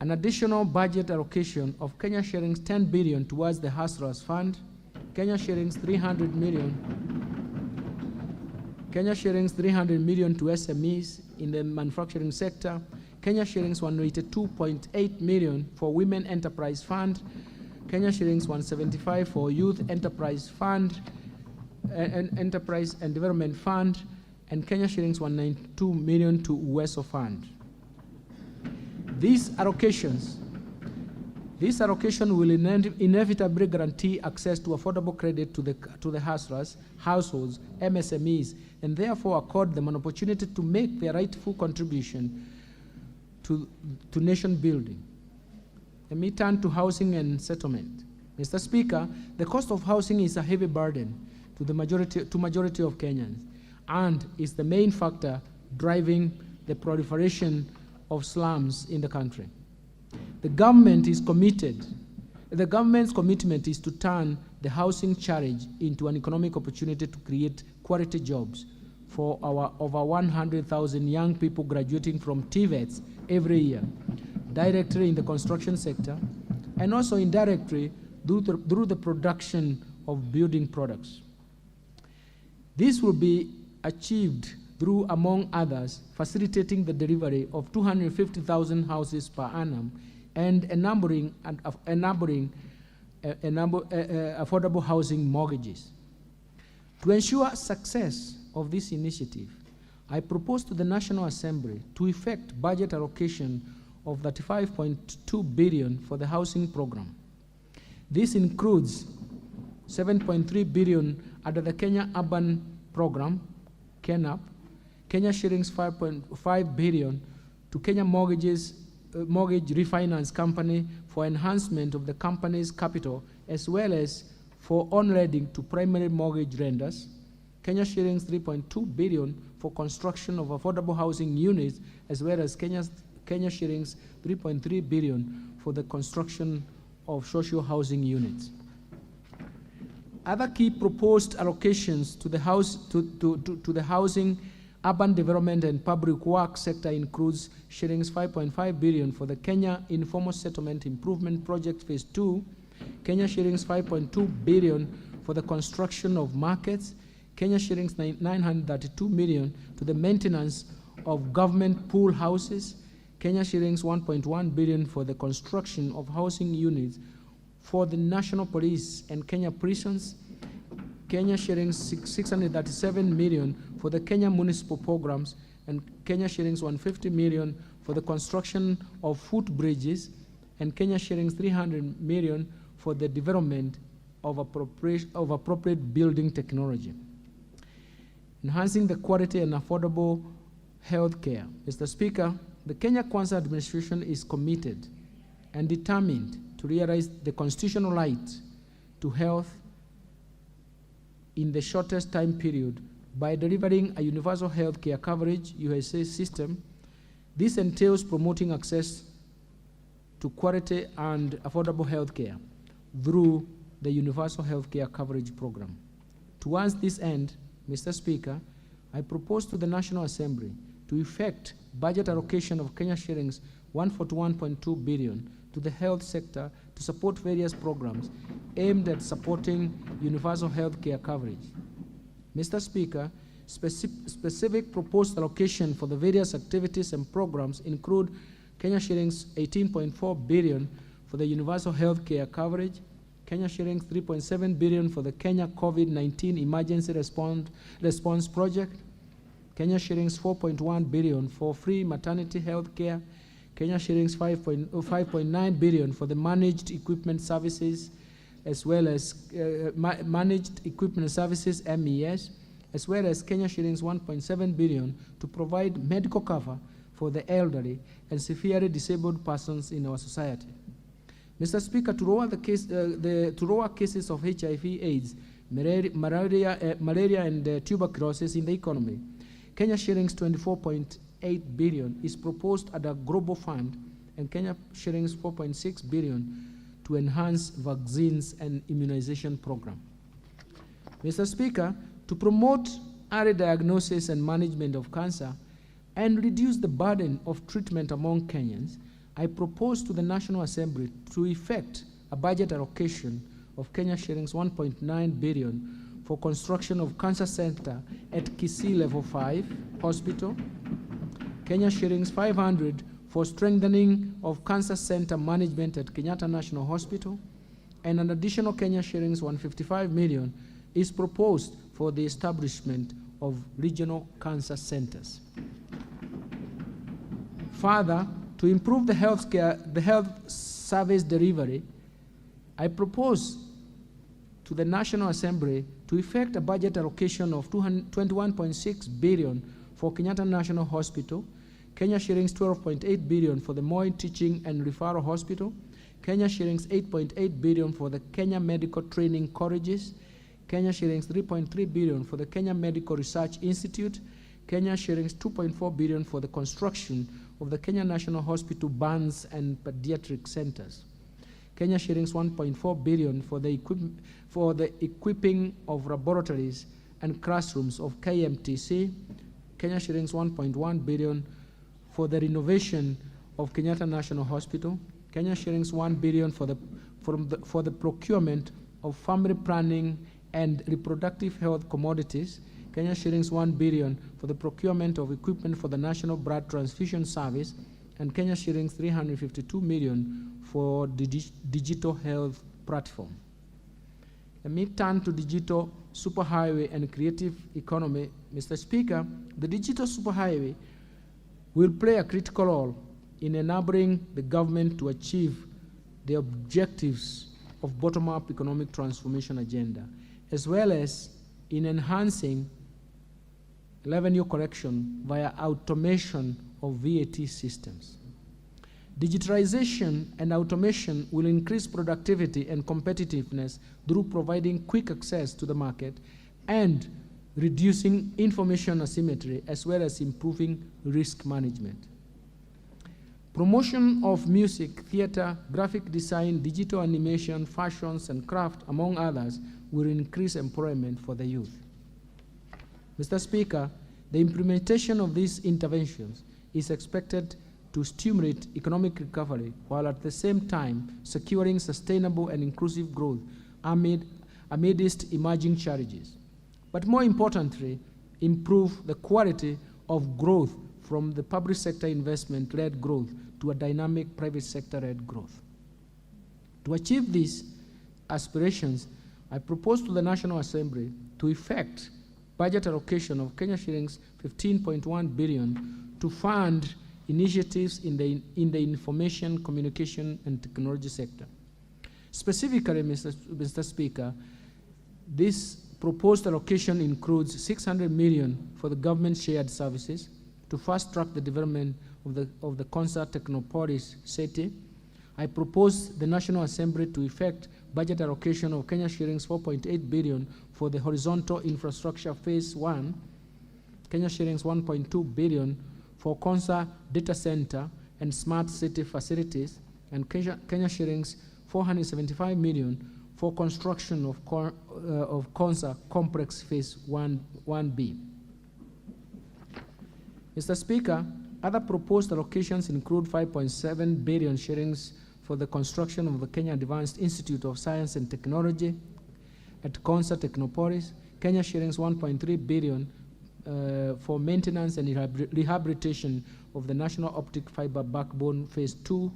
an additional budget allocation of Kenya shillings 10 billion towards the Hustlers Fund, Kenya shillings 300 million to SMEs in the manufacturing sector, Kenya shillings 182.8 million for Women Enterprise Fund, Kenya shillings 175 for Youth Enterprise Fund, Enterprise and Development Fund, and Kenya shillings 192 million to UESO Fund. These allocation will inevitably guarantee access to affordable credit to the hustlers, households, MSMEs, and therefore accord them an opportunity to make their rightful contribution to nation building. Let me turn to housing and settlement. Mr. Speaker, the cost of housing is a heavy burden to the majority of Kenyans, and is the main factor driving the proliferation of slums in the country. The government's commitment is to turn the housing challenge into an economic opportunity to create quality jobs for our over 100,000 young people graduating from TVETs every year, directly in the construction sector, and also indirectly through the production of building products. This will be achieved through, among others, facilitating the delivery of 250,000 houses per annum and enabling affordable housing mortgages. To ensure success of this initiative, I propose to the National Assembly to effect budget allocation of 35.2 billion for the housing program. This includes 7.3 billion under the Kenya Urban Program, KENAP, Kenya shillings 5.5 billion to Kenya Mortgage Refinance Company for enhancement of the company's capital, as well as for on-lending to primary mortgage lenders, Kenya shillings 3.2 billion for construction of affordable housing units, as well as Kenya shillings 3.3 billion for the construction of social housing units. Other key proposed allocations to the housing, urban development, and public works sector includes shillings 5.5 billion for the Kenya Informal Settlement Improvement Project Phase 2, Kenya shillings 5.2 billion for the construction of markets, Kenya shillings 932 million to the maintenance of government pool houses, Kenya shillings 1.1 billion for the construction of housing units for the National Police and Kenya prisons, Kenya shillings 637 million for the Kenya municipal programs, and Kenya shillings 150 million for the construction of footbridges, and Kenya shillings 300 million for the development of appropriate building technology. Enhancing the quality and affordable health care. Mr. Speaker, the Kenya Kwanza administration is committed and determined to realize the constitutional right to health in the shortest time period by delivering a universal health care coverage USA system. This entails promoting access to quality and affordable health care through the Universal Health Care Coverage Program. Towards this end, Mr. Speaker, I propose to the National Assembly to effect budget allocation of Kenya shillings 141.2 billion to the health sector to support various programs aimed at supporting universal health care coverage. Mr. Speaker, specific proposed allocation for the various activities and programs include Kenya shillings 18.4 billion for the universal health care coverage, Kenya shillings 3.7 billion for the Kenya COVID-19 emergency response project, Kenya shillings 4.1 billion for free maternity health care, Kenya shillings 5.9 billion for the managed equipment services, as well as managed equipment services, MES, as well as Kenya shillings 1.7 billion to provide medical cover for the elderly and severely disabled persons in our society. Mr. Speaker, to lower cases of HIV/AIDS, malaria and tuberculosis in the economy, Kenya shillings 24.8 billion is proposed at a global fund, and Kenya shillings 4.6 billion to enhance vaccines and immunization program. Mr. Speaker, to promote early diagnosis and management of cancer and reduce the burden of treatment among Kenyans, I propose to the National Assembly to effect a budget allocation of Kenya shillings 1.9 billion for construction of cancer center at Kisii Level 5 Hospital, Kenya shillings 500 for strengthening of cancer center management at Kenyatta National Hospital, and an additional Kenya shillings 155 million is proposed for the establishment of regional cancer centers. Further, to improve the health service delivery, I propose to the National Assembly to effect a budget allocation of 21.6 billion for Kenyatta National Hospital, Kenya shillings 12.8 billion for the Moi Teaching and Referral Hospital, Kenya shillings 8.8 billion for the Kenya Medical Training Colleges, Kenya shillings 3.3 billion for the Kenya Medical Research Institute, Kenya shillings 2.4 billion for the construction of the Kenya National Hospital burns and pediatric centers, Kenya shillings 1.4 billion for the equipping of laboratories and classrooms of KMTC, Kenya shillings 1.1 billion for the renovation of Kenyatta National Hospital, Kenya shillings 1 billion for the procurement of family planning and reproductive health commodities, Kenya shillings 1 billion for the procurement of equipment for the National Blood Transfusion Service, and Kenya shillings 352 million for the digital health platform. Let me turn to digital superhighway and creative economy. Mr. Speaker, the digital superhighway will play a critical role in enabling the government to achieve the objectives of bottom-up economic transformation agenda, as well as in enhancing revenue collection via automation of VAT systems. Digitalization and automation will increase productivity and competitiveness through providing quick access to the market and reducing information asymmetry, as well as improving risk management. Promotion of music, theater, graphic design, digital animation, fashions, and craft, among others, will increase employment for the youth. Mr. Speaker, the implementation of these interventions is expected to stimulate economic recovery while at the same time securing sustainable and inclusive growth amidst emerging challenges. But more importantly, improve the quality of growth from the public sector investment-led growth to a dynamic private sector-led growth. To achieve these aspirations, I propose to the National Assembly to effect budget allocation of Kenya shillings 15.1 billion to fund initiatives in the information, communication, and technology sector. Specifically, Mr. Speaker, this proposed allocation includes 600 million for the government shared services to fast-track the development of the Kwanza Technopolis city. I propose the National Assembly to effect budget allocation of Kenya shillings 4.8 billion for the horizontal infrastructure phase 1, Kenya shillings 1.2 billion for Kwanza data center and smart city facilities, and Kenya shillings 475 million for construction of Kwanza complex phase 1B. Mr. Speaker, other proposed allocations include 5.7 billion shillings for the construction of the Kenya Advanced Institute of Science and Technology at Kwanza Technopolis, Kenya shillings 1.3 billion for maintenance and rehabilitation of the National Optic Fiber Backbone Phase 2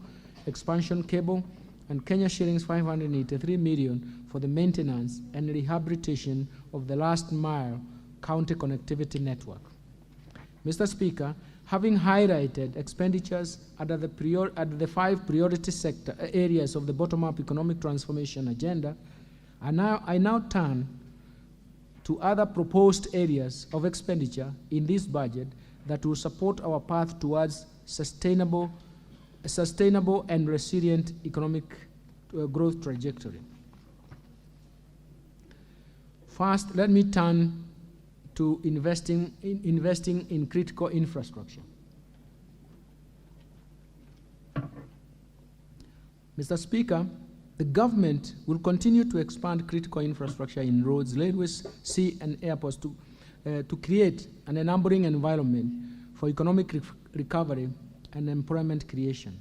expansion cable, and Kenya shillings 583 million for the maintenance and rehabilitation of the last mile county connectivity network. Mr. Speaker, having highlighted expenditures under the 5 priority sector areas of the bottom-up economic transformation agenda, I now turn to other proposed areas of expenditure in this budget that will support our path towards sustainable and resilient economic growth trajectory. First, let me turn to investing in critical infrastructure. Mr. Speaker, the government will continue to expand critical infrastructure in roads, railways, sea, and airports to create an enabling environment for economic recovery and employment creation.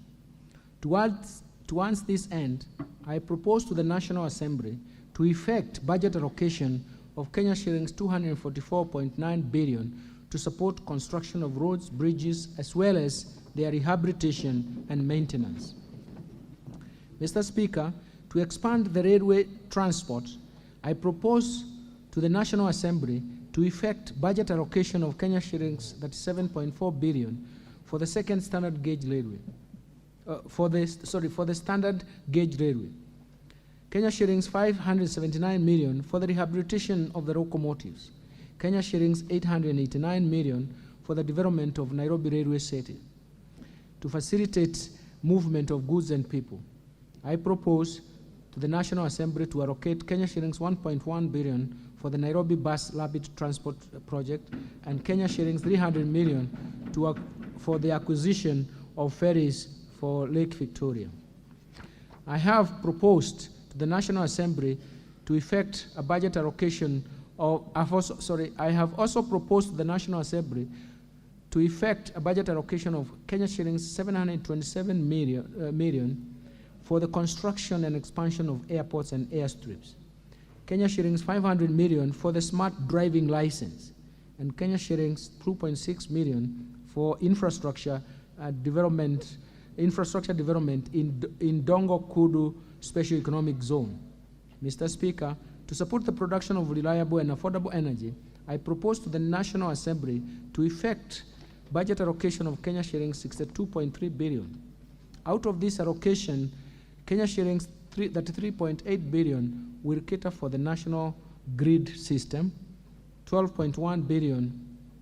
Towards this end, I propose to the National Assembly to effect budget allocation of Kenya shillings 244.9 billion to support construction of roads, bridges, as well as their rehabilitation and maintenance. Mr. Speaker, to expand the railway transport, I propose to the National Assembly to effect budget allocation of Kenya shillings 37.4 billion for the second standard gauge railway, for the standard gauge railway. Kenya shillings 579 million for the rehabilitation of the locomotives. Kenya shillings 889 million for the development of Nairobi Railway City. To facilitate movement of goods and people, I propose to the National Assembly to allocate Kenya shillings 1.1 billion for the Nairobi Bus Rapid Transport Project and Kenya shillings 300 million for the acquisition of ferries for Lake Victoria. I have proposed to the National Assembly to effect a budget allocation of, I have also proposed to the National Assembly to effect a budget allocation of Kenya shillings 727 million for the construction and expansion of airports and airstrips. Kenya shillings 500 million for the smart driving license, and Kenya shillings 2.6 million for infrastructure development in Dongo Kudu Special Economic Zone. Mr. Speaker, to support the production of reliable and affordable energy, I propose to the National Assembly to effect budget allocation of Kenya shillings 62.3 billion. Out of this allocation, Kenya shillings 33.8 billion will cater for the national grid system. 12.1 billion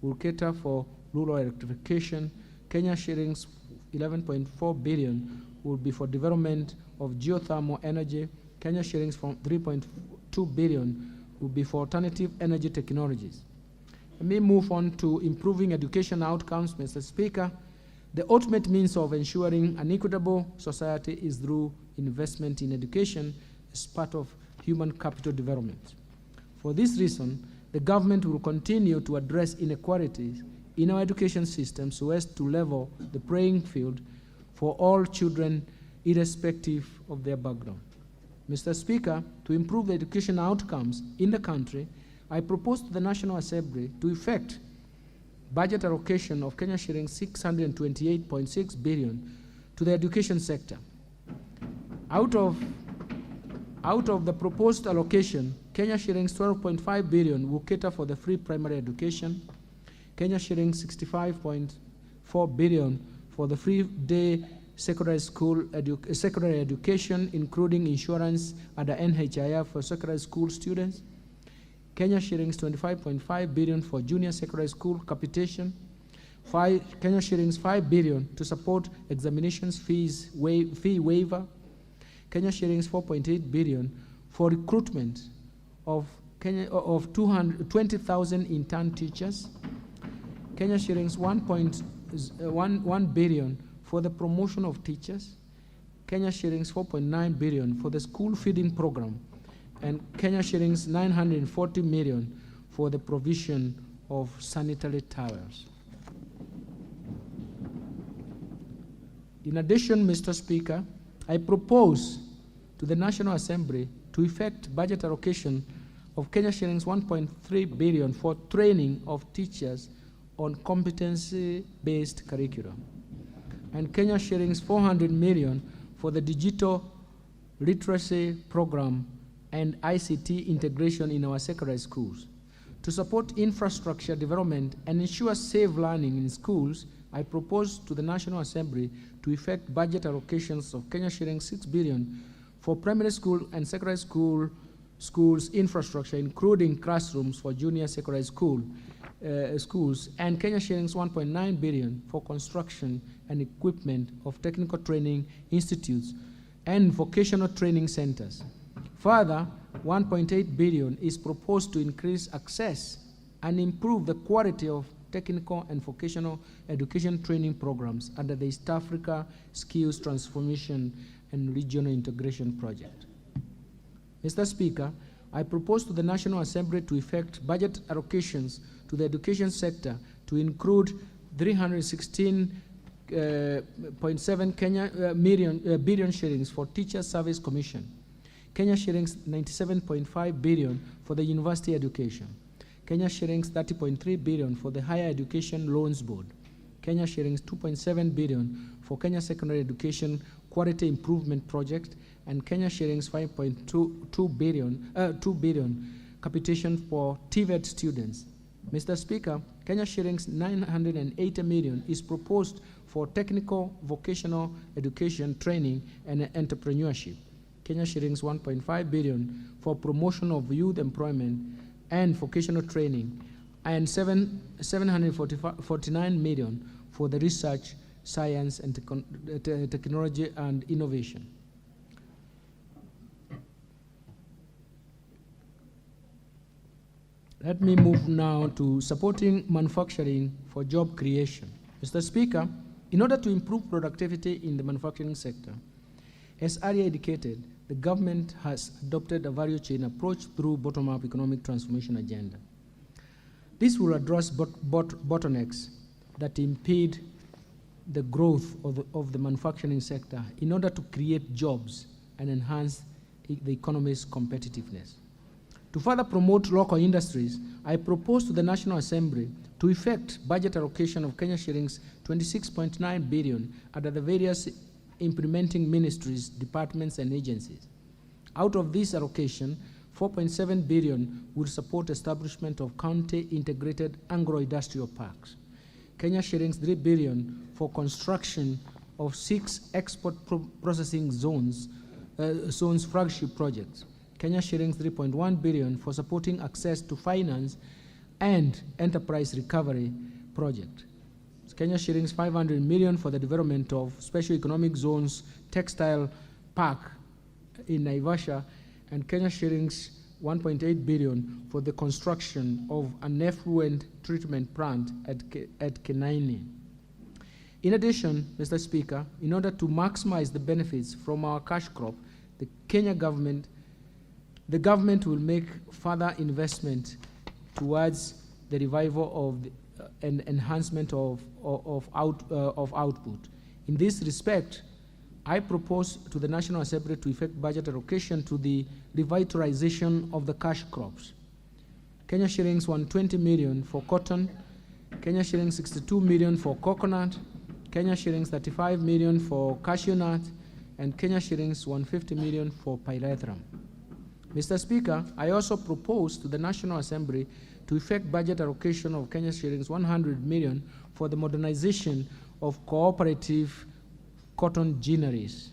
will cater for rural electrification. Kenya shillings 11.4 billion will be for development of geothermal energy. Kenya shillings from 3.2 billion will be for alternative energy technologies. Let me move on to improving education outcomes, Mr. Speaker. The ultimate means of ensuring an equitable society is through investment in education as part of human capital development. For this reason, the government will continue to address inequalities in our education system so as to level the playing field for all children irrespective of their background. Mr. Speaker, to improve the education outcomes in the country, I propose to the National Assembly to effect budget allocation of Kenya shillings 628.6 billion to the education sector. Out of the proposed allocation, Kenya shillings 12.5 billion will cater for the free primary education, Kenya shillings 65.4 billion for the free day secondary education, including insurance under NHIF for secondary school students, Kenya shillings 25.5 billion for junior secondary school capitation, Kenya shillings 5 billion to support examinations fee waiver, Kenya shillings 4.8 billion for recruitment of 20,000 intern teachers, Kenya shillings 1 billion for the promotion of teachers, Kenya shillings 4.9 billion for the school feeding program, and Kenya shillings 940 million for the provision of sanitary towels. In addition, Mr. Speaker, I propose to the National Assembly to effect budget allocation of Kenya shillings 1.3 billion for training of teachers on competency-based curriculum, and Kenya shillings 400 million for the digital literacy program and ICT integration in our secondary schools. To support infrastructure development and ensure safe learning in schools, I propose to the National Assembly to effect budget allocations of Kenya shillings 6 billion for primary school and secondary schools infrastructure, including classrooms for junior secondary schools, and Kenya shillings 1.9 billion for construction and equipment of technical training institutes and vocational training centers. Further, 1.8 billion is proposed to increase access and improve the quality of technical and vocational education training programs under the East Africa Skills Transformation and Regional Integration Project. Mr. Speaker, I propose to the National Assembly to effect budget allocations to the education sector to include 316.7 billion shillings for Teacher Service Commission, Kenya shillings 97.5 billion for the university education, Kenya shillings 30.3 billion for the Higher Education Loans Board, Kenya shillings 2.7 billion for Kenya Secondary Education Quality Improvement Project, and Kenya shillings 5.2 billion capitation for TVET students. Mr. Speaker, Kenya shillings 980 million is proposed for technical vocational education training and entrepreneurship. Kenya shillings 1.5 billion for promotion of youth employment and vocational training, and 749 million for the research, science, and technology and innovation. Let me move now to supporting manufacturing for job creation. Mr. Speaker, in order to improve productivity in the manufacturing sector, as earlier indicated, the government has adopted a value chain approach through bottom-up economic transformation agenda. This will address bottlenecks that impede the growth of the manufacturing sector in order to create jobs and enhance the economy's competitiveness. To further promote local industries, I propose to the National Assembly to effect budget allocation of Kenya shillings 26.9 billion under the various implementing ministries, departments, and agencies. Out of this allocation, 4.7 billion will support establishment of county integrated agro-industrial parks. Kenya shillings 3 billion for construction of 6 export processing zones zone's flagship projects. Kenya shillings 3.1 billion for supporting access to finance and enterprise recovery project. Kenya shillings 500 million for the development of special economic zones textile park in Naivasha, and Kenya shillings 1.8 billion for the construction of an effluent treatment plant at Kenaini. In addition, Mr. Speaker, in order to maximize the benefits from our cash crop, the government will make further investment towards the revival of and enhancement of output. In this respect, I propose to the National Assembly to effect budget allocation to the revitalization of the cash crops. Kenya shillings 120 million for cotton, Kenya shillings 62 million for coconut, Kenya shillings 35 million for cashew nut, and Kenya shillings 150 million for pyrethrum. Mr. Speaker, I also propose to the National Assembly to effect budget allocation of Kenya shillings 100 million for the modernization of cooperative cotton ginneries,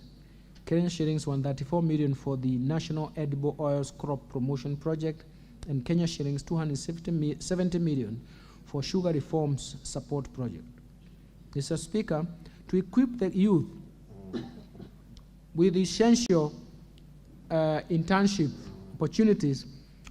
Kenya shillings 134 million for the National Edible Oils Crop Promotion Project, and Kenya shillings 270 million for Sugar Reforms Support Project. Mr. Speaker, to equip the youth with essential internship opportunities,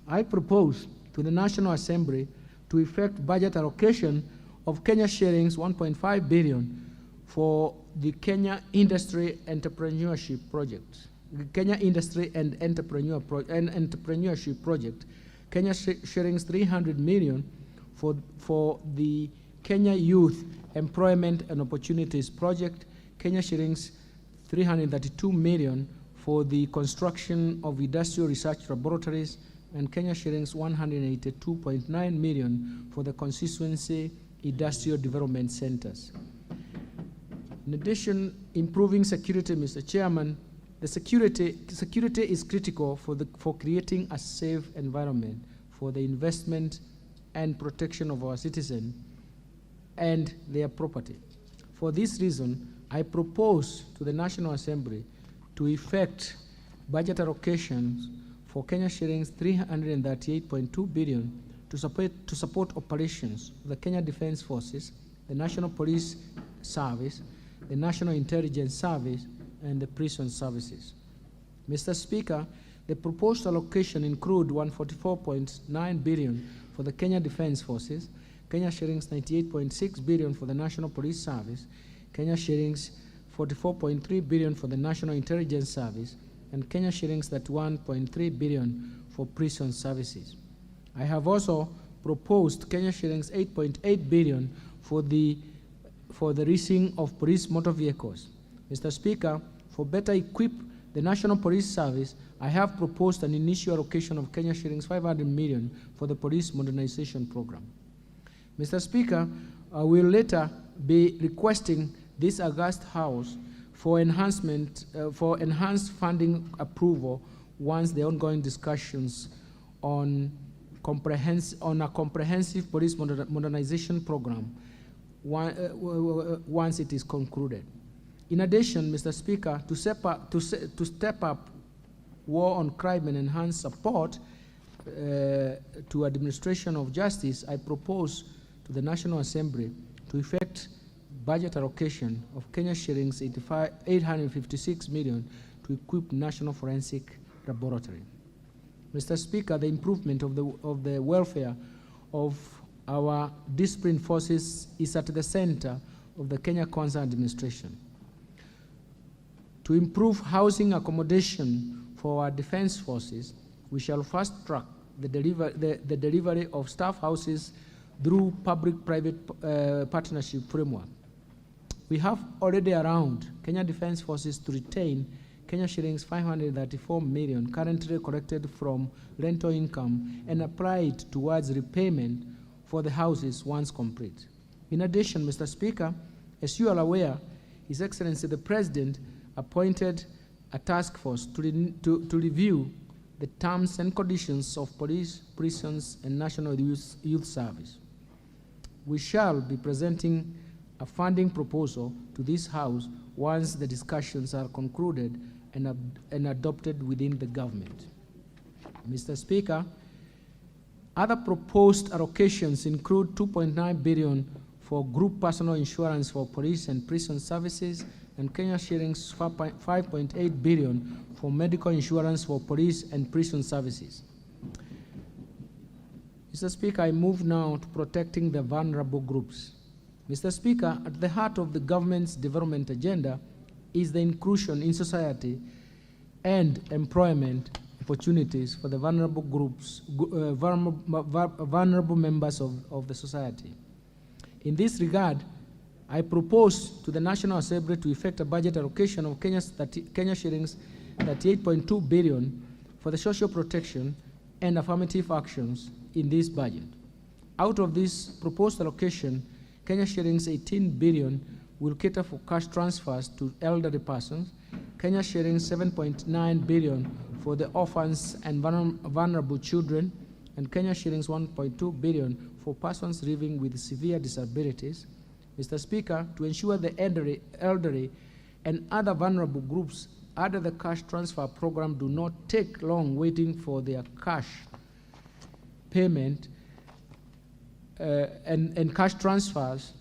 I propose to the National Assembly to effect budget allocation of Kenya shillings 1.5 billion for the Kenya Industry Entrepreneurship Project, the Kenya Industry and Entrepreneurship Project, Kenya shillings 300 million for the Kenya Youth Employment and Opportunities Project, Kenya shillings 332 million for the construction of industrial research laboratories, and Kenya shillings 182.9 million for the constituency industrial development centers. In addition, improving security, Mr. Chairman, the security is critical for creating a safe environment for the investment and protection of our citizens and their property. For this reason, I propose to the National Assembly to effect budget allocations for Kenya shillings 338.2 billion to support operations of the Kenya Defense Forces, the National Police Service, the National Intelligence Service, and the prison services. Mr. Speaker, the proposed allocation include 144.9 billion for the Kenya Defense Forces, Kenya shillings 98.6 billion for the National Police Service, Kenya shillings 44.3 billion for the National Intelligence Service, and Kenya shillings 31.3 billion for prison services. I have also proposed Kenya shillings 8.8 billion for the leasing of police motor vehicles. Mr. Speaker, for better equip the National Police Service, I have proposed an initial allocation of Kenya shillings 500 million for the police modernization program. Mr. Speaker, I will later be requesting this august House for enhanced funding approval once the ongoing discussions on a comprehensive police modernization program once it is concluded. In addition, Mr. Speaker, to step up war on crime and enhance support to administration of justice, I propose to the National Assembly to effect budget allocation of Kenya shillings 856 million to equip National Forensic Laboratory. Mr. Speaker, the improvement of the welfare of our disciplined forces is at the center of the Kenya Kwanza administration. To improve housing accommodation for our defense forces, we shall fast track the delivery of staff houses through public-private partnership framework. We have already around Kenya Defense Forces to retain Kenya shillings 534 million currently collected from rental income and applied towards repayment for the houses once complete. In addition, Mr. Speaker, as you are aware, His Excellency the President appointed a task force to review the terms and conditions of police, prisons, and national youth service. We shall be presenting a funding proposal to this House once the discussions are concluded and adopted within the government. Mr. Speaker, other proposed allocations include 2.9 billion for group personal insurance for police and prison services, and Kenya shillings 5.8 billion for medical insurance for police and prison services. Mr. Speaker, I move now to protecting the vulnerable groups. Mr. Speaker, at the heart of the government's development agenda is the inclusion in society and employment opportunities for the vulnerable groups, vulnerable members of the society. In this regard, I propose to the National Assembly to effect a budget allocation of Kenya shillings 38.2 billion for the social protection and affirmative actions in this budget. Out of this proposed allocation, Kenya shillings 18 billion will cater for cash transfers to elderly persons, Kenya shillings 7.9 billion for the orphans and vulnerable children, and Kenya shillings 1.2 billion for persons living with severe disabilities. Mr. Speaker, to ensure the elderly and other vulnerable groups under the cash transfer program do not take long waiting for their cash payment and cash transfers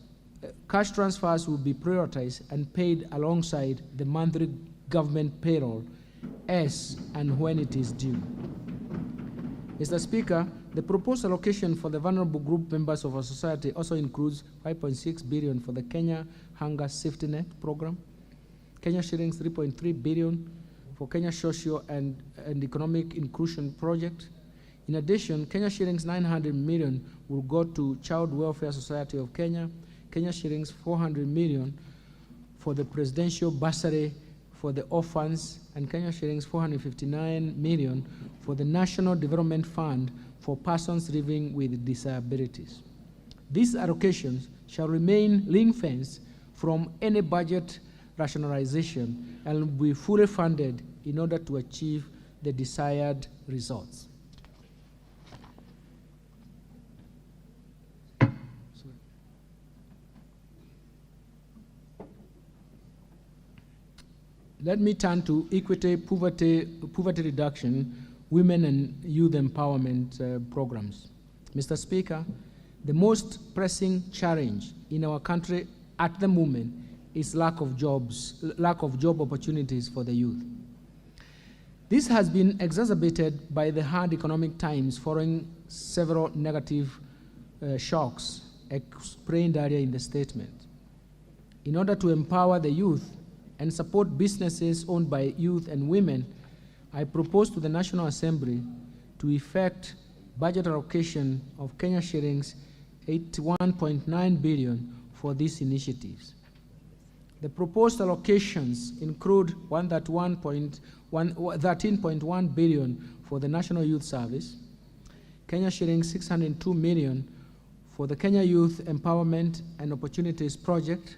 will be prioritized and paid alongside the monthly government payroll as and when it is due. Mr. Speaker, the proposed allocation for the vulnerable group members of our society also includes 5.6 billion for the Kenya Hunger Safety Net program, Kenya shillings 3.3 billion for Kenya Social and Economic Inclusion Project. In addition, Kenya shillings 900 million will go to Child Welfare Society of Kenya, Kenya shillings 400 million for the Presidential Bursary for the orphans, and Kenya shillings 459 million for the National Development Fund for persons living with disabilities. These allocations shall remain ring-fenced from any budget rationalization and will be fully funded in order to achieve the desired results. Let me turn to equity, poverty reduction, women and youth empowerment programs. Mr. Speaker, the most pressing challenge in our country at the moment is lack of job opportunities for the youth. This has been exacerbated by the hard economic times following several negative shocks explained earlier in the statement. In order to empower the youth and support businesses owned by youth and women, I propose to the National Assembly to effect budget allocation of Kenya shillings 81.9 billion for these initiatives. The proposed allocations include 13.1 billion for the National Youth Service, Kenya shillings 602 million for the Kenya Youth Empowerment and Opportunities Project,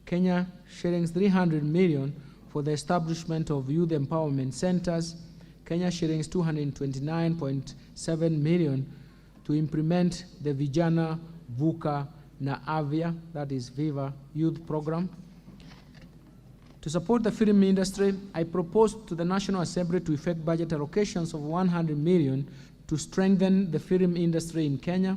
Kenya shillings 300 million for the establishment of youth empowerment centers, Kenya shillings 229.7 million to implement the Vijana Vuka na Avya, that is Viva Youth Program. To support the film industry, I propose to the National Assembly to effect budget allocations of 100 million to strengthen the film industry in Kenya,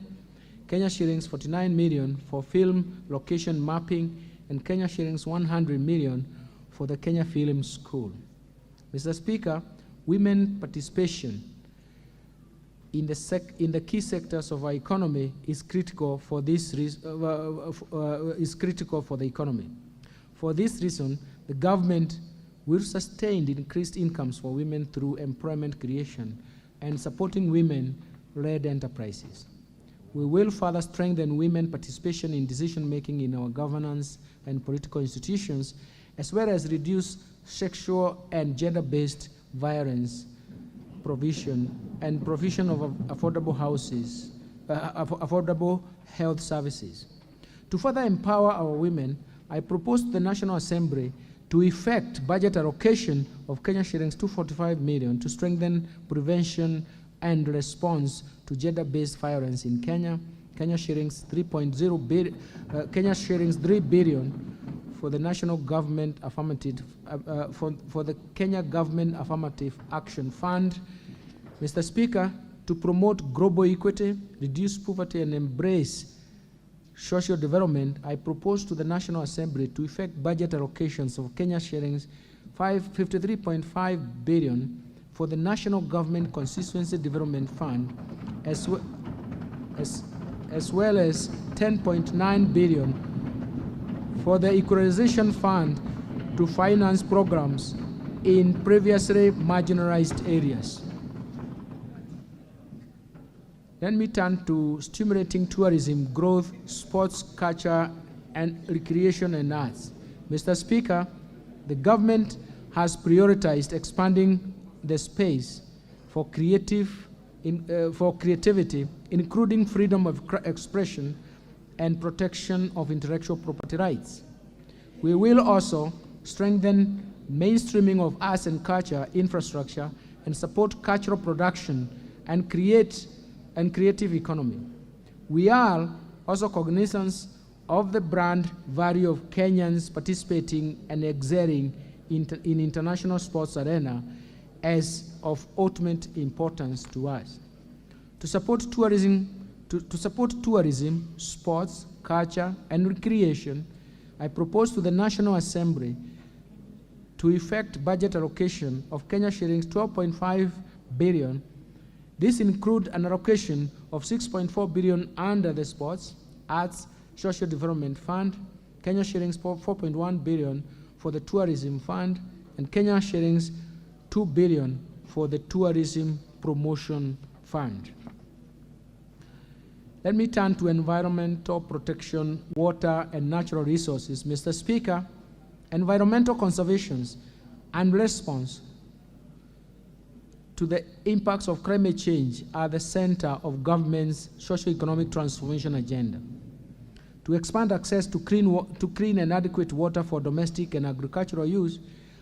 Kenya shillings 49 million for film location mapping, and Kenya shillings 100 million for the Kenya Film School. Mr. Speaker, women participation in the key sectors of our economy is critical for the economy. For this reason, the government will sustain the increased incomes for women through employment creation and supporting women-led enterprises. We will further strengthen women participation in decision-making in our governance and political institutions, as well as reduce sexual and gender-based violence provision of affordable houses, affordable health services. To further empower our women, I propose to the National Assembly to effect budget allocation of Kenya shillings 245 million to strengthen prevention and response to gender-based violence in Kenya, Kenya shillings 3 billion for the national government affirmative, for the Kenya Government Affirmative Action Fund, Mr. Speaker, to promote global equity, reduce poverty, and embrace social development, I propose to the National Assembly to effect budget allocations of Kenya shillings 53.5 billion for the National Government Constituency Development Fund, as well as 10.9 billion for the Equalization Fund to finance programs in previously marginalized areas. Let me turn to stimulating tourism, growth, sports, culture, and recreation and arts. Mr. Speaker, the government has prioritized expanding the space for creativity, including freedom of expression and protection of intellectual property rights. We will also strengthen mainstreaming of arts and culture infrastructure and support cultural production and creative economy. We are also cognizant of the brand value of Kenyans participating and excelling in international sports arena as of ultimate importance to us. To support tourism, sports, culture, and recreation, I propose to the National Assembly to effect budget allocation of Kenya shillings 12.5 billion. This includes an allocation of 6.4 billion under the Sports, Arts, Social Development Fund, Kenya shillings 4.1 billion for the Tourism Fund, and Kenya shillings 2 billion for the Tourism Promotion Fund. Let me turn to environmental protection, water, and natural resources. Mr. Speaker, environmental conservation and response to the impacts of climate change are the center of government's socio-economic transformation agenda. To expand access to clean and adequate water for domestic and agricultural use,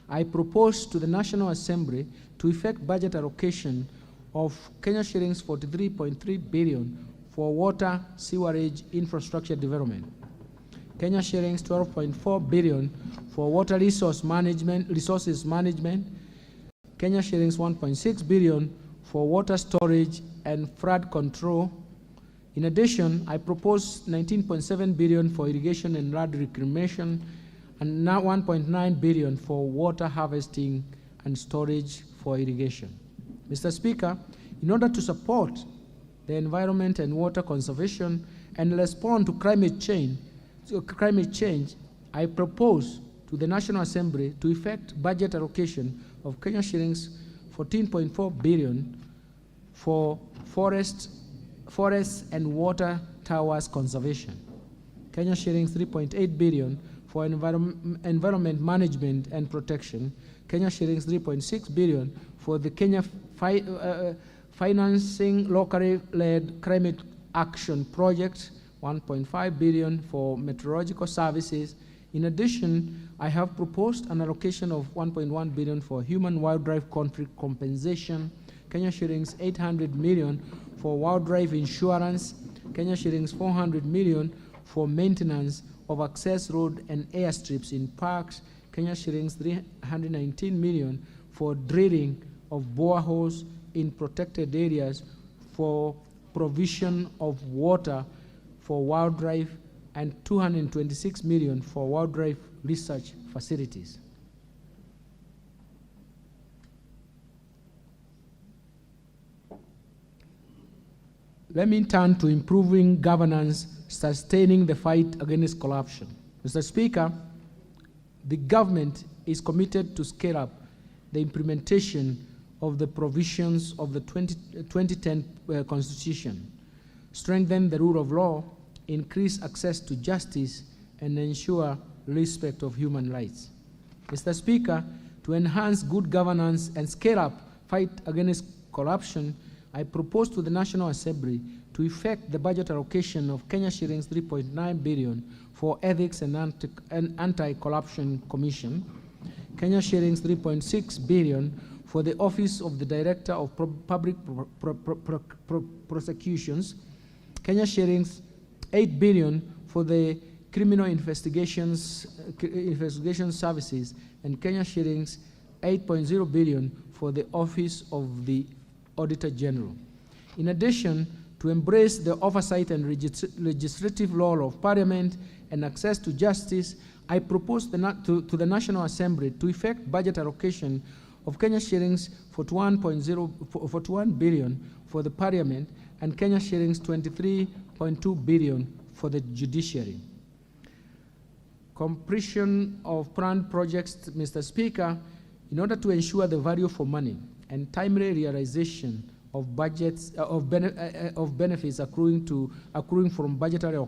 I propose to the National Assembly to effect budget allocation of Kenya shillings 43.3 billion for water sewerage infrastructure development, Kenya shillings 12.4 billion for water resources management, Kenya shillings 1.6 billion for water storage and flood control. In addition, I propose 19.7 billion for irrigation and flood reclamation, and now 1.9 billion for water harvesting and storage for irrigation. Mr. Speaker, in order to support the environment and water conservation and respond to climate change, I propose to the National Assembly to effect budget allocation of Kenya shillings 14.4 billion for forests and water towers conservation, Kenya shillings 3.8 billion for environment management and protection, Kenya shillings 3.6 billion for the Kenya financing locally led climate action project, 1.5 billion for meteorological services. In addition, I have proposed an allocation of 1.1 billion for human wildlife conflict compensation, Kenya shillings 800 million for wildlife insurance, Kenya shillings 400 million for maintenance of access road and airstrips in parks, Kenya shillings 319 million for drilling of boreholes in protected areas for provision of water for wildlife, and 226 million for wildlife research facilities. Let me turn to improving governance, sustaining the fight against corruption. Mr. Speaker, the government is committed to scale up the implementation of the provisions of the 2010 Constitution, strengthen the rule of law, increase access to justice, and ensure respect of human rights. Mr. Speaker, to enhance good governance and scale up fight against corruption, I propose to the National Assembly to effect the budget allocation of Kenya shillings 3.9 billion for Ethics and Anti-Corruption Commission, Kenya shillings 3.6 billion for the Office of the Director of Public Prosecutions, Kenya shillings 8 billion for the criminal investigation services, and Kenya shillings 8.0 billion for the Office of the Auditor General. In addition, to embrace the oversight and legislative role of Parliament and access to justice, I propose to the National Assembly to effect budget allocation of Kenya shillings 41 billion for the Parliament and Kenya shillings 23.2 billion for the judiciary. Completion of planned projects, Mr. Speaker, in order to ensure the value for money and timely realization of budgets of benefits accruing from budgetary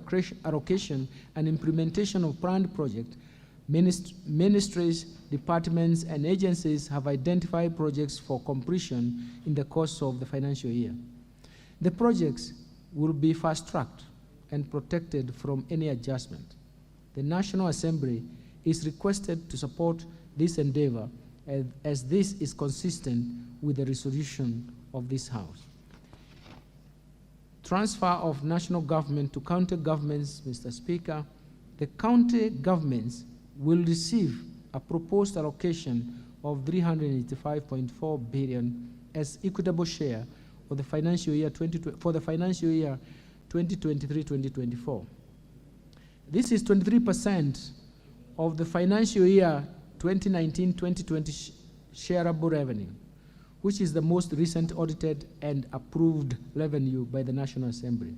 allocation and implementation of planned projects, ministries, departments, and agencies have identified projects for completion in the course of the financial year. The projects will be fast-tracked and protected from any adjustment. The National Assembly is requested to support this endeavor as this is consistent with the resolution of this House. Transfer of national government to county governments, Mr. Speaker. The county governments will receive a proposed allocation of 385.4 billion as equitable share of the financial year 2023-2024. This is 23% of the financial year 2019-2020 shareable revenue, which is the most recent audited and approved revenue by the National Assembly.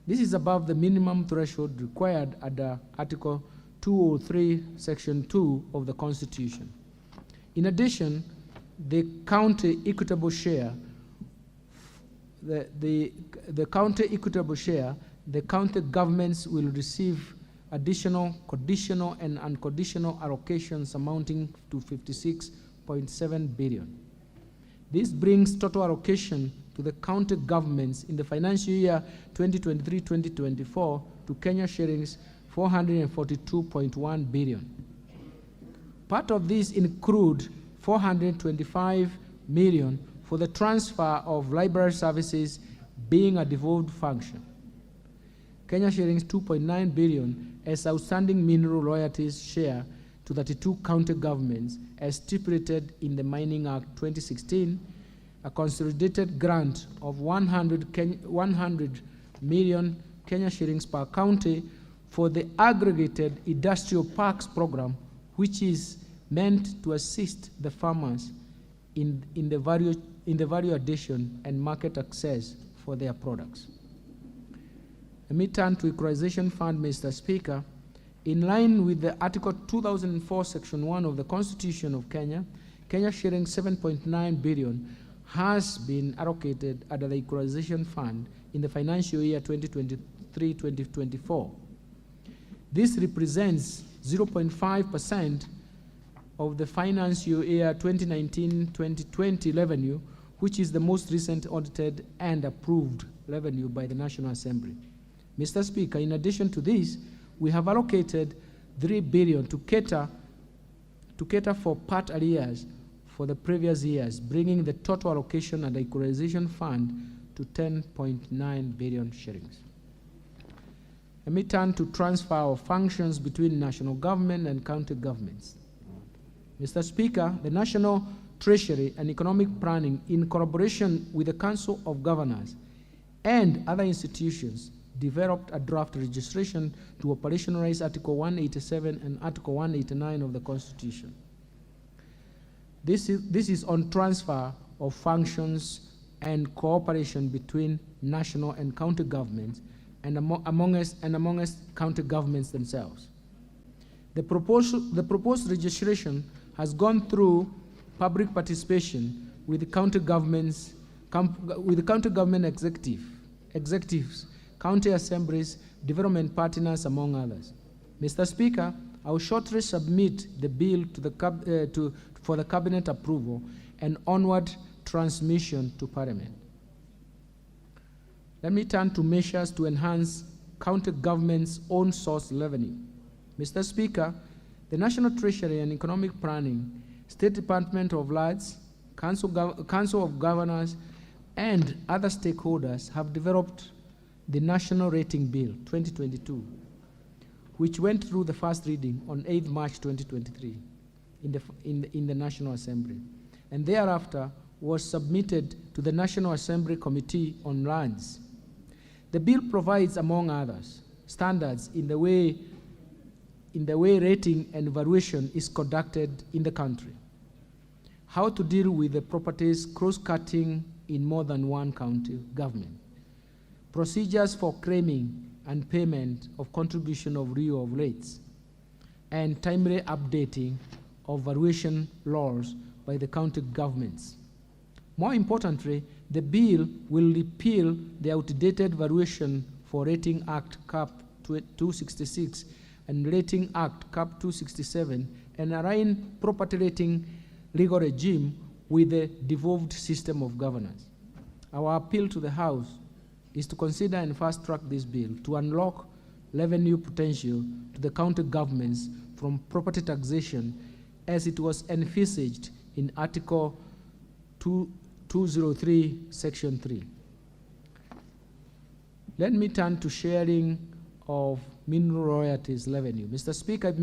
This is above the minimum threshold required under Article 203, Section 2 of the Constitution. In addition, the county equitable share, the county governments will receive additional conditional and unconditional allocations amounting to 56.7 billion. This brings total allocation to the county governments in the financial year 2023-2024 to Kenya shillings 442.1 billion. Part of this include 425 million for the transfer of library services being a devolved function. Kenya shillings 2.9 billion as outstanding mineral royalties share to 32 county governments as stipulated in the Mining Act 2016, a consolidated grant of 100 million Kenya shillings per county for the aggregated industrial parks program, which is meant to assist the farmers in the value addition and market access for their products. Let me turn to Equalization Fund, Mr. Speaker. In line with the Article 2004, Section 1 of the Constitution of Kenya, Kenya shillings 7.9 billion has been allocated under the Equalization Fund in the financial year 2023-2024. This represents 0.5% of the financial year 2019-2020 revenue, which is the most recent audited and approved revenue by the National Assembly. Mr. Speaker, in addition to this, we have allocated 3 billion to cater for part arrears for the previous years, bringing the total allocation at the Equalization Fund to 10.9 billion shillings. Let me turn to transfer of functions between national government and county governments. Mr. Speaker, the National Treasury and Economic Planning, in collaboration with the Council of Governors and other institutions, developed a draft registration to operationalize Article 187 and Article 189 of the Constitution. This is on transfer of functions and cooperation between national and county governments and amongst county governments themselves. The proposed registration has gone through public participation with the county government executives, county assemblies, development partners, among others. Mr. Speaker, I will shortly submit the bill for the Cabinet approval and onward transmission to Parliament. Let me turn to measures to enhance county government's own source revenue. Mr. Speaker, the National Treasury and Economic Planning, State Department of Lands, Council of Governors, and other stakeholders have developed the National Rating Bill 2022, which went through the first reading on 8th March 2023 in the National Assembly, and thereafter was submitted to the National Assembly Committee on Lands. The bill provides, among others, standards in the way rating and evaluation is conducted in the country, how to deal with the properties cross-cutting in more than one county government, procedures for claiming and payment of contribution of RIO of rates, and timely updating of valuation laws by the county governments. More importantly, the bill will repeal the outdated Valuation for Rating Act Cap 266 and Rating Act Cap 267 and align property rating legal regime with the devolved system of governance. Our appeal to the House is to consider and fast-track this bill to unlock revenue potential to the county governments from property taxation as it was envisaged in Article 203, Section 3. Let me turn to sharing of mineral royalties revenue. Mr. Speaker,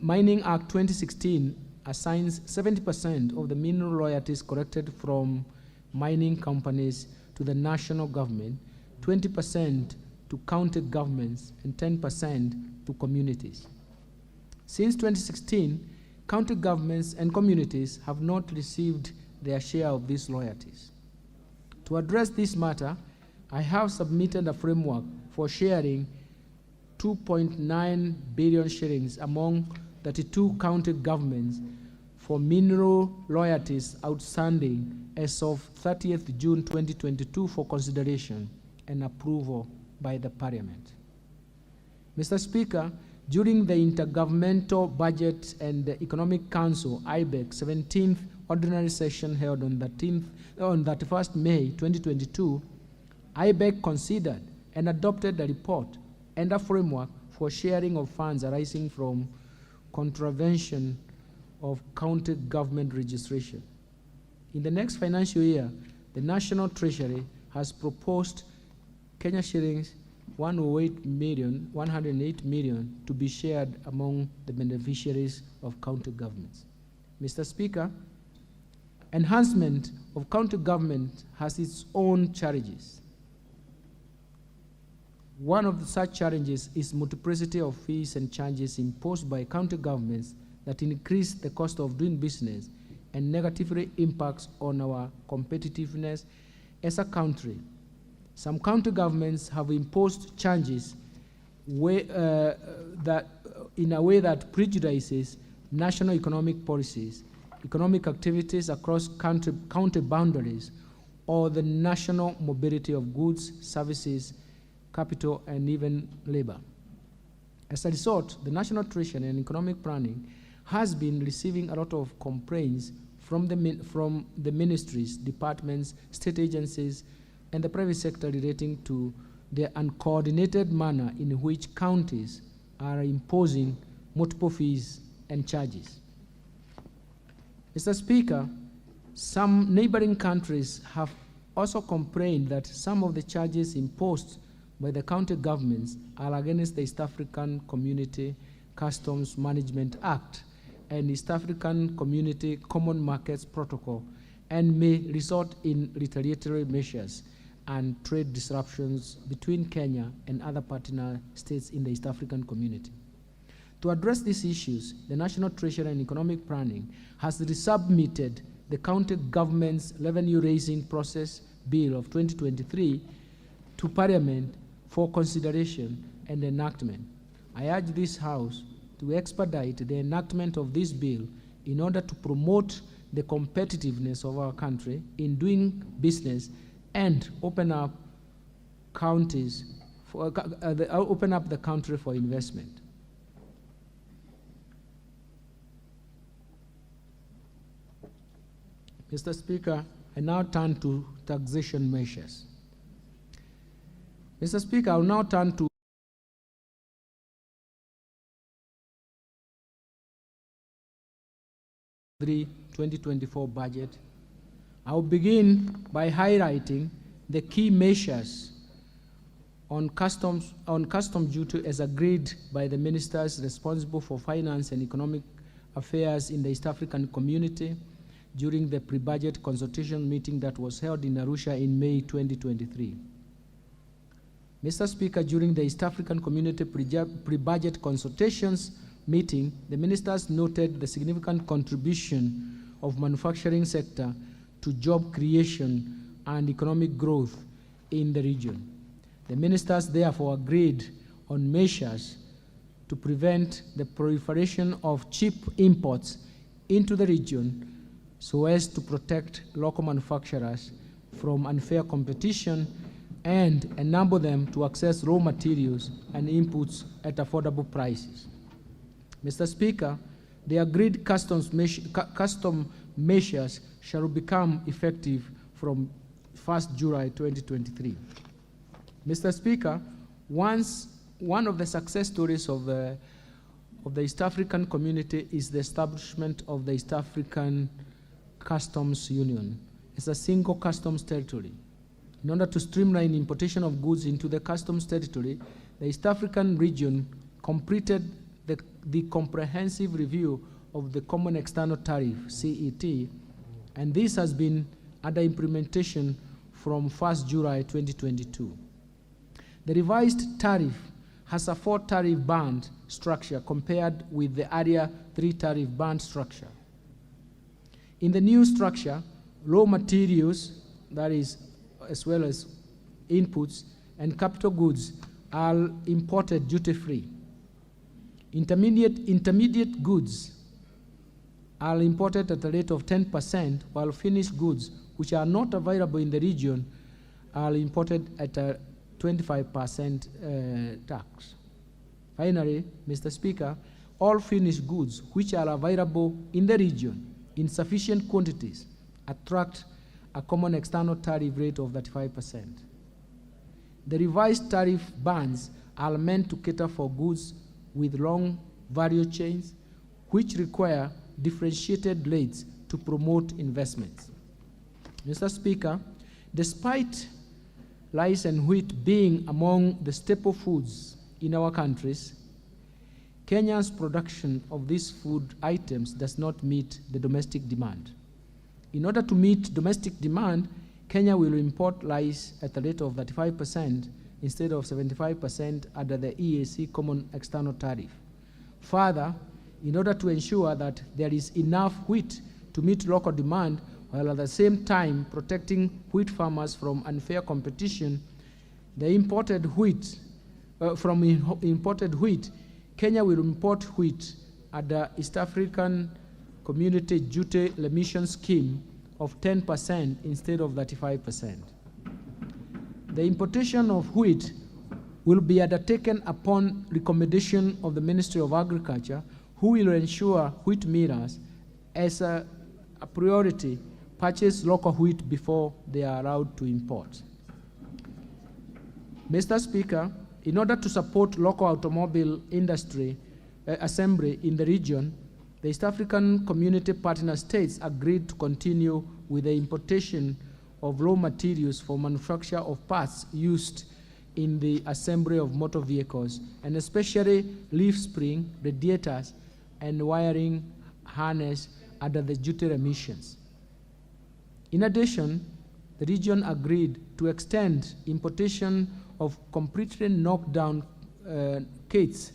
Mining Act 2016 assigns 70% of the mineral royalties collected from mining companies to the national government, 20% to county governments, and 10% to communities. Since 2016, county governments and communities have not received their share of these royalties. To address this matter, I have submitted a framework for sharing 2.9 billion shillings among 32 county governments for mineral royalties outstanding as of 30th June 2022 for consideration and approval by the Parliament. Mr. Speaker, during the Intergovernmental Budget and Economic Council, IBEC 17th Ordinary Session held on 31st May 2022, IBEC considered and adopted a report and a framework for sharing of funds arising from contravention of county government registration. In the next financial year, the National Treasury has proposed Kenya shillings 108 million to be shared among the beneficiaries of county governments. Mr. Speaker, enhancement of county government has its own challenges. One of such challenges is multiplicity of fees and charges imposed by county governments that increase the cost of doing business and negatively impacts on our competitiveness as a country. Some county governments have imposed charges in a way that prejudices national economic policies, economic activities across county boundaries, or the national mobility of goods, services, capital, and even labor. As a result, the National Treasury and Economic Planning has been receiving a lot of complaints from the ministries, departments, state agencies, and the private sector relating to the uncoordinated manner in which counties are imposing multiple fees and charges. Mr. Speaker, some neighboring countries have also complained that some of the charges imposed by the county governments are against the East African Community Customs Management Act and East African Community Common Markets Protocol and may result in retaliatory measures and trade disruptions between Kenya and other partner states in the East African community. To address these issues, the National Treasury and Economic Planning has resubmitted the county government's revenue raising process bill of 2023 to Parliament for consideration and enactment. I urge this House to expedite the enactment of this bill in order to promote the competitiveness of our country in doing business and open up the country for investment. Mr. Speaker, I now turn to taxation measures. Mr. Speaker, I will now turn to 2024 budget. I will begin by highlighting the key measures on custom duty as agreed by the ministers responsible for finance and economic affairs in the East African community during the pre-budget consultation meeting that was held in Arusha in May 2023. Mr. Speaker, during the East African Community pre-budget consultations meeting, the ministers noted the significant contribution of manufacturing sector to job creation and economic growth in the region. The ministers therefore agreed on measures to prevent the proliferation of cheap imports into the region so as to protect local manufacturers from unfair competition and enable them to access raw materials and inputs at affordable prices. Mr. Speaker, the agreed custom measures shall become effective from 1st July 2023. Mr. Speaker, one of the success stories of the East African community is the establishment of the East African Customs Union as a single customs territory. In order to streamline importation of goods into the customs territory, the East African region completed the comprehensive review of the Common External Tariff, CET, and this has been under implementation from 1st July 2022. The revised tariff has a 4-tariff band structure compared with the earlier 3-tariff band structure. In the new structure, raw materials, that is, as well as inputs and capital goods, are imported duty-free. Intermediate goods are imported at a rate of 10%, while finished goods, which are not available in the region, are imported at a 25% tax. Finally, Mr. Speaker, all finished goods which are available in the region in sufficient quantities attract a common external tariff rate of 35%. The revised tariff bands are meant to cater for goods with long value chains, which require differentiated rates to promote investments. Mr. Speaker, despite rice and wheat being among the staple foods in our countries, Kenya's production of these food items does not meet the domestic demand. In order to meet domestic demand, Kenya will import rice at a rate of 35% instead of 75% under the EAC Common External Tariff. Further, in order to ensure that there is enough wheat to meet local demand, while at the same time protecting wheat farmers from unfair competition, imported wheat, Kenya will import wheat under East African Community Duty Remission Scheme of 10% instead of 35%. The importation of wheat will be undertaken upon recommendation of the Ministry of Agriculture, who will ensure wheat millers, as a priority, purchase local wheat before they are allowed to import. Mr. Speaker, in order to support local automobile industry assembly in the region, the East African Community Partner States agreed to continue with the importation of raw materials for manufacture of parts used in the assembly of motor vehicles, and especially leaf spring, radiators, and wiring harness under the duty remissions. In addition, the region agreed to extend importation of completely knocked down kits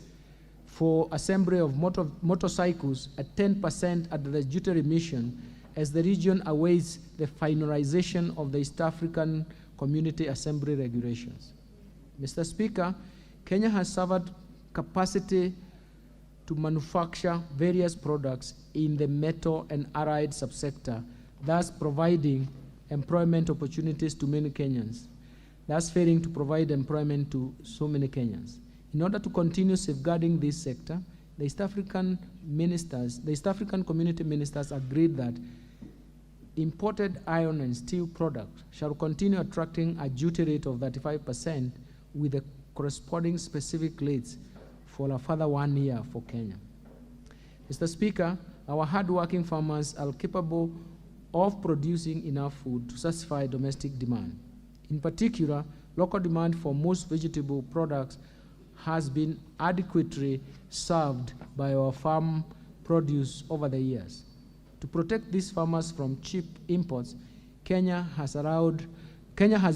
for assembly of motorcycles at 10% under the duty remission, as the region awaits the finalization of the East African Community Assembly regulations. Mr. Speaker, Kenya has suffered capacity to manufacture various products in the metal and allied subsector, thus providing employment opportunities to many Kenyans, thus failing to provide employment to so many Kenyans. In order to continue safeguarding this sector, the East African community ministers agreed that imported iron and steel products shall continue attracting a duty rate of 35% with the corresponding specific rates for a further 1 year for Kenya. Mr. Speaker, our hardworking farmers are capable of producing enough food to satisfy domestic demand. In particular, local demand for most vegetable products has been adequately served by our farm produce over the years. To protect these farmers from cheap imports, Kenya has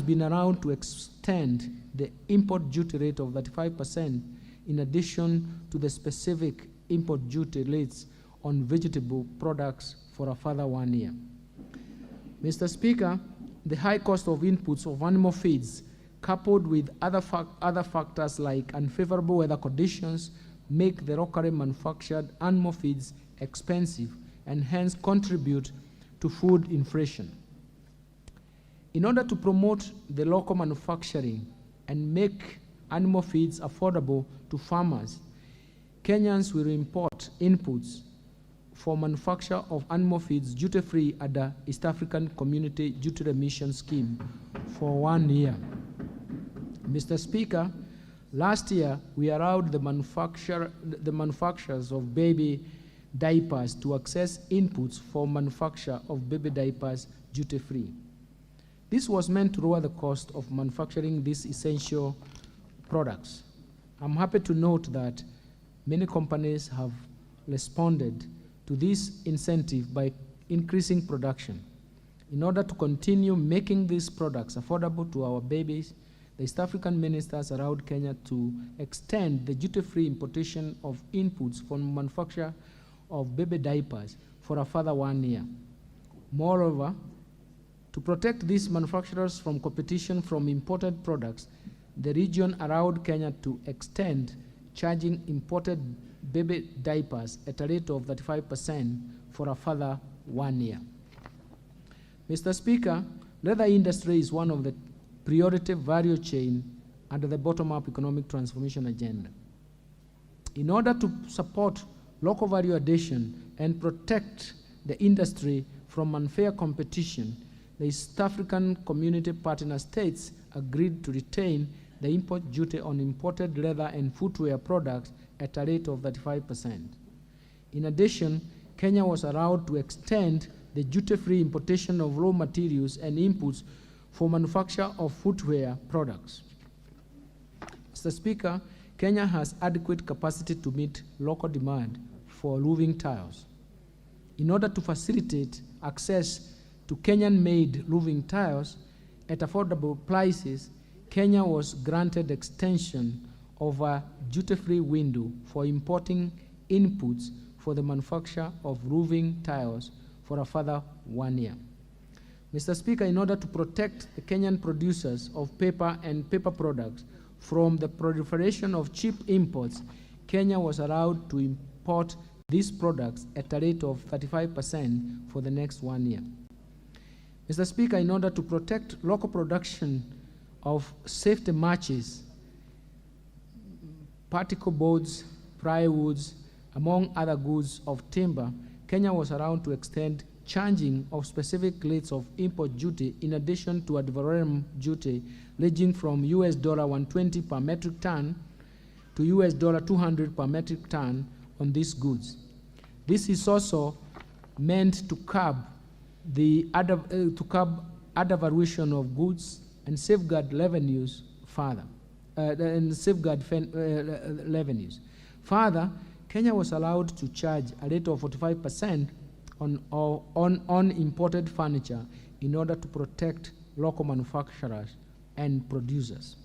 been around to extend the import duty rate of 35% in addition to the specific import duty rates on vegetable products for a further 1 year. Mr. Speaker, the high cost of inputs of animal feeds, coupled with other factors like unfavorable weather conditions, make the locally manufactured animal feeds expensive and hence contribute to food inflation. In order to promote the local manufacturing and make animal feeds affordable to farmers, Kenyans will import inputs for manufacture of animal feeds duty-free under East African Community Duty Remission Scheme for 1 year. Mr. Speaker, last year we allowed the manufacturers of baby diapers to access inputs for manufacture of baby diapers duty-free. This was meant to lower the cost of manufacturing these essential products. I'm happy to note that many companies have responded to this incentive by increasing production. In order to continue making these products affordable to our babies, the East African ministers allowed Kenya to extend the duty-free importation of inputs for manufacture of baby diapers for a further 1 year. Moreover, to protect these manufacturers from competition from imported products, the region allowed Kenya to extend charging imported baby diapers at a rate of 35% for a further 1 year. Mr. Speaker, leather industry is one of the priority value chain under the bottom-up economic transformation agenda. In order to support local value addition and protect the industry from unfair competition, the East African Community Partner States agreed to retain the import duty on imported leather and footwear products at a rate of 35%. In addition, Kenya was allowed to extend the duty-free importation of raw materials and inputs for manufacture of footwear products. Mr. Speaker, Kenya has adequate capacity to meet local demand for roofing tiles. In order to facilitate access to Kenyan-made roofing tiles at affordable prices, Kenya was granted extension of a duty-free window for importing inputs for the manufacture of roofing tiles for a further 1 year. Mr. Speaker, in order to protect the Kenyan producers of paper and paper products from the proliferation of cheap imports, Kenya was allowed to import these products at a rate of 35% for the next 1 year. Mr. Speaker, in order to protect local production of safety matches, particle boards, plywoods, among other goods of timber, Kenya was allowed to extend charging of specific rates of import duty in addition to ad valorem duty ranging from US $120 per metric ton to US $200 per metric ton on these goods. This is also meant to curb the undervaluation of goods and safeguard revenues further. Revenues. Further, Kenya was allowed to charge a rate of 45% on imported furniture in order to protect local manufacturers and producers.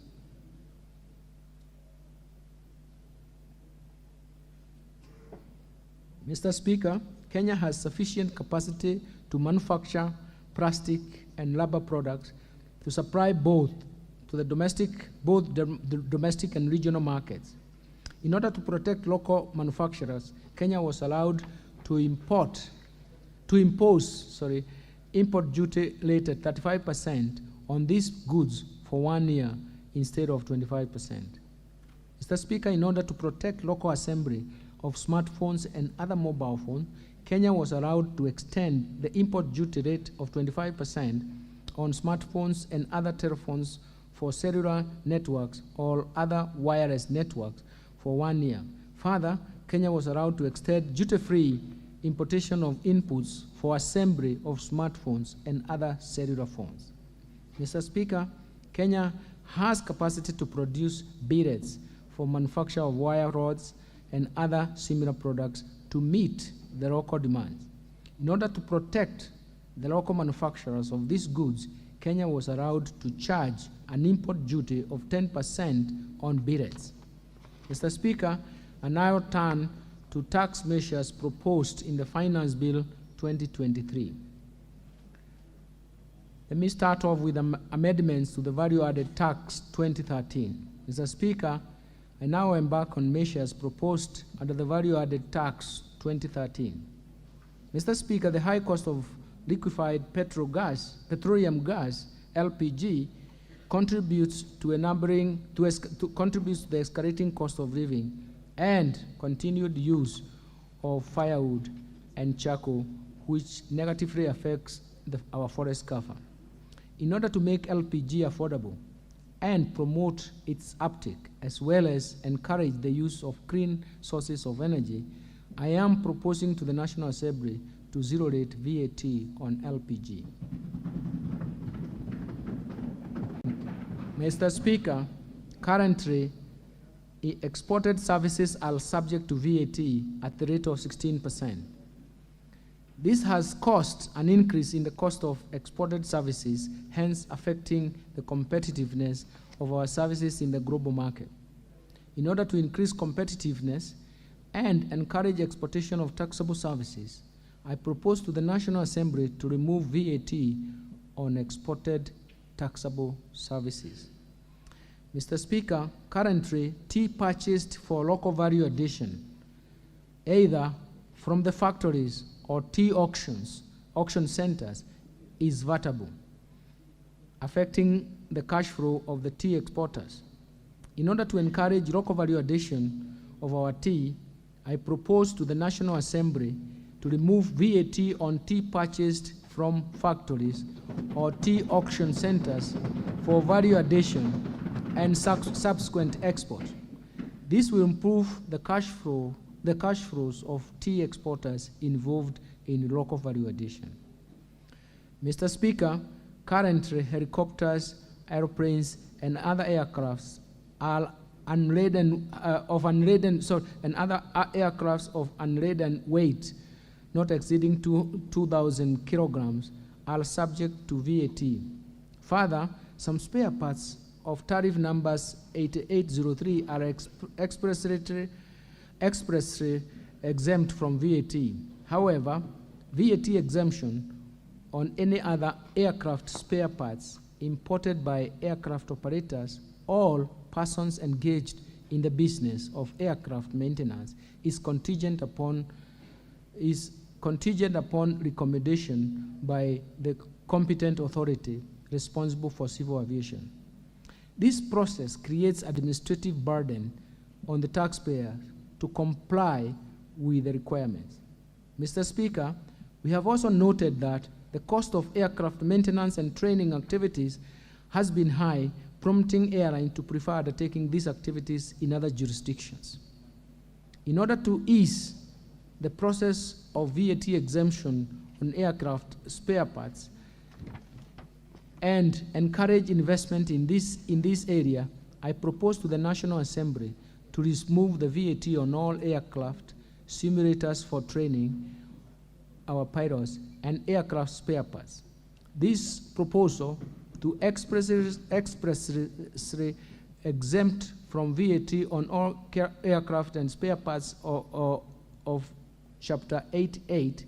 Mr. Speaker, Kenya has sufficient capacity to manufacture plastic and rubber products to supply both the domestic and regional markets. In order to protect local manufacturers, Kenya was allowed to impose import duty rate at 35% on these goods for 1 year instead of 25%. Mr. Speaker, in order to protect local assembly of smartphones and other mobile phones, Kenya was allowed to extend the import duty rate of 25% on smartphones and other telephones for cellular networks or other wireless networks for 1 year. Further, Kenya was allowed to extend duty-free importation of inputs for assembly of smartphones and other cellular phones. Mr. Speaker, Kenya has capacity to produce billets for manufacture of wire rods and other similar products to meet the local demands. In order to protect the local manufacturers of these goods, Kenya was allowed to charge an import duty of 10% on billets. Mr. Speaker, I now turn to tax measures proposed in the Finance Bill 2023. Let me start off with amendments to the Value-Added Tax 2013. Mr. Speaker, I now embark on measures proposed under the Value-Added Tax 2013. Mr. Speaker, the high cost of liquefied petroleum gas, LPG, contributes to the escalating cost of living and continued use of firewood and charcoal, which negatively affects our forest cover. In order to make LPG affordable and promote its uptake, as well as encourage the use of clean sources of energy, I am proposing to the National Assembly to zero-rate VAT on LPG. Mr. Speaker, currently, exported services are subject to VAT at the rate of 16%. This has caused an increase in the cost of exported services, hence affecting the competitiveness of our services in the global market. In order to increase competitiveness and encourage exportation of taxable services, I propose to the National Assembly to remove VAT on exported taxable services. Mr. Speaker, currently, tea purchased for local value addition, either from the factories or tea auction centers, is vatable, affecting the cash flow of the tea exporters. In order to encourage local value addition of our tea, I propose to the National Assembly to remove VAT on tea purchased from factories or tea auction centers for value addition and subsequent export. This will improve the cash flows of tea exporters involved in local value addition. Mr. Speaker, currently helicopters, airplanes, and other aircrafts are unladen and other aircrafts of unladen weight not exceeding 2,000 kilograms are subject to VAT. Further, some spare parts of tariff numbers 8803 are expressly exempt from VAT. However, VAT exemption on any other aircraft spare parts imported by aircraft operators, all persons engaged in the business of aircraft maintenance, is contingent upon recommendation by the competent authority responsible for civil aviation. This process creates administrative burden on the taxpayer to comply with the requirements. Mr. Speaker, we have also noted that the cost of aircraft maintenance and training activities has been high, prompting airlines to prefer undertaking these activities in other jurisdictions. In order to ease the process of VAT exemption on aircraft spare parts and encourage investment in this area, I propose to the National Assembly to remove the VAT on all aircraft simulators for training our pilots and aircraft spare parts. This proposal to expressly exempt from VAT on all aircraft and spare parts of Chapter 8.8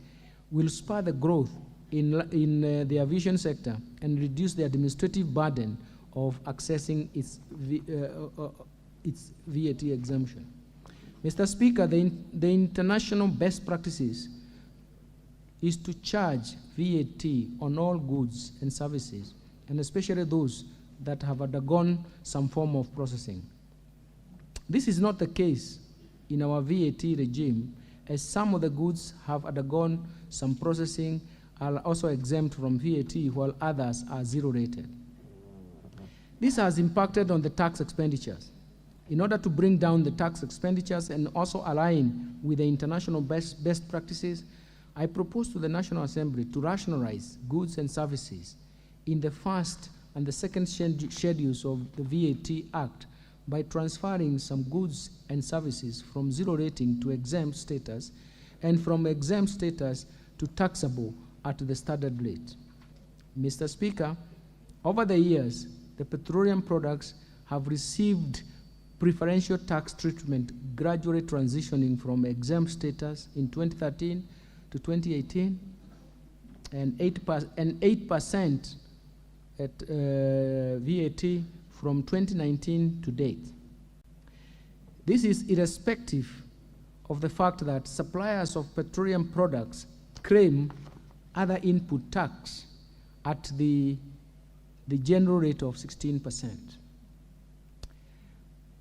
will spur the growth in the aviation sector and reduce the administrative burden of accessing its VAT exemption. Mr. Speaker, the international best practices is to charge VAT on all goods and services, and especially those that have undergone some form of processing. This is not the case in our VAT regime, as some of the goods have undergone some processing are also exempt from VAT, while others are zero-rated. This has impacted on the tax expenditures. In order to bring down the tax expenditures and also align with the international best practices, I propose to the National Assembly to rationalize goods and services in the first and the second schedules of the VAT Act by transferring some goods and services from zero rating to exempt status and from exempt status to taxable at the standard rate. Mr. Speaker, over the years, the petroleum products have received preferential tax treatment, gradually transitioning from exempt status in 2013 to 2018, and 8% at VAT from 2019 to date. This is irrespective of the fact that suppliers of petroleum products claim other input tax at the general rate of 16%,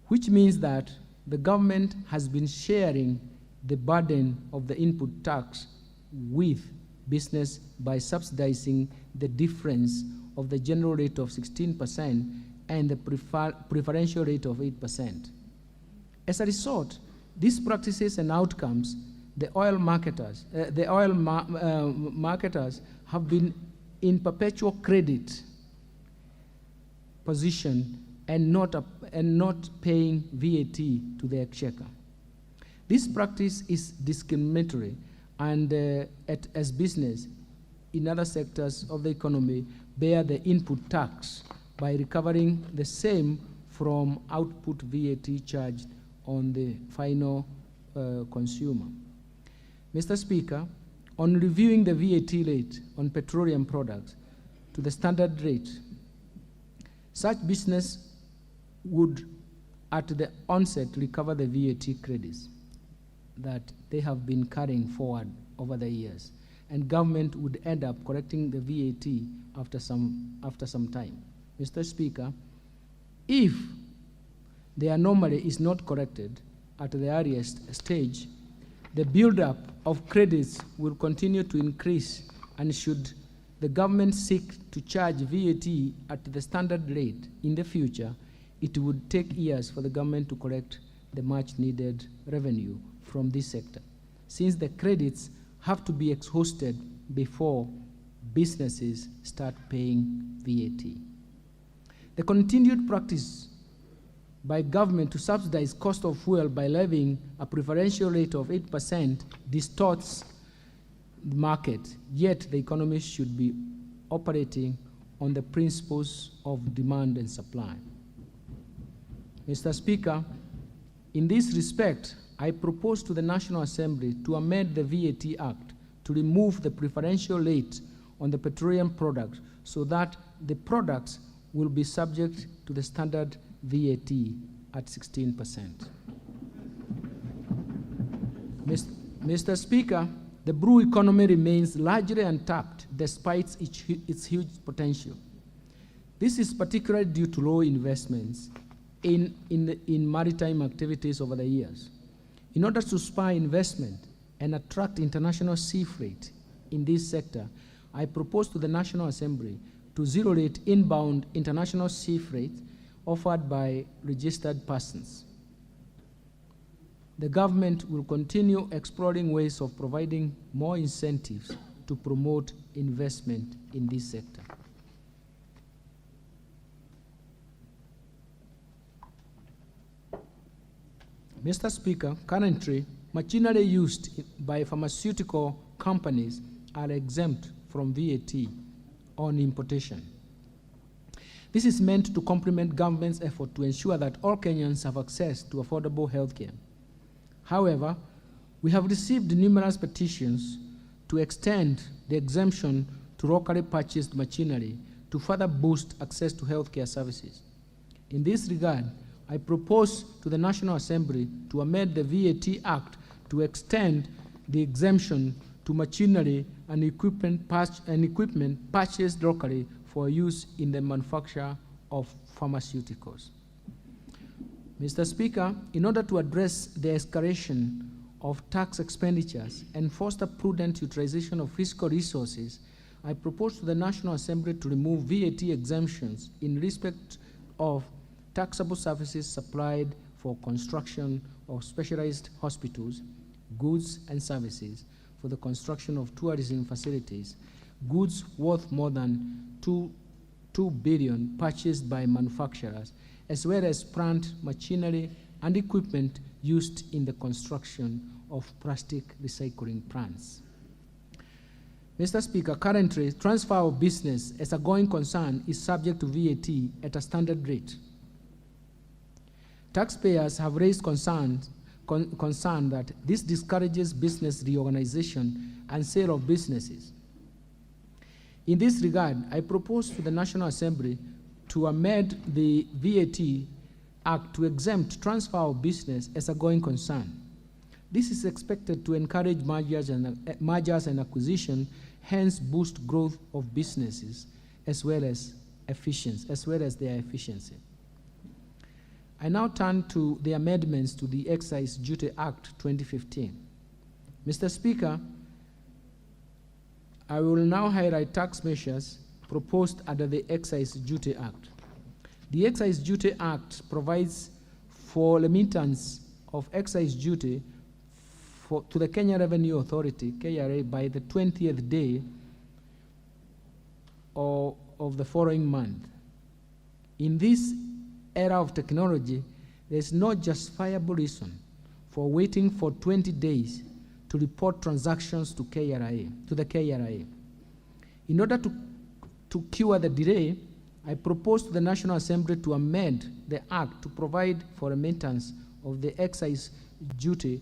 which means that the government has been sharing the burden of the input tax with business by subsidizing the difference of the general rate of 16% and the preferential rate of 8%. As a result, these practices and outcomes, the oil marketers have been in perpetual credit position and not paying VAT to the exchequer. This practice is discriminatory, and as business in other sectors of the economy bear the input tax by recovering the same from output VAT charged on the final consumer. Mr. Speaker, on reviewing the VAT rate on petroleum products to the standard rate, such business would at the onset recover the VAT credits that they have been carrying forward over the years, and government would end up correcting the VAT after some time. Mr. Speaker, if the anomaly is not corrected at the earliest stage, the buildup of credits will continue to increase, and should the government seek to charge VAT at the standard rate in the future, it would take years for the government to collect the much needed revenue from this sector, since the credits have to be exhausted before businesses start paying VAT. The continued practice by government to subsidize cost of fuel by levying a preferential rate of 8% distorts the market, yet the economy should be operating on the principles of demand and supply. Mr. Speaker, in this respect, I propose to the National Assembly to amend the VAT Act to remove the preferential rate on the petroleum products so that the products will be subject to the standard VAT at 16%. Mr. Speaker, the brew economy remains largely untapped despite its huge potential. This is particularly due to low investments in maritime activities over the years. In order to spur investment and attract international sea freight in this sector, I propose to the National Assembly to zero-rate inbound international sea freight offered by registered persons. The government will continue exploring ways of providing more incentives to promote investment in this sector. Mr. Speaker, currently, machinery used by pharmaceutical companies are exempt from VAT on importation. This is meant to complement government's effort to ensure that all Kenyans have access to affordable health care. However, we have received numerous petitions to extend the exemption to locally purchased machinery to further boost access to healthcare services. In this regard, I propose to the National Assembly to amend the VAT Act to extend the exemption to machinery and equipment purchased locally for use in the manufacture of pharmaceuticals. Mr. Speaker, in order to address the escalation of tax expenditures and foster prudent utilization of fiscal resources, I propose to the National Assembly to remove VAT exemptions in respect of taxable services supplied for construction of specialized hospitals, goods and services for the construction of tourism facilities, goods worth more than 2 billion purchased by manufacturers, as well as plant, machinery, and equipment used in the construction of plastic recycling plants. Mr. Speaker, currently, transfer of business as a going concern is subject to VAT at a standard rate. Taxpayers have raised concern that this discourages business reorganization and sale of businesses. In this regard, I propose to the National Assembly to amend the VAT Act to exempt transfer of business as a going concern. This is expected to encourage mergers and acquisition, hence boost growth of businesses as well as their efficiency. I now turn to the amendments to the Excise Duty Act 2015. Mr. Speaker, I will now highlight tax measures proposed under the Excise Duty Act. The Excise Duty Act provides for remittance of excise duty to the Kenya Revenue Authority, KRA, by the 20th day of the following month. In this era of technology, there is no justifiable reason for waiting for 20 days to report transactions to the KRA. In order to cure the delay, I propose to the National Assembly to amend the Act to provide for remittance of the excise duty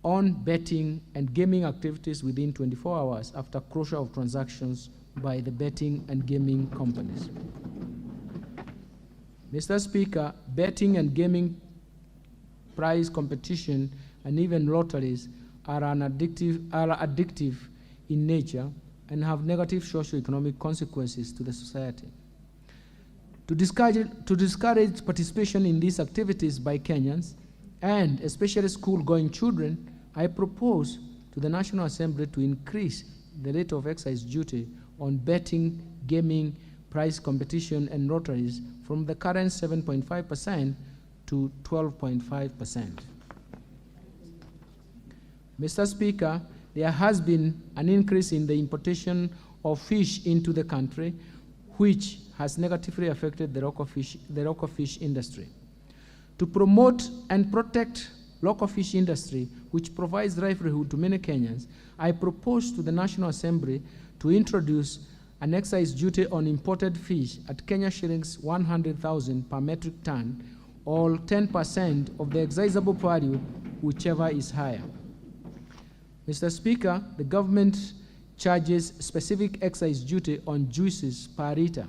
on betting and gaming activities within 24 hours after closure of transactions by the betting and gaming companies. Mr. Speaker, betting and gaming prize competition and even lotteries are addictive in nature and have negative socio-economic consequences to the society. To discourage participation in these activities by Kenyans, and especially school-going children, I propose to the National Assembly to increase the rate of excise duty on betting, gaming, prize competition, and lotteries from the current 7.5% to 12.5%. Mr. Speaker, there has been an increase in the importation of fish into the country, which has negatively affected the local fish industry. To promote and protect local fish industry, which provides livelihood to many Kenyans, I propose to the National Assembly to introduce an excise duty on imported fish at Kenya shillings 100,000 per metric ton, or 10% of the excisable value, whichever is higher. Mr. Speaker, the government charges specific excise duty on juices per liter.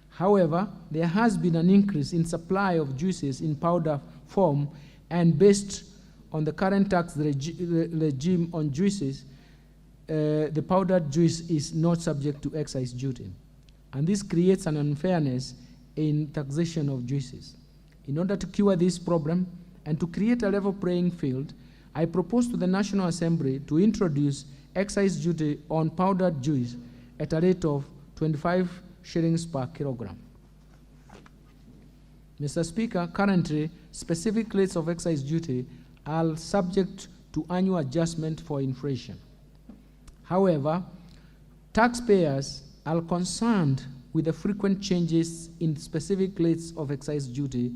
However, there has been an increase in supply of juices in powder form, and based on the current tax regime on juices, the powdered juice is not subject to excise duty. And this creates an unfairness in taxation of juices. In order to cure this problem and to create a level playing field, I propose to the National Assembly to introduce excise duty on powdered juice at a rate of 25 shillings per kilogram. Mr. Speaker, currently, specific rates of excise duty are subject to annual adjustment for inflation. However, taxpayers are concerned with the frequent changes in specific rates of excise duty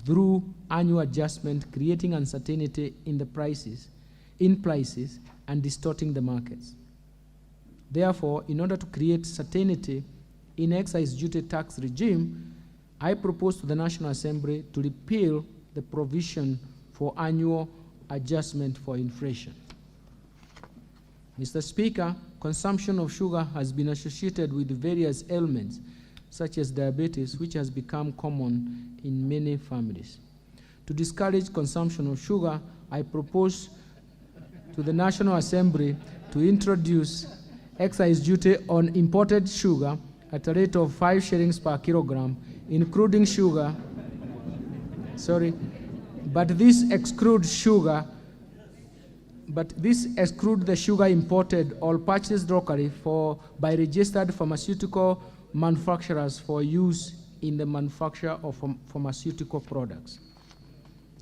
through annual adjustment, creating uncertainty in prices and distorting the markets. Therefore, in order to create certainty in excise duty tax regime, I propose to the National Assembly to repeal the provision for annual adjustment for inflation. Mr. Speaker, consumption of sugar has been associated with various ailments, such as diabetes, which has become common in many families. To discourage consumption of sugar, I propose to the National Assembly to introduce excise duty on imported sugar at a rate of 5 shillings per kilogram, including sugar, but this excludes the sugar imported or purchased locally by registered pharmaceutical manufacturers for use in the manufacture of pharmaceutical products.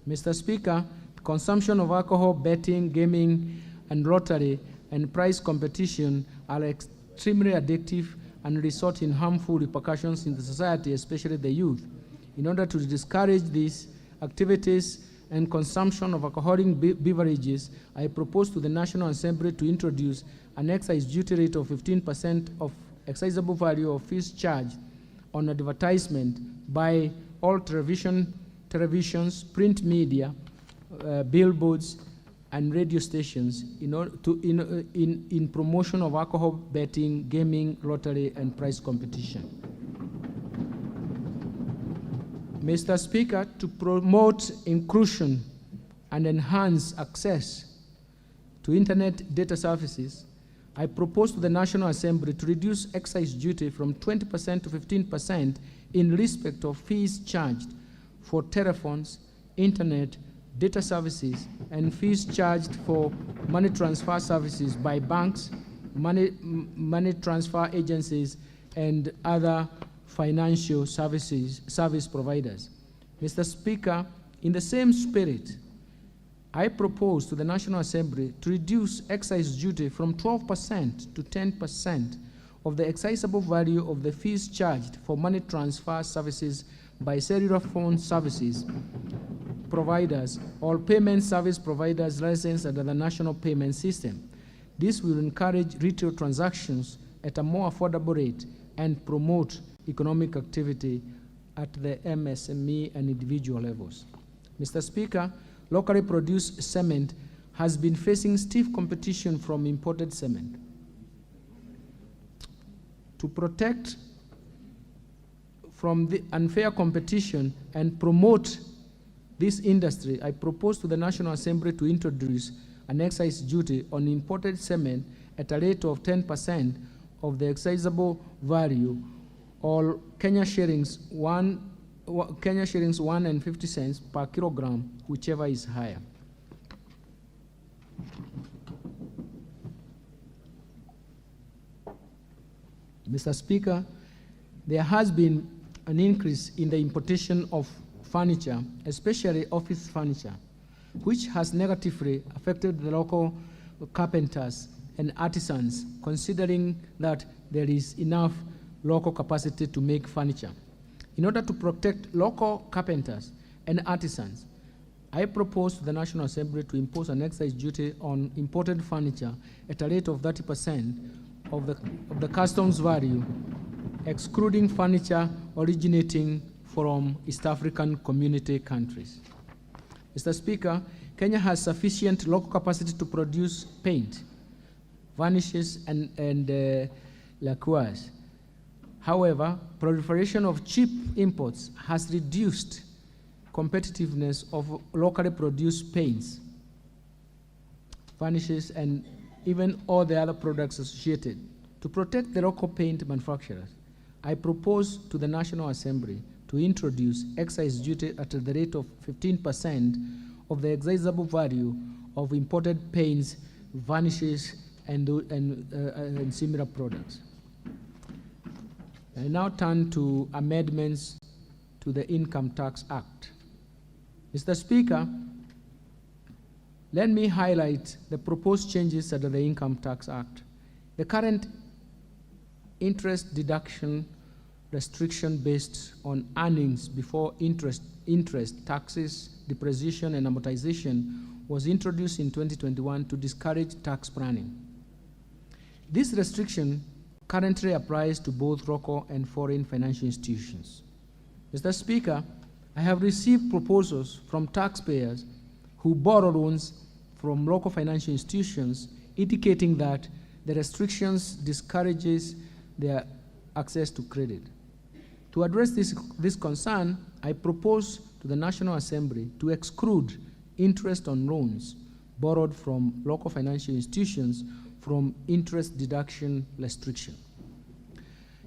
Mr. Speaker, consumption of alcohol, betting, gaming, and lottery and prize competition are extremely addictive and result in harmful repercussions in the society, especially the youth. In order to discourage these activities and consumption of alcoholic beverages, I propose to the National Assembly to introduce an excise duty rate of 15% of excisable value of fees charged on advertisement by all televisions, print media, billboards, and radio stations in promotion of alcohol betting, gaming, lottery, and prize competition. Mr. Speaker, to promote inclusion and enhance access to internet data services, I propose to the National Assembly to reduce excise duty from 20% to 15% in respect of fees charged for telephones, internet, data services, and fees charged for money transfer services by banks, money transfer agencies, and other financial service providers. Mr. Speaker, in the same spirit, I propose to the National Assembly to reduce excise duty from 12% to 10% of the excisable value of the fees charged for money transfer services by cellular phone services providers or payment service providers licensed under the National Payment System. This will encourage retail transactions at a more affordable rate and promote economic activity at the MSME and individual levels. Mr. Speaker, locally produced cement has been facing stiff competition from imported cement. To protect from the unfair competition and promote this industry, I propose to the National Assembly to introduce an excise duty on imported cement at a rate of 10% of the excisable value, or Kenya shillings 1.50 cents per kilogram, whichever is higher. Mr. Speaker, there has been an increase in the importation of furniture, especially office furniture, which has negatively affected the local carpenters and artisans, considering that there is enough local capacity to make furniture. In order to protect local carpenters and artisans, I propose to the National Assembly to impose an excise duty on imported furniture at a rate of 30% of the customs value, excluding furniture originating from East African community countries. Mr. Speaker, Kenya has sufficient local capacity to produce paint, varnishes, and lacquers. However, proliferation of cheap imports has reduced competitiveness of locally produced paints, varnishes, and even all the other products associated. To protect the local paint manufacturers, I propose to the National Assembly to introduce excise duty at the rate of 15% of the excisable value of imported paints, varnishes, and similar products. I now turn to amendments to the Income Tax Act. Mr. Speaker, let me highlight the proposed changes under the Income Tax Act. The current interest deduction restriction based on earnings before interest, taxes, depreciation, and amortization was introduced in 2021 to discourage tax planning. This restriction currently applies to both local and foreign financial institutions. Mr. Speaker, I have received proposals from taxpayers who borrow loans from local financial institutions indicating that the restrictions discourages their access to credit. To address this concern, I propose to the National Assembly to exclude interest on loans borrowed from local financial institutions from interest deduction restriction.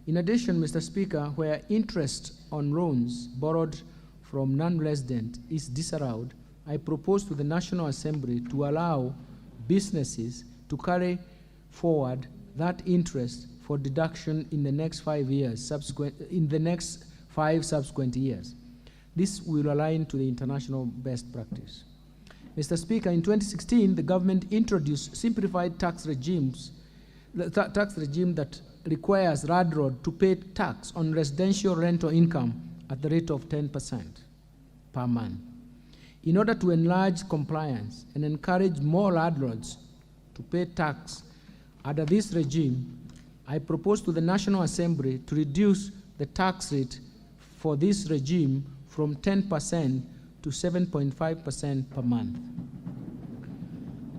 In addition, Mr. Speaker, where interest on loans borrowed from non-resident is disallowed, I propose to the National Assembly to allow businesses to carry forward that interest for deduction in the next 5 years, subsequent years. This will align to the international best practice. Mr. Speaker, in 2016, the government introduced simplified tax regimes tax regime that requires landlord to pay tax on residential rental income at the rate of 10% per month. In order to enlarge compliance and encourage more landlords to pay tax under this regime, I propose to the National Assembly to reduce the tax rate for this regime from 10% to 7.5% per month.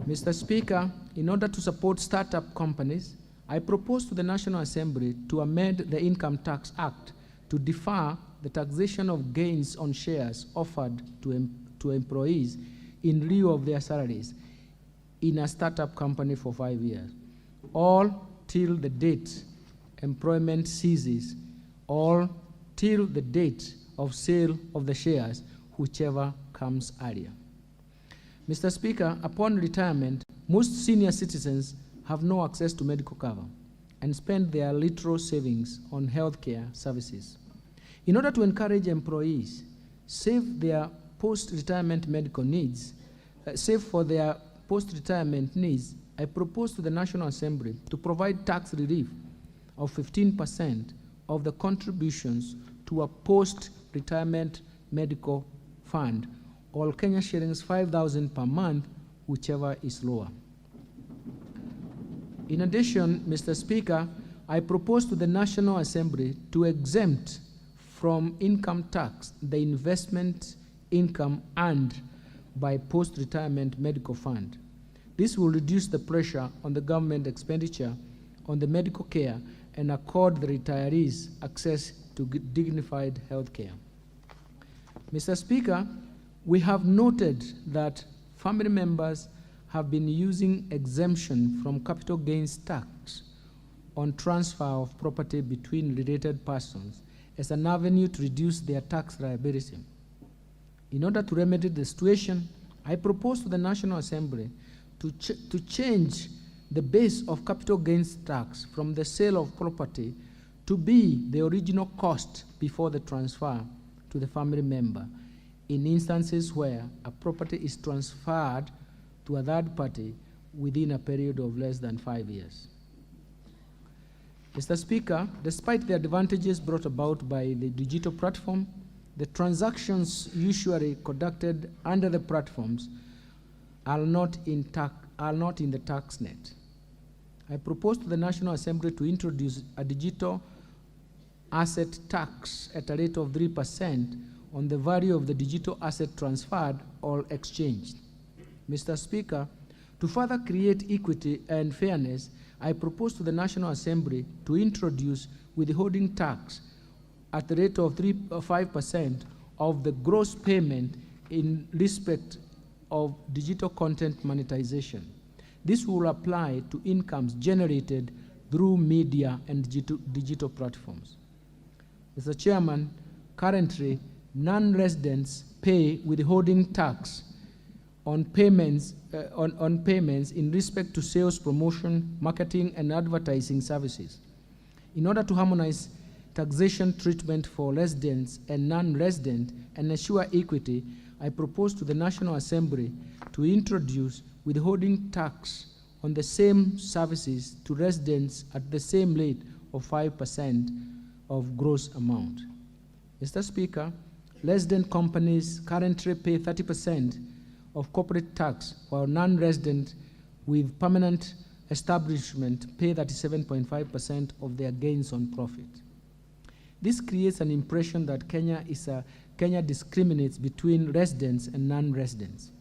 Mr. Speaker, in order to support startup companies, I propose to the National Assembly to amend the Income Tax Act to defer the taxation of gains on shares offered to employees in lieu of their salaries in a startup company for 5 years, all till the date employment ceases, or till the date of sale of the shares, whichever comes earlier. Mr. Speaker, upon retirement, most senior citizens have no access to medical cover and spend their literal savings on healthcare services. In order to encourage employees save for their post-retirement needs, I propose to the National Assembly to provide tax relief of 15% of the contributions to a post-retirement medical fund, or Kenya shillings 5,000 per month, whichever is lower. In addition, Mr. Speaker, I propose to the National Assembly to exempt from income tax the investment income earned by post-retirement medical fund. This will reduce the pressure on the government expenditure on the medical care and accord the retirees access to dignified health care. Mr. Speaker, we have noted that family members have been using exemption from capital gains tax on transfer of property between related persons as an avenue to reduce their tax liability. In order to remedy the situation, I propose to the National Assembly to change the base of capital gains tax from the sale of property to be the original cost before the transfer to the family member in instances where a property is transferred to a third party within a period of less than 5 years. Mr. Speaker, despite the advantages brought about by the digital platform, the transactions usually conducted under the platforms are not in the tax net. I propose to the National Assembly to introduce a digital asset tax at a rate of 3% on the value of the digital asset transferred or exchanged. Mr. Speaker, to further create equity and fairness, I propose to the National Assembly to introduce withholding tax at the rate of 5% of the gross payment in respect of digital content monetization. This will apply to incomes generated through media and digital platforms. Mr. Chairman, currently, non-residents pay withholding tax on payments in respect to sales, promotion, marketing, and advertising services. In order to harmonize taxation treatment for residents and non-resident and ensure equity, I propose to the National Assembly to introduce withholding tax on the same services to residents at the same rate of 5% of gross amount. Mr. Speaker, resident companies currently pay 30% of corporate tax, while non-resident with permanent establishment pay 37.5% of their gains on profit. This creates an impression that Kenya discriminates between residents and non-residents.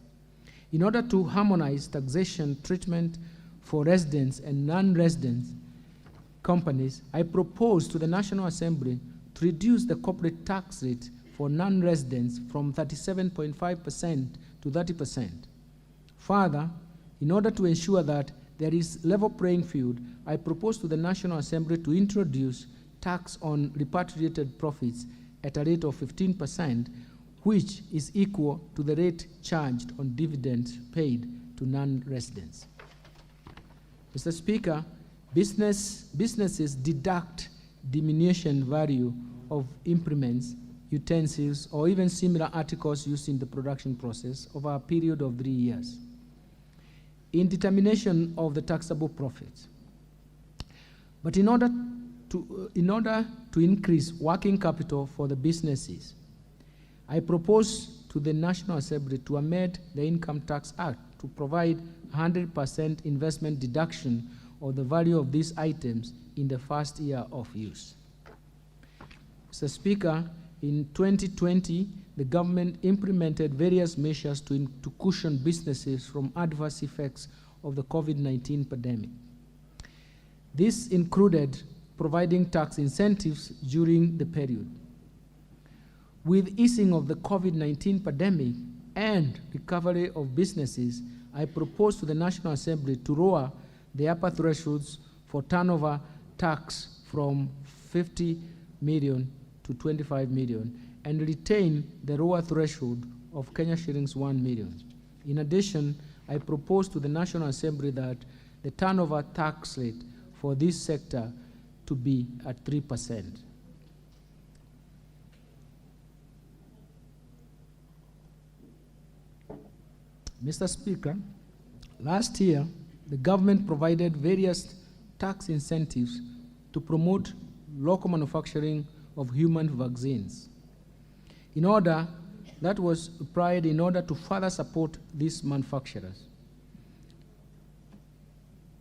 In order to harmonize taxation treatment for residents and non-residents companies, I propose to the National Assembly to reduce the corporate tax rate for non-residents from 37.5% to 30%. Further, in order to ensure that there is level playing field, I propose to the National Assembly to introduce tax on repatriated profits at a rate of 15%, which is equal to the rate charged on dividends paid to non-residents. Mr. Speaker, businesses deduct diminution value of implements, utensils, or even similar articles used in the production process over a period of 3 years. In determination of the taxable profits, But in order to increase working capital for the businesses, I propose to the National Assembly to amend the Income Tax Act to provide 100% investment deduction of the value of these items in the first year of use. Mr. Speaker, in 2020, the government implemented various measures to cushion businesses from adverse effects of the COVID-19 pandemic. This included providing tax incentives during the period. With easing of the COVID-19 pandemic and recovery of businesses, I propose to the National Assembly to lower the upper thresholds for turnover tax from 50 million to 25 million and retain the lower threshold of Kenya shillings 1 million. In addition, I propose to the National Assembly that the turnover tax rate for this sector to be at 3%. Mr. Speaker, last year, the government provided various tax incentives to promote local manufacturing of human vaccines. That was applied in order to further support these manufacturers.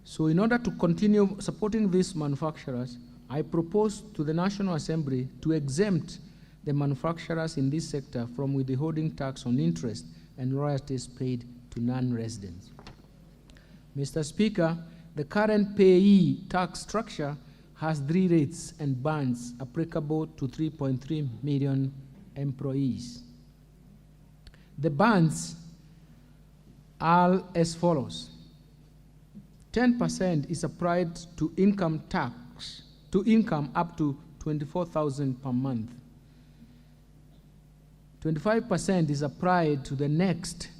So in order to continue supporting these manufacturers, I propose to the National Assembly to exempt the manufacturers in this sector from withholding tax on interest and royalties paid to non-residents. Mr. Speaker, the current payee tax structure has 3 rates and bands applicable to 3.3 million employees. The bands are as follows. 10% is applied to income tax, to income up to 24,000 per month. 25% is applied to the next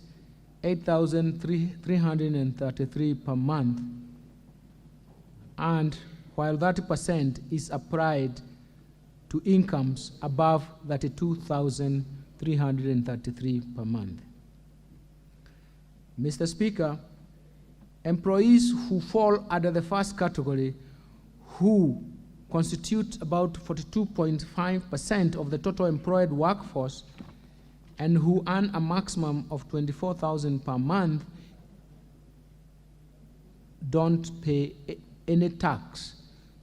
8,333 per month, and while 30% is applied to incomes above 32,333 per month. Mr. Speaker, employees who fall under the first category, who constitute about 42.5% of the total employed workforce and who earn a maximum of 24,000 per month, don't pay any tax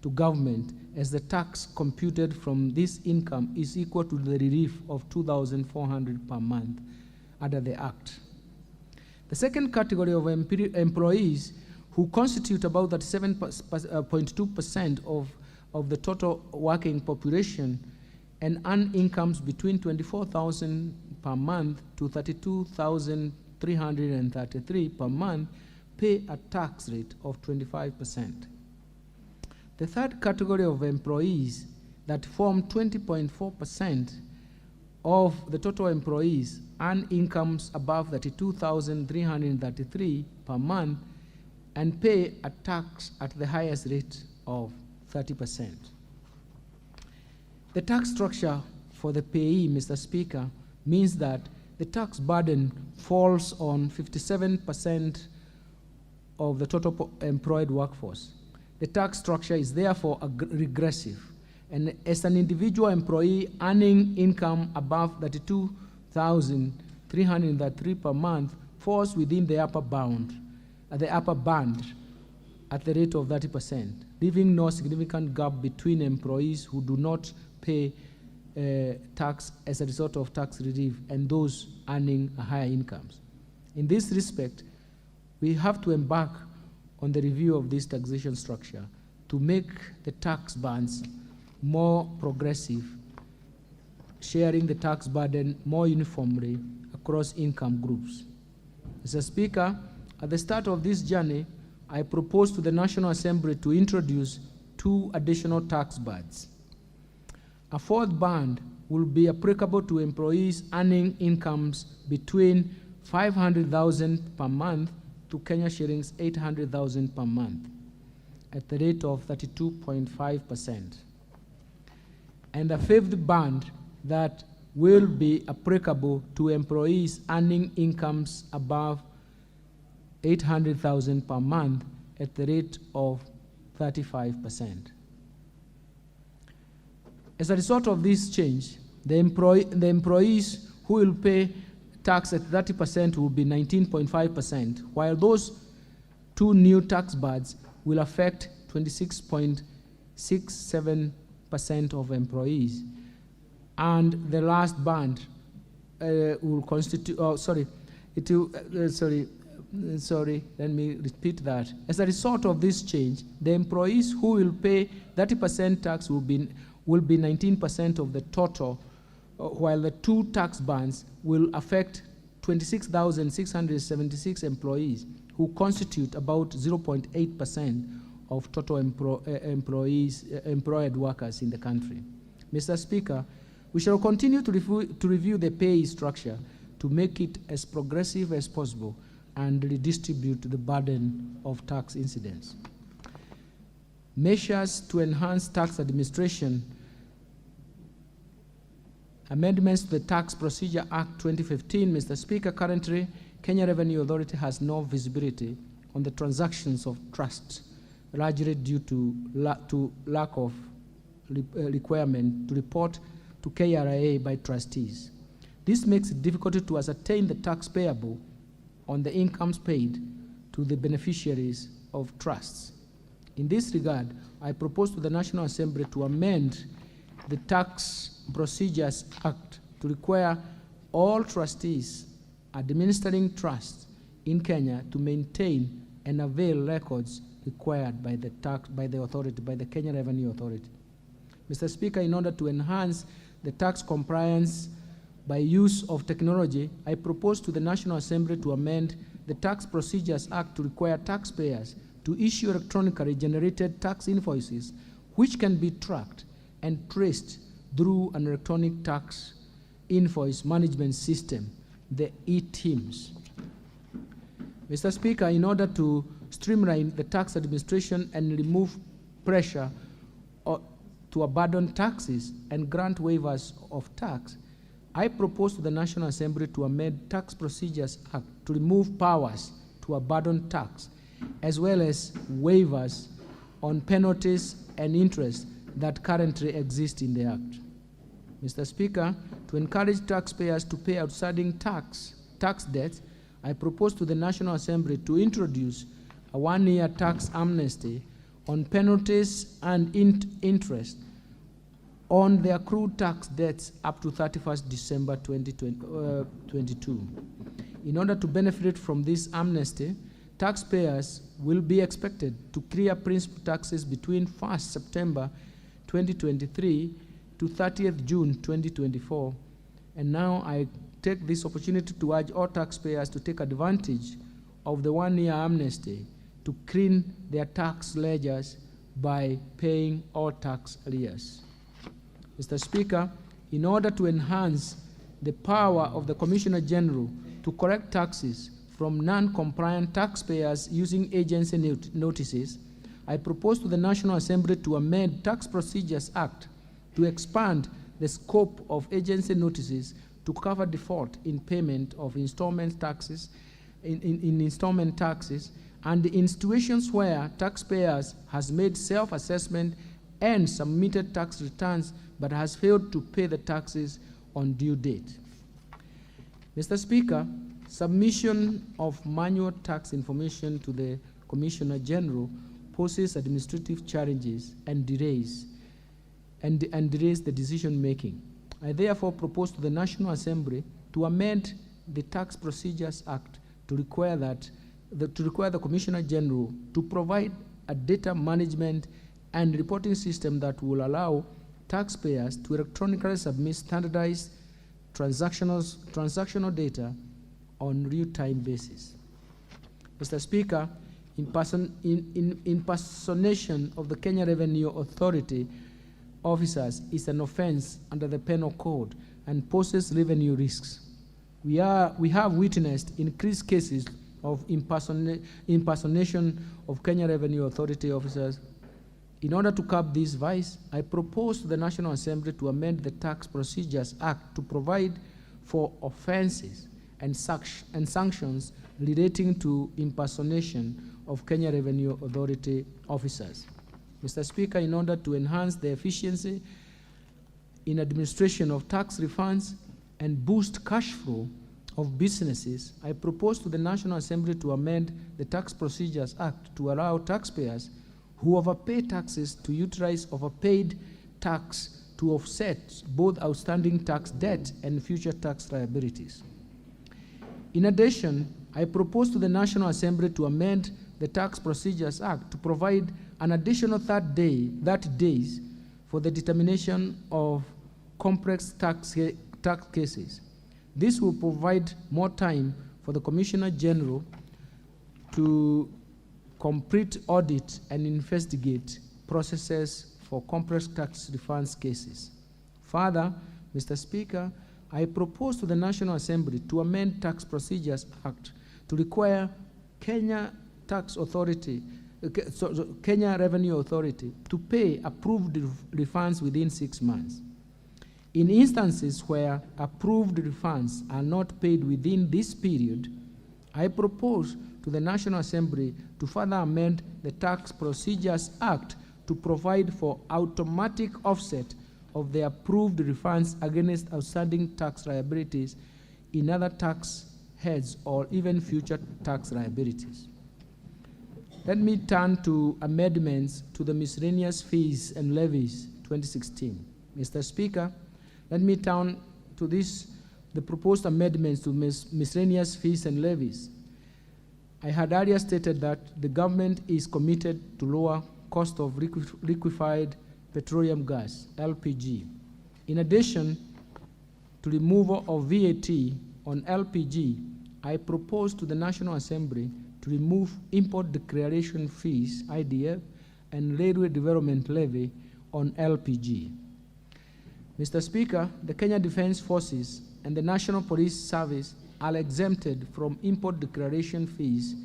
to government, as the tax computed from this income is equal to the relief of 2,400 per month under the Act. The second category of employees, who constitute about 37.2% of the total working population and earn incomes between 24,000 per month to 32,333 per month, pay a tax rate of 25%. The third category of employees, that form 20.4% of the total employees, earn incomes above 32,333 per month and pay a tax at the highest rate of 30%. The tax structure for the payee, Mr. Speaker, means that the tax burden falls on 57% of the total employed workforce. The tax structure is therefore regressive, and as an individual employee earning income above 32,333 per month falls within the upper band at the rate of 30%, leaving no significant gap between employees who do not pay tax as a result of tax relief and those earning higher incomes. In this respect, we have to embark on the review of this taxation structure to make the tax bands more progressive, sharing the tax burden more uniformly across income groups. Mr. Speaker, at the start of this journey, I propose to the National Assembly to introduce 2 additional tax bands. A 4th band will be applicable to employees earning incomes between 500,000 per month to Kenya shillings 800,000 per month at the rate of 32.5%. And a 5th band that will be applicable to employees earning incomes above 800,000 per month at the rate of 35%. As a result of this change, the employees who will pay tax at 30% will be 19.5%, while those two new tax bands will affect 26.67% of employees. And the last band will constitute, let me repeat that. As a result of this change, the employees who will pay 30% tax will be 19% of the total, while the two tax bands will affect 26,676 employees, who constitute about 0.8% of total employed workers in the country. Mr. Speaker, we shall continue to review the pay structure to make it as progressive as possible and redistribute the burden of tax incidents. Measures to enhance tax administration. Amendments to the Tax Procedure Act 2015, Mr. Speaker. Currently, Kenya Revenue Authority has no visibility on the transactions of trusts, largely due to lack of requirement to report to KRA by trustees. This makes it difficult to ascertain the tax payable on the incomes paid to the beneficiaries of trusts. In this regard, I propose to the National Assembly to amend the Tax Procedures Act to require all trustees administering trusts in Kenya to maintain and avail records required by the Kenya Revenue Authority. Mr. Speaker, in order to enhance the tax compliance by use of technology, I propose to the National Assembly to amend the Tax Procedures Act to require taxpayers to issue electronically generated tax invoices which can be tracked and traced through an electronic tax invoice management system, the e-TIMS. Mr. Speaker, in order to streamline the tax administration and remove pressure to abandon taxes and grant waivers of tax, I propose to the National Assembly to amend Tax Procedures Act to remove powers to abandon tax, as well as waivers on penalties and interest that currently exist in the Act. Mr. Speaker, to encourage taxpayers to pay outstanding tax debts, I propose to the National Assembly to introduce a one-year tax amnesty on penalties and interest on the accrued tax debts up to 31st December 2022. In order to benefit from this amnesty, taxpayers will be expected to clear principal taxes between 1st September 2023 to 30th June 2024. And now I take this opportunity to urge all taxpayers to take advantage of the one-year amnesty to clean their tax ledgers by paying all tax arrears. Mr. Speaker, in order to enhance the power of the Commissioner General to correct taxes from non-compliant taxpayers using agency notices, I propose to the National Assembly to amend Tax Procedures Act to expand the scope of agency notices to cover default in payment of installment taxes, in installment taxes, and in situations where taxpayers has made self-assessment and submitted tax returns but has failed to pay the taxes on due date. Mr. Speaker, submission of manual tax information to the Commissioner General poses administrative challenges and delays the decision making. I therefore propose to the National Assembly to amend the Tax Procedures Act to require the Commissioner General to provide a data management and reporting system that will allow taxpayers to electronically submit standardized transactional data on real-time basis. Mr. Speaker, impersonation of the Kenya Revenue Authority officers is an offense under the Penal Code and poses revenue risks. We have witnessed increased cases of impersonation of Kenya Revenue Authority officers. In order to curb this vice, I propose to the National Assembly to amend the Tax Procedures Act to provide for offenses and sanctions relating to impersonation of Kenya Revenue Authority officers. Mr. Speaker, in order to enhance the efficiency in administration of tax refunds and boost cash flow of businesses, I propose to the National Assembly to amend the Tax Procedures Act to allow taxpayers who overpay taxes to utilize overpaid tax to offset both outstanding tax debt and future tax liabilities. In addition, I propose to the National Assembly to amend the Tax Procedures Act to provide an additional 30 days for the determination of complex tax cases. This will provide more time for the Commissioner General to complete audit and investigate processes for complex tax refunds cases. Further, Mr. Speaker, I propose to the National Assembly to amend Tax Procedures Act to require Kenya Revenue Authority to pay approved refunds within 6 months. In instances where approved refunds are not paid within this period, I propose to the National Assembly to further amend the Tax Procedures Act to provide for automatic offset of the approved refunds against outstanding tax liabilities in other tax heads or even future tax liabilities. Let me turn to amendments to the miscellaneous fees and levies 2016. Mr. Speaker, let me turn to the proposed amendments to miscellaneous fees and levies. I had earlier stated that the government is committed to lower cost of liquefied petroleum gas, LPG. In addition to removal of VAT on LPG, I propose to the National Assembly to remove import declaration fees, IDF, and railway development levy on LPG. Mr. Speaker, the Kenya Defence Forces and the National Police Service are exempted from import declaration fees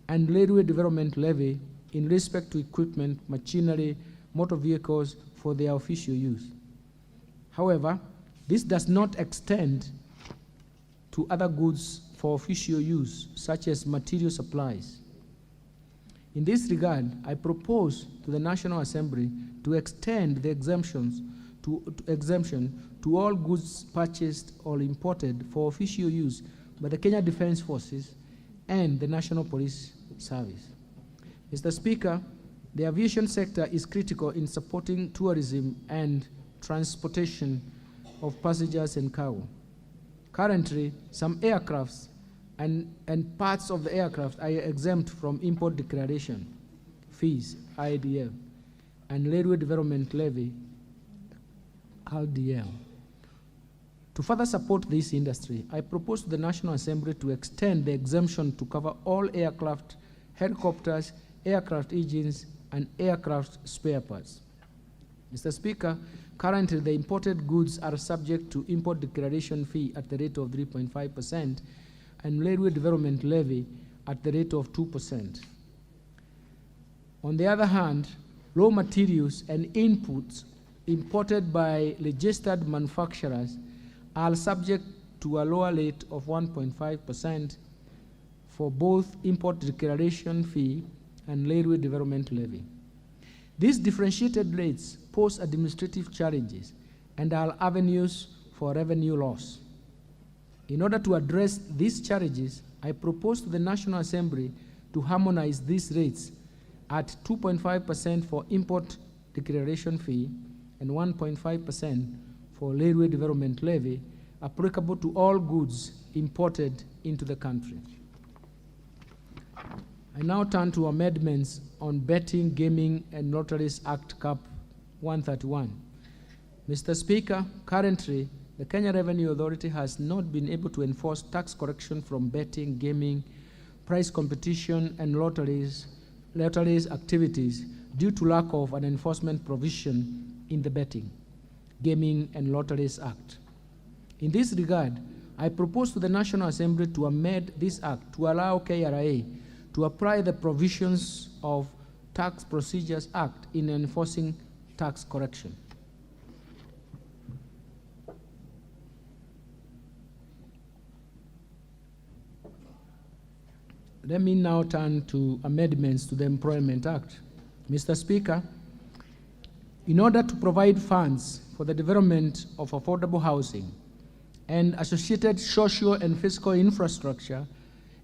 and railway development levy in respect to equipment, machinery, motor vehicles for their official use. However, this does not extend to other goods for official use, such as material supplies. In this regard, I propose to the National Assembly to extend the exemption to all goods purchased or imported for official use by the Kenya Defence Forces and the National Police Service. Mr. Speaker, the aviation sector is critical in supporting tourism and transportation of passengers and cargo. Currently, some aircrafts and parts of the aircraft are exempt from import declaration fees, IDF, and railway development levy, RDL. To further support this industry, I propose to the National Assembly to extend the exemption to cover all aircraft, helicopters, aircraft engines, and aircraft spare parts. Mr. Speaker, currently the imported goods are subject to import declaration fee at the rate of 3.5% and railway development levy at the rate of 2%. On the other hand, raw materials and inputs imported by registered manufacturers are subject to a lower rate of 1.5% for both import declaration fee and railway development levy. These differentiated rates pose administrative challenges and are avenues for revenue loss. In order to address these challenges, I propose to the National Assembly to harmonize these rates at 2.5% for import declaration fee and 1.5% for railway development levy applicable to all goods imported into the country. I now turn to amendments on Betting, Gaming, and Lotteries Act Cap 131. Mr. Speaker, currently, the Kenya Revenue Authority has not been able to enforce tax correction from betting, gaming, prize competition, and lotteries activities due to lack of an enforcement provision in the Betting, Gaming, and Lotteries Act. In this regard, I propose to the National Assembly to amend this act to allow KRA to apply the provisions of Tax Procedures Act in enforcing tax correction. Let me now turn to amendments to the Employment Act. Mr. Speaker, in order to provide funds for the development of affordable housing and associated social and physical infrastructure,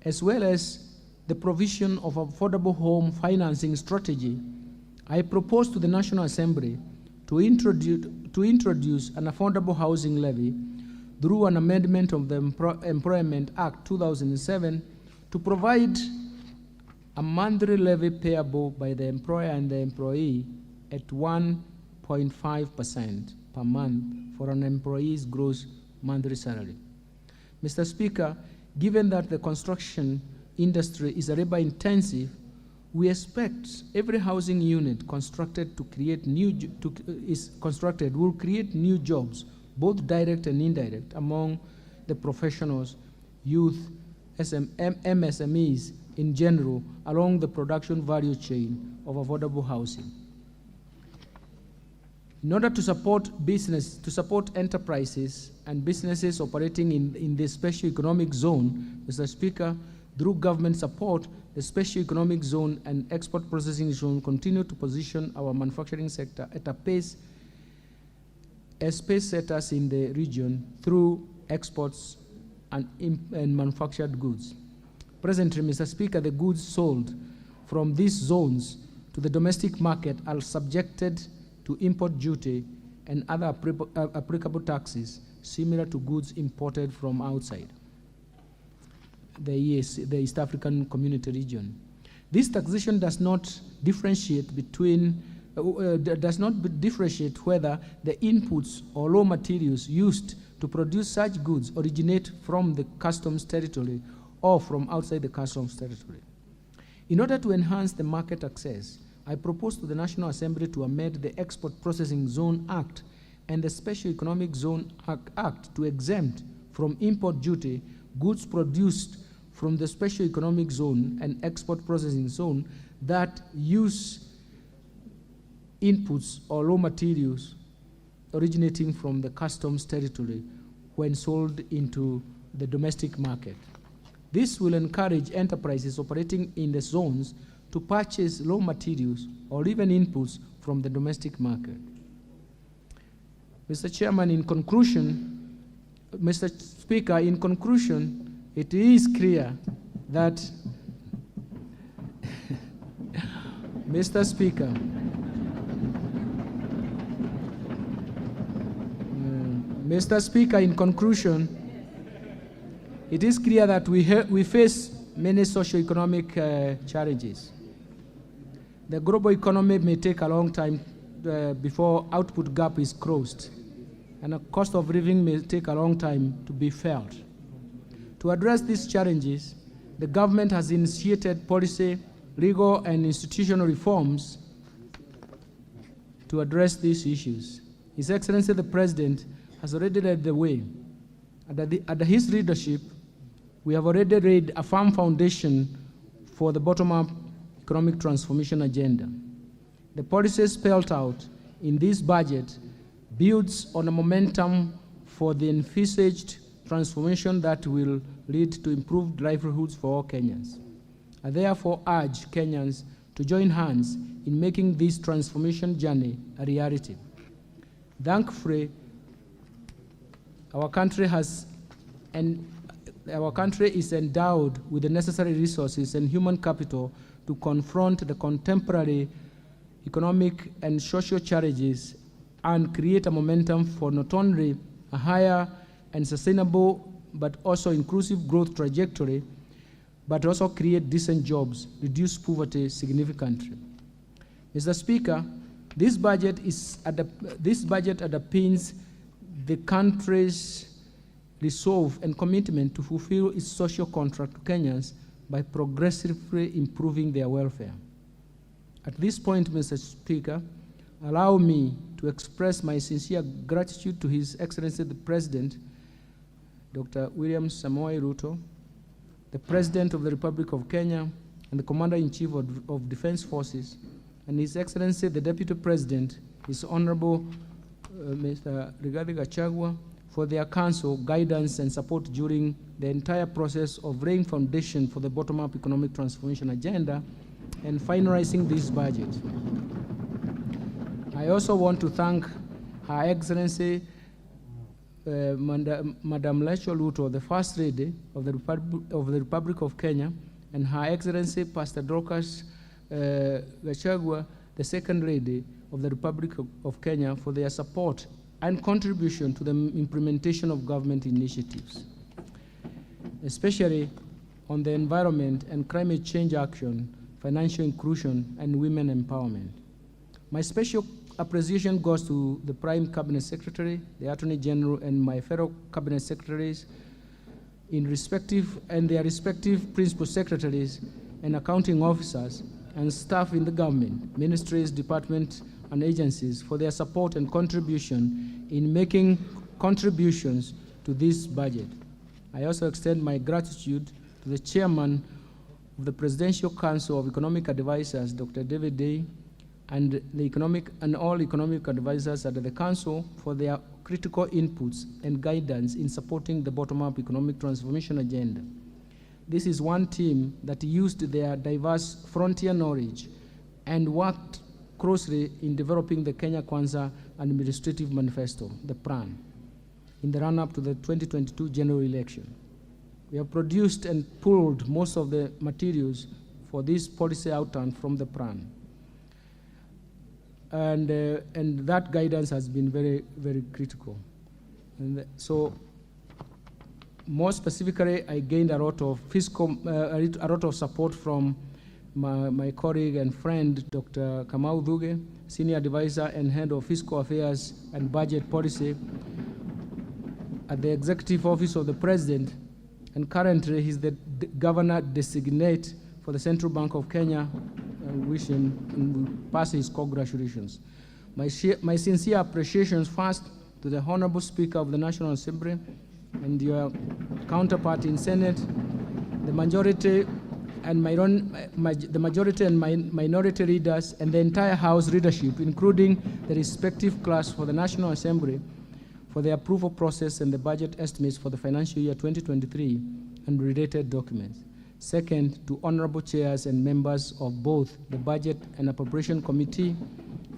as well as the provision of affordable home financing strategy, I propose to the National Assembly to introduce an affordable housing levy through an amendment of the Employment Act 2007 to provide a monthly levy payable by the employer and the employee at 1.5% per month for an employee's gross monthly salary. Mr. Speaker, given that the construction industry is labor intensive, we expect every housing unit constructed will create new jobs, both direct and indirect, among the professionals, youth, MSMEs in general, along the production value chain of affordable housing. In order to support enterprises and businesses operating in the special economic zone, Mr. Speaker, through government support, the special economic zone and export processing zone continue to position our manufacturing sector at a pace as pace setters in the region through exports and manufactured goods. Presently, Mr. Speaker, the goods sold from these zones to the domestic market are subjected to import duty and other applicable taxes similar to goods imported from outside the East African Community region. This taxation does not differentiate whether the inputs or raw materials used to produce such goods originate from the customs territory or from outside the customs territory. In order to enhance the market access, I propose to the National Assembly to amend the Export Processing Zone Act and the Special Economic Zone Act to exempt from import duty goods produced from the Special Economic Zone and Export Processing Zone that use inputs or raw materials originating from the customs territory when sold into the domestic market. This will encourage enterprises operating in the zones to purchase raw materials or even inputs from the domestic market. Mr. Chairman, Mr. Speaker, in conclusion, it is clear that Mr. Speaker, Mr. Speaker, in conclusion, it is clear that we face many socio-economic challenges. The global economy may take a long time before output gap is crossed, and the cost of living may take a long time to be felt. To address these challenges, the government has initiated policy, legal, and institutional reforms to address these issues. His Excellency the President has already led the way. Under his leadership, we have already laid a firm foundation for the bottom-up economic transformation agenda. The policies spelled out in this budget builds on a momentum for the envisaged transformation that will lead to improved livelihoods for all Kenyans. I therefore urge Kenyans to join hands in making this transformation journey a reality. Thankfully, our country is endowed with the necessary resources and human capital to confront the contemporary economic and social challenges and create a momentum for not only a higher and sustainable but also inclusive growth trajectory, but also create decent jobs, reduce poverty significantly. Mr. Speaker, this budget underpins the country's resolve and commitment to fulfill its social contract to Kenyans by progressively improving their welfare. At this point, Mr. Speaker, allow me to express my sincere gratitude to His Excellency the President, Dr. William Samoei Ruto, the President of the Republic of Kenya, and the Commander-in-Chief of Defense Forces, and His Excellency the Deputy President, His Honorable Mr. Rigathi Gachagua, for their counsel, guidance, and support during the entire process of laying foundation for the bottom-up economic transformation agenda and finalizing this budget. I also want to thank Her Excellency Madam Rachel Ruto, the First Lady of the Republic of Kenya, and Her Excellency Pastor Dorcas Gachagua, the Second Lady of the Republic of Kenya, for their support and contribution to the implementation of government initiatives, especially on the environment and climate change action, financial inclusion, and women empowerment. My special appreciation goes to the Prime Cabinet Secretary, the Attorney General, and my fellow Cabinet Secretaries in their respective Principal Secretaries and accounting officers and staff in the government, ministries, departments, and agencies for their support and contribution in making contributions to this budget. I also extend my gratitude to the Chairman of the Presidential Council of Economic Advisors, Dr. David Day, and all economic advisors at the Council for their critical inputs and guidance in supporting the bottom-up economic transformation agenda. This is one team that used their diverse frontier knowledge and worked closely in developing the Kenya Kwanza Administrative Manifesto, the PRAN, in the run-up to the 2022 general election. We have produced and pulled most of the materials for this policy outturn from the PRAN. And that guidance has been very, very critical. And so, more specifically, I gained a lot of support from my colleague and friend, Dr. Kamau Dhuge, Senior Advisor and Head of Fiscal Affairs and Budget Policy at the Executive Office of the President, and currently he's the Governor Designate for the Central Bank of Kenya, wishing and pass his congratulations. My sincere appreciations first to the Honorable Speaker of the National Assembly and your counterpart in Senate, the majority and minority leaders, and the entire House leadership, including the respective class for the National Assembly, for the approval process and the budget estimates for the financial year 2023 and related documents. Second, to honorable chairs and members of both the Budget and Appropriation Committee,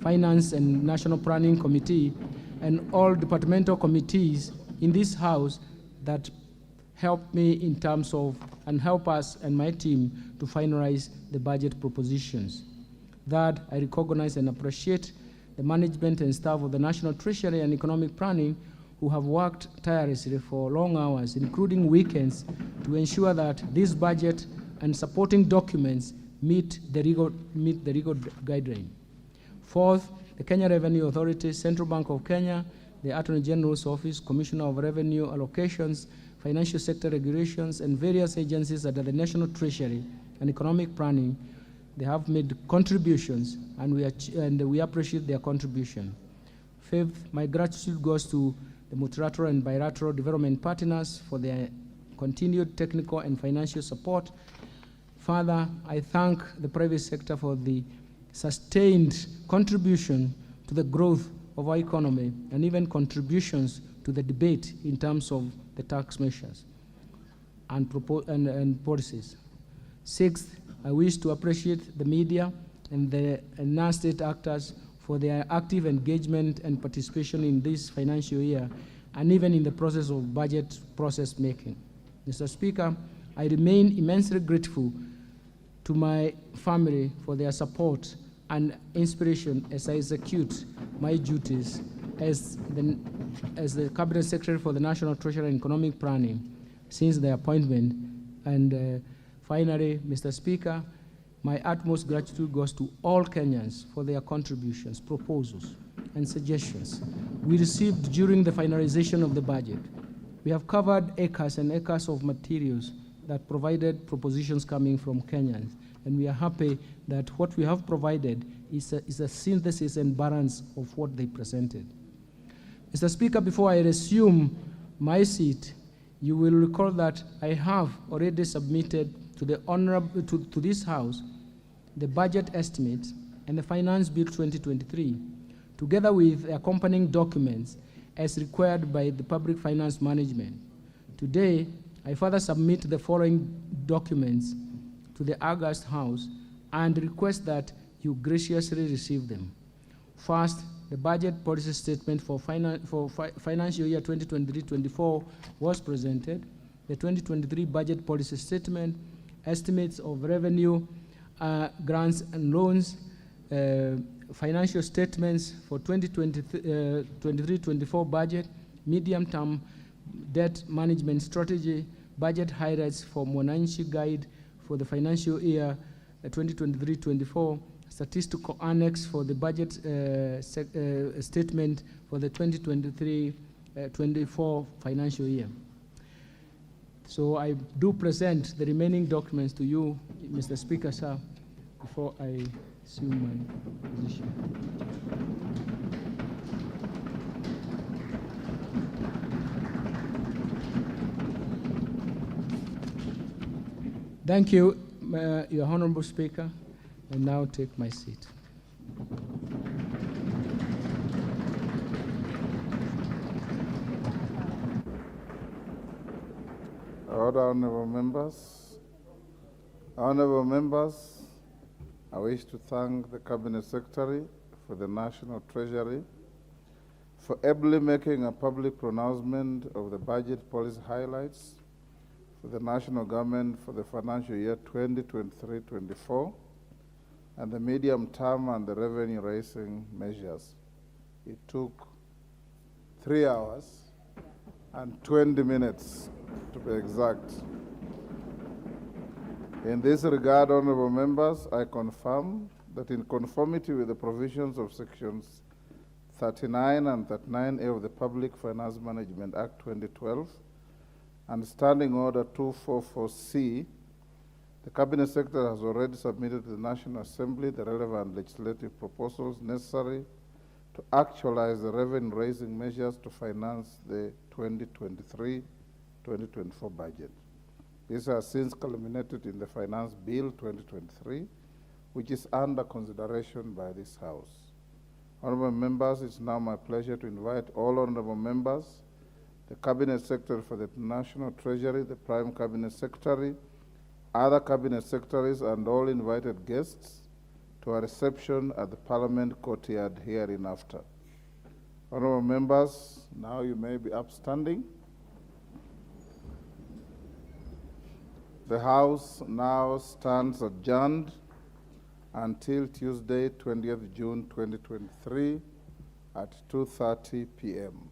Finance and National Planning Committee, and all departmental committees in this House that helped me in terms of, and help us and my team to finalize the budget propositions. Third, I recognize and appreciate the management and staff of the National Treasury and Economic Planning who have worked tirelessly for long hours, including weekends, to ensure that this budget and supporting documents meet the legal guideline. Fourth, the Kenya Revenue Authority, Central Bank of Kenya, the Attorney General's Office, Commissioner of Revenue Allocations, Financial Sector Regulations, and various agencies under the National Treasury and Economic Planning. They have made contributions, and we appreciate their contribution. Fifth, my gratitude goes to the multilateral and bilateral development partners for their continued technical and financial support. Further, I thank the private sector for the sustained contribution to the growth of our economy and even contributions to the debate in terms of the tax measures and policies. Sixth, I wish to appreciate the media and the non-state actors for their active engagement and participation in this financial year, and even in the process of budget process making. Mr. Speaker, I remain immensely grateful to my family for their support and inspiration as I execute my duties as the Cabinet Secretary for the National Treasury and Economic Planning since the appointment. And finally, Mr. Speaker, my utmost gratitude goes to all Kenyans for their contributions, proposals, and suggestions we received during the finalization of the budget. We have covered acres and acres of materials that provided propositions coming from Kenyans, and we are happy that what we have provided is a synthesis and balance of what they presented. Mr. Speaker, before I resume my seat, you will recall that I have already submitted to this House the budget estimate and the Finance Bill 2023, together with accompanying documents as required by the Public Finance Management. Today, I further submit the following documents to the August House and request that you graciously receive them. First, the budget policy statement for financial year 2023-24 was presented. The 2023 budget policy statement, estimates of revenue, grants and loans, financial statements for 2023-24 budget, medium-term debt management strategy, budget highlights for Mwananchi Guide for the financial year 2023-24, statistical annex for the budget statement for the 2023-24 financial year. So I do present the remaining documents to you, Mr. Speaker, sir, before I assume my position. Thank you, Your Honorable Speaker. I now take my seat. Order, honorable members. Honorable members, I wish to thank the Cabinet Secretary for the National Treasury for ably making a public pronouncement of the budget policy highlights for the national government for the financial year 2023-24 and the medium term and the revenue raising measures. It took 3 hours and 20 minutes to be exact. In this regard, honorable members, I confirm that in conformity with the provisions of sections 39 and 39A of the Public Finance Management Act 2012 and Standing Order 244C, the Cabinet Secretary has already submitted to the National Assembly the relevant legislative proposals necessary to actualize the revenue-raising measures to finance the 2023-2024 budget. This has since culminated in the Finance Bill 2023, which is under consideration by this House. Honorable members, it's now my pleasure to invite all honorable members, the Cabinet Secretary for the National Treasury, the Prime Cabinet Secretary, other Cabinet Secretaries, and all invited guests to a reception at the Parliament courtyard hereinafter. Honorable members, now you may be upstanding. The House now stands adjourned until Tuesday, 20th June 2023 at 2:30 p.m.